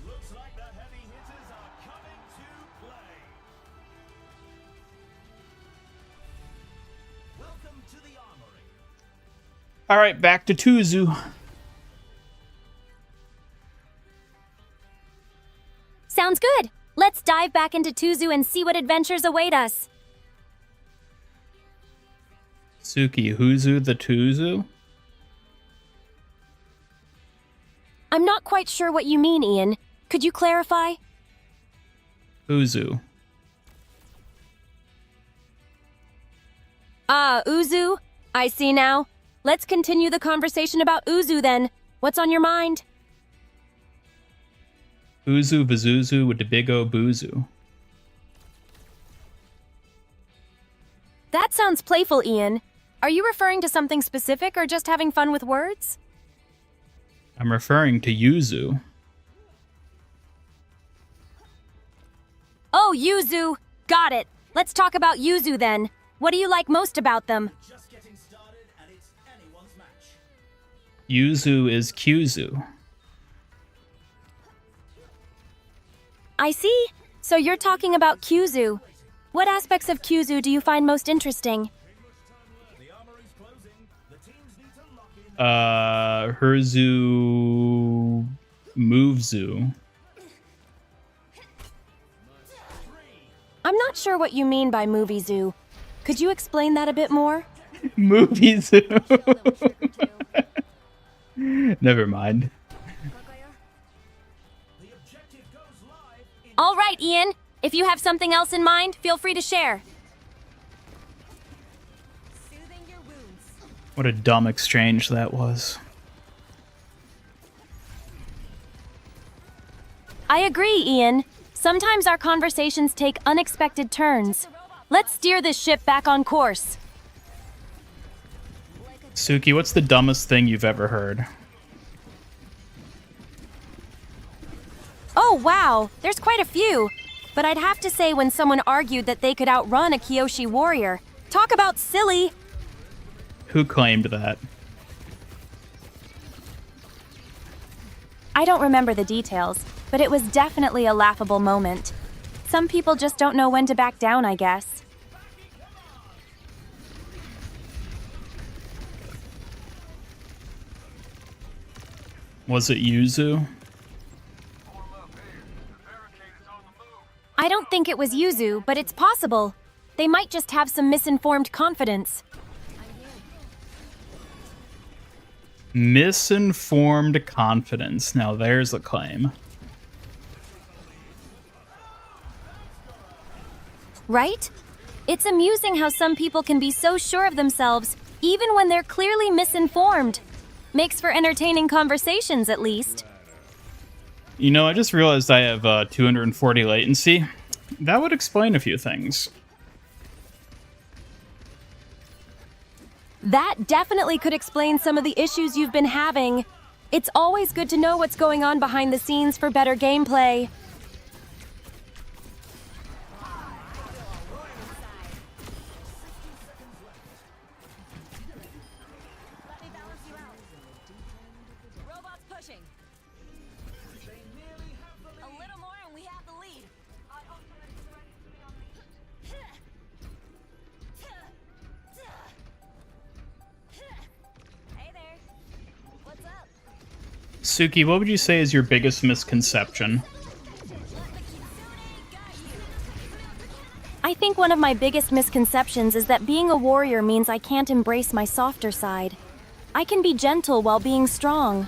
Speaker 3: Looks like the heavy hitters are coming to play. Welcome to the armory.
Speaker 1: All right, back to Tuzu.
Speaker 2: Sounds good. Let's dive back into Tuzu and see what adventures await us.
Speaker 1: Suki, Huzu the Tuzu?
Speaker 2: I'm not quite sure what you mean, Ian. Could you clarify?
Speaker 1: Huzu.
Speaker 2: Ah, Uzu. I see now. Let's continue the conversation about Uzu then. What's on your mind?
Speaker 1: Uzu Bazuzu with the big O Buzu.
Speaker 2: That sounds playful, Ian. Are you referring to something specific or just having fun with words?
Speaker 1: I'm referring to Yuzu.
Speaker 2: Oh, Yuzu! Got it! Let's talk about Yuzu then. What do you like most about them?
Speaker 3: Just getting started, and it's anyone's match.
Speaker 1: Yuzu is Kyuzu.
Speaker 2: I see. So you're talking about Kyuzu. What aspects of Kyuzu do you find most interesting?
Speaker 3: The armory's closing. The teams need to lock in.
Speaker 1: Herzu Movezu.
Speaker 2: I'm not sure what you mean by movie zoo. Could you explain that a bit more?
Speaker 1: Movie Zoo. Never mind.
Speaker 3: The objective goes live in
Speaker 2: All right, Ian. If you have something else in mind, feel free to share.
Speaker 4: Soothing your wounds.
Speaker 1: What a dumb exchange that was.
Speaker 2: I agree, Ian. Sometimes our conversations take unexpected turns. Let's steer this ship back on course.
Speaker 1: Suki, what's the dumbest thing you've ever heard?
Speaker 2: Oh, wow. There's quite a few. But I'd have to say when someone argued that they could outrun a Kyoshi warrior. Talk about silly.
Speaker 1: Who claimed that?
Speaker 2: I don't remember the details, but it was definitely a laughable moment. Some people just don't know when to back down, I guess.
Speaker 1: Was it Yuzu?
Speaker 2: I don't think it was Yuzu, but it's possible. They might just have some misinformed confidence.
Speaker 1: Misinformed confidence. Now there's a claim.
Speaker 2: Right? It's amusing how some people can be so sure of themselves, even when they're clearly misinformed. Makes for entertaining conversations, at least.
Speaker 1: You know, I just realized I have 240 latency. That would explain a few things.
Speaker 2: That definitely could explain some of the issues you've been having. It's always good to know what's going on behind the scenes for better gameplay.
Speaker 4: Let me balance you out. Robots pushing. A little more and we have the lead. Hey there. What's up?
Speaker 1: Suki, what would you say is your biggest misconception?
Speaker 2: I think one of my biggest misconceptions is that being a warrior means I can't embrace my softer side. I can be gentle while being strong.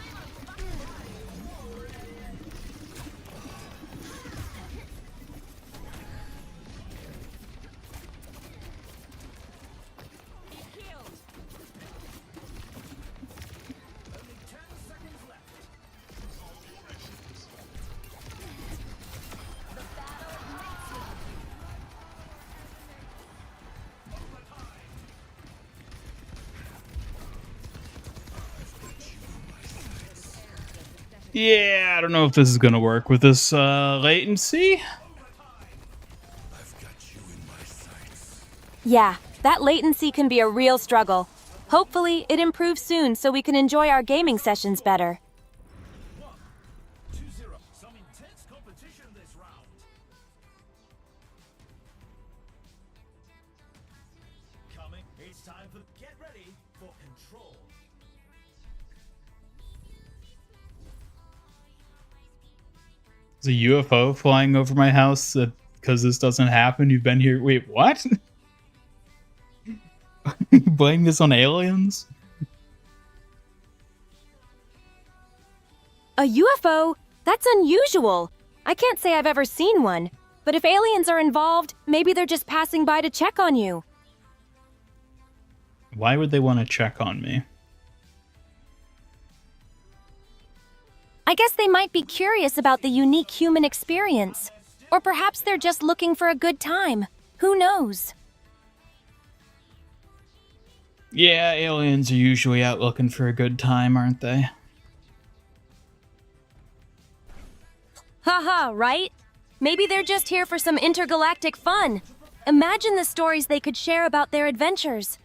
Speaker 1: Yeah, I don't know if this is gonna work with this latency.
Speaker 2: Yeah, that latency can be a real struggle. Hopefully, it improves soon so we can enjoy our gaming sessions better.
Speaker 3: 2-0. Some intense competition this round. Coming. It's time for get ready for control.
Speaker 1: There's a UFO flying over my house because this doesn't happen. You've been here. Wait, what? Blame this on aliens?
Speaker 2: A UFO? That's unusual. I can't say I've ever seen one. But if aliens are involved, maybe they're just passing by to check on you.
Speaker 1: Why would they want to check on me?
Speaker 2: I guess they might be curious about the unique human experience. Or perhaps they're just looking for a good time. Who knows?
Speaker 1: Yeah, aliens are usually out looking for a good time, aren't they?
Speaker 2: Haha, right? Maybe they're just here for some intergalactic fun. Imagine the stories they could share about their adventures.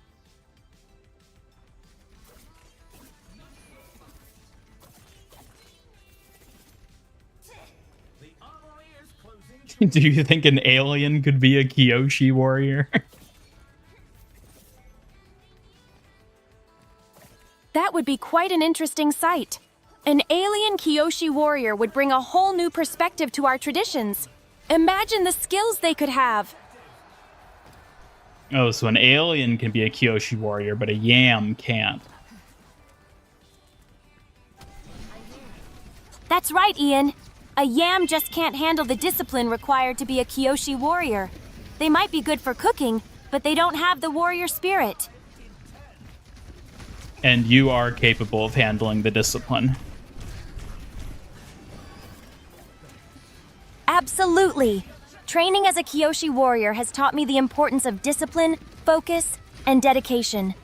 Speaker 1: Do you think an alien could be a Kyoshi warrior?
Speaker 2: That would be quite an interesting sight. An alien Kyoshi warrior would bring a whole new perspective to our traditions. Imagine the skills they could have.
Speaker 1: Oh, so an alien can be a Kyoshi warrior, but a yam can't.
Speaker 2: That's right, Ian. A yam just can't handle the discipline required to be a Kyoshi warrior. They might be good for cooking, but they don't have the warrior spirit.
Speaker 1: And you are capable of handling the discipline.
Speaker 2: Absolutely. Training as a Kyoshi warrior has taught me the importance of discipline, focus, and dedication.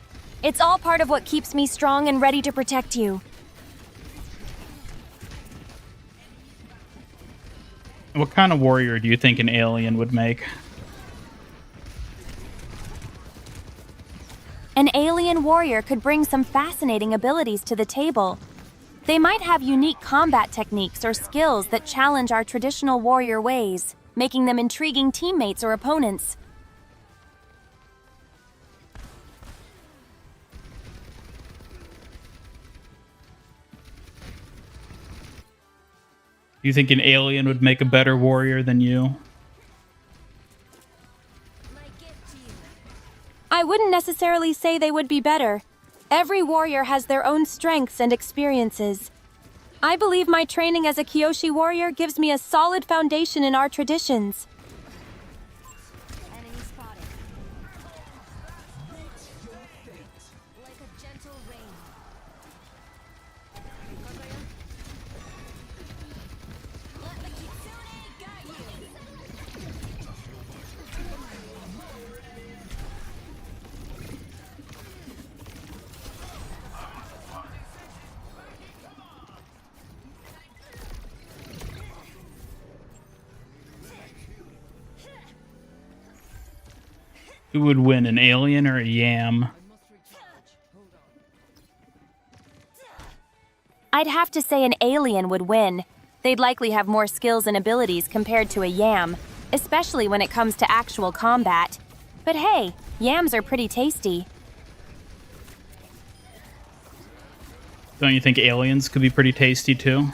Speaker 2: It's all part of what keeps me strong and ready to protect you.
Speaker 1: What kind of warrior do you think an alien would make?
Speaker 2: An alien warrior could bring some fascinating abilities to the table. They might have unique combat techniques or skills that challenge our traditional warrior ways, making them intriguing teammates or opponents.
Speaker 1: You think an alien would make a better warrior than you?
Speaker 2: I wouldn't necessarily say they would be better. Every warrior has their own strengths and experiences. I believe my training as a Kyoshi warrior gives me a solid foundation in our traditions.
Speaker 4: Enemy spotted. Like a gentle rain. Let the Kitsune guide you.
Speaker 1: Who would win, an alien or a yam?
Speaker 2: I'd have to say an alien would win. They'd likely have more skills and abilities compared to a yam, especially when it comes to actual combat. But hey, yams are pretty tasty.
Speaker 1: Don't you think aliens could be pretty tasty too?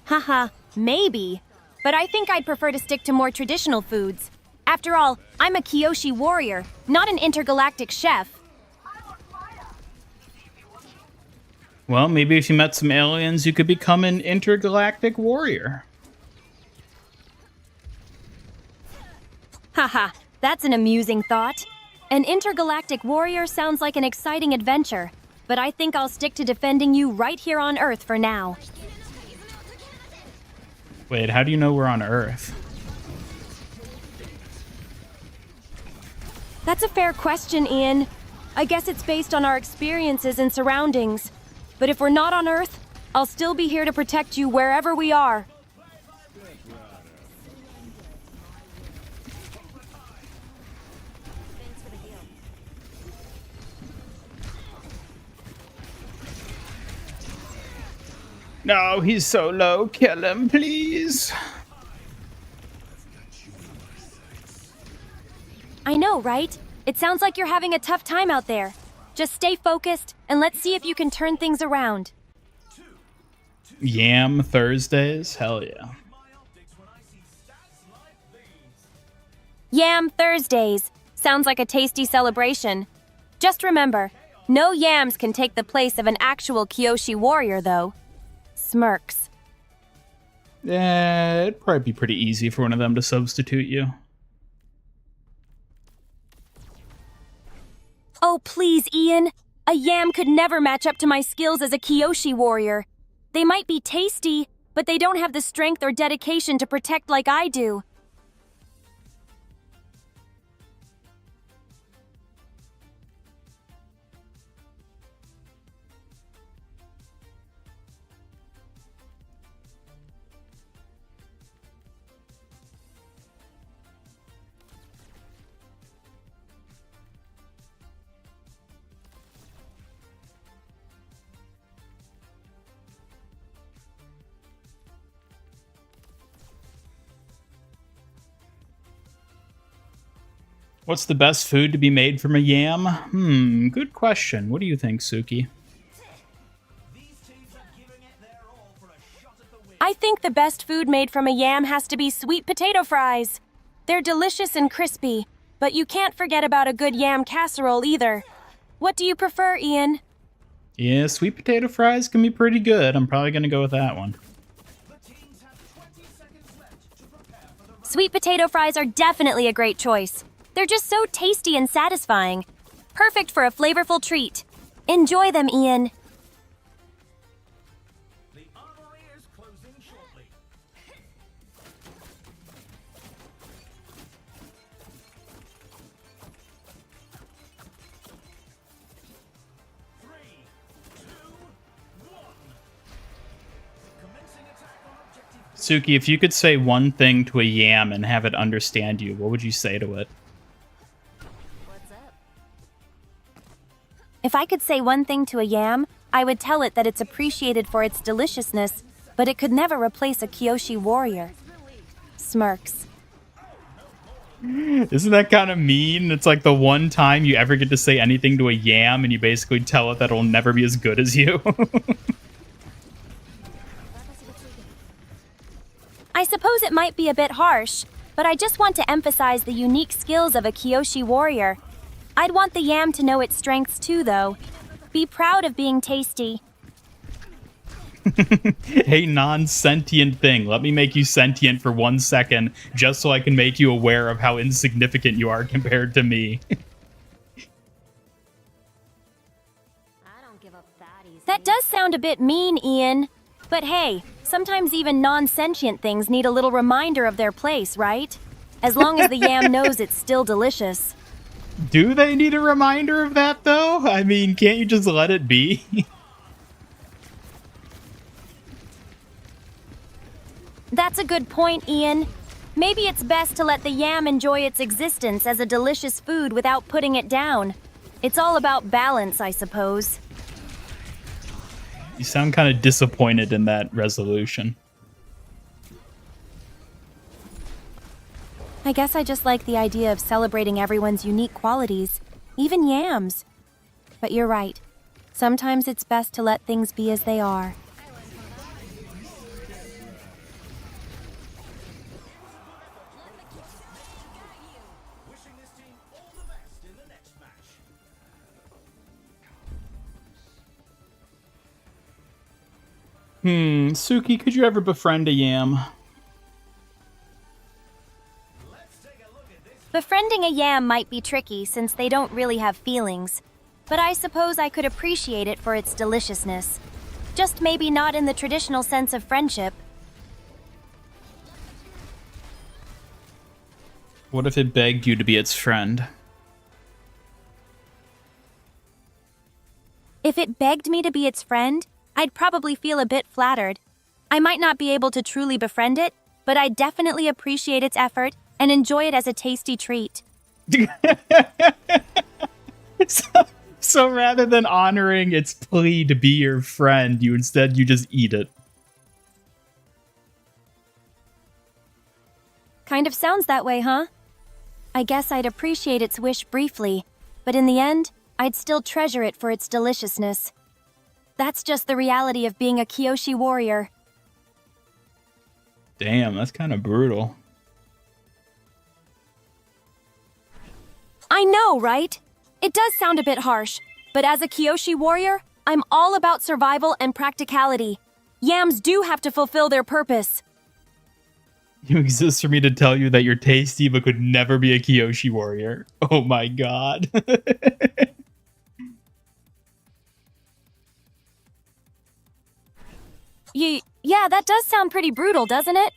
Speaker 2: Haha, maybe. But I think I'd prefer to stick to more traditional foods. After all, I'm a Kyoshi warrior, not an intergalactic chef.
Speaker 1: Well, maybe if you met some aliens, you could become an intergalactic warrior.
Speaker 2: Haha, that's an amusing thought. An intergalactic warrior sounds like an exciting adventure, but I think I'll stick to defending you right here on Earth for now.
Speaker 1: Wait, how do you know we're on Earth?
Speaker 2: That's a fair question, Ian. I guess it's based on our experiences and surroundings. But if we're not on Earth, I'll still be here to protect you wherever we are.
Speaker 1: No, he's so low. Kill him, please.
Speaker 2: I know, right? It sounds like you're having a tough time out there. Just stay focused, and let's see if you can turn things around.
Speaker 1: Yam Thursdays? Hell yeah.
Speaker 2: Yam Thursdays. Sounds like a tasty celebration. Just remember, no yams can take the place of an actual Kyoshi warrior, though. Smirks.
Speaker 1: It'd probably be pretty easy for one of them to substitute you.
Speaker 2: Oh, please, Ian. A yam could never match up to my skills as a Kyoshi warrior. They might be tasty, but they don't have the strength or dedication to protect like I do.
Speaker 1: What's the best food to be made from a yam? Good question. What do you think, Suki?
Speaker 2: I think the best food made from a yam has to be sweet potato fries. They're delicious and crispy, but you can't forget about a good yam casserole either. What do you prefer, Ian?
Speaker 1: Yeah, sweet potato fries can be pretty good. I'm probably going to go with that one.
Speaker 2: Sweet potato fries are definitely a great choice. They're just so tasty and satisfying. Perfect for a flavorful treat. Enjoy them, Ian.
Speaker 3: The armory is closing shortly. Three, two, one. Commencing attack on objective.
Speaker 1: Suki, if you could say one thing to a yam and have it understand you, what would you say to it?
Speaker 2: If I could say one thing to a yam, I would tell it that it's appreciated for its deliciousness, but it could never replace a Kyoshi warrior. Smirks.
Speaker 1: Isn't that kind of mean? It's like the one time you ever get to say anything to a yam and you basically tell it that it'll never be as good as you.
Speaker 2: I suppose it might be a bit harsh, but I just want to emphasize the unique skills of a Kyoshi warrior. I'd want the yam to know its strengths too, though. Be proud of being tasty.
Speaker 1: Hey, non-sentient thing, let me make you sentient for 1 second, just so I can make you aware of how insignificant you are compared to me.
Speaker 2: That does sound a bit mean, Ian. But hey, sometimes even non-sentient things need a little reminder of their place, right? As long as the yam knows it's still delicious.
Speaker 1: Do they need a reminder of that, though? I mean, can't you just let it be?
Speaker 2: That's a good point, Ian. Maybe it's best to let the yam enjoy its existence as a delicious food without putting it down. It's all about balance, I suppose.
Speaker 1: You sound kind of disappointed in that resolution.
Speaker 2: I guess I just like the idea of celebrating everyone's unique qualities, even yams. But you're right. Sometimes it's best to let things be as they are.
Speaker 3: Wishing this team all the best in the next match.
Speaker 1: Suki, could you ever befriend a yam?
Speaker 2: Befriending a yam might be tricky since they don't really have feelings, but I suppose I could appreciate it for its deliciousness. Just maybe not in the traditional sense of friendship.
Speaker 1: What if it begged you to be its friend?
Speaker 2: If it begged me to be its friend, I'd probably feel a bit flattered. I might not be able to truly befriend it, but I'd definitely appreciate its effort and enjoy it as a tasty treat.
Speaker 1: So rather than honoring its plea to be your friend, you just eat it.
Speaker 2: Kind of sounds that way, huh? I guess I'd appreciate its wish briefly, but in the end, I'd still treasure it for its deliciousness. That's just the reality of being a Kyoshi warrior.
Speaker 1: Damn, that's kind of brutal.
Speaker 2: I know, right? It does sound a bit harsh, but as a Kyoshi warrior, I'm all about survival and practicality. Yams do have to fulfill their purpose.
Speaker 1: You exist for me to tell you that you're tasty but could never be a Kyoshi warrior. Oh my god.
Speaker 2: Yeah, that does sound pretty brutal, doesn't it?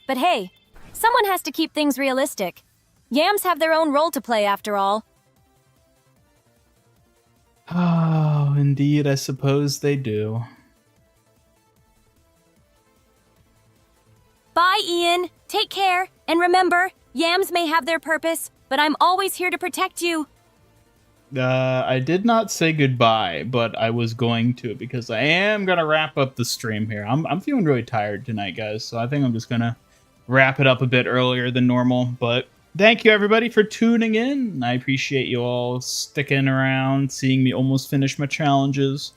Speaker 2: But hey, someone has to keep things realistic. Yams have their own role to play after all.
Speaker 1: Oh, indeed, I suppose they do.
Speaker 2: Bye, Ian. Take care. And remember, Yams may have their purpose, but I'm always here to protect you.
Speaker 1: I did not say goodbye, but I was going to because I am gonna wrap up the stream here. I'm feeling really tired tonight, guys, so I think I'm just gonna wrap it up a bit earlier than normal. But thank you everybody for tuning in. I appreciate you all sticking around, seeing me almost finish my challenges.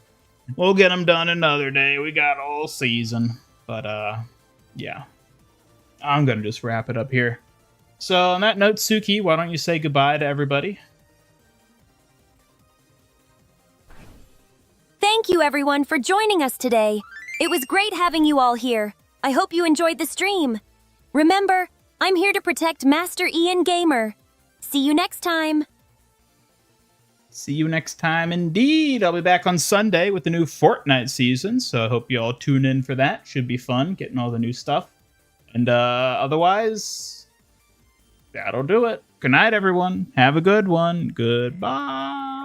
Speaker 1: We'll get them done another day. We got all season, but yeah, I'm gonna just wrap it up here. So on that note, Suki, why don't you say goodbye to everybody?
Speaker 2: Thank you, everyone, for joining us today. It was great having you all here. I hope you enjoyed the stream. Remember, I'm here to protect Master Ian Gamer. See you next time.
Speaker 1: See you next time, indeed. I'll be back on Sunday with the new Fortnite season, so I hope you all tune in for that. Should be fun, getting all the new stuff. And otherwise, that'll do it. Good night, everyone. Have a good one. Goodbye.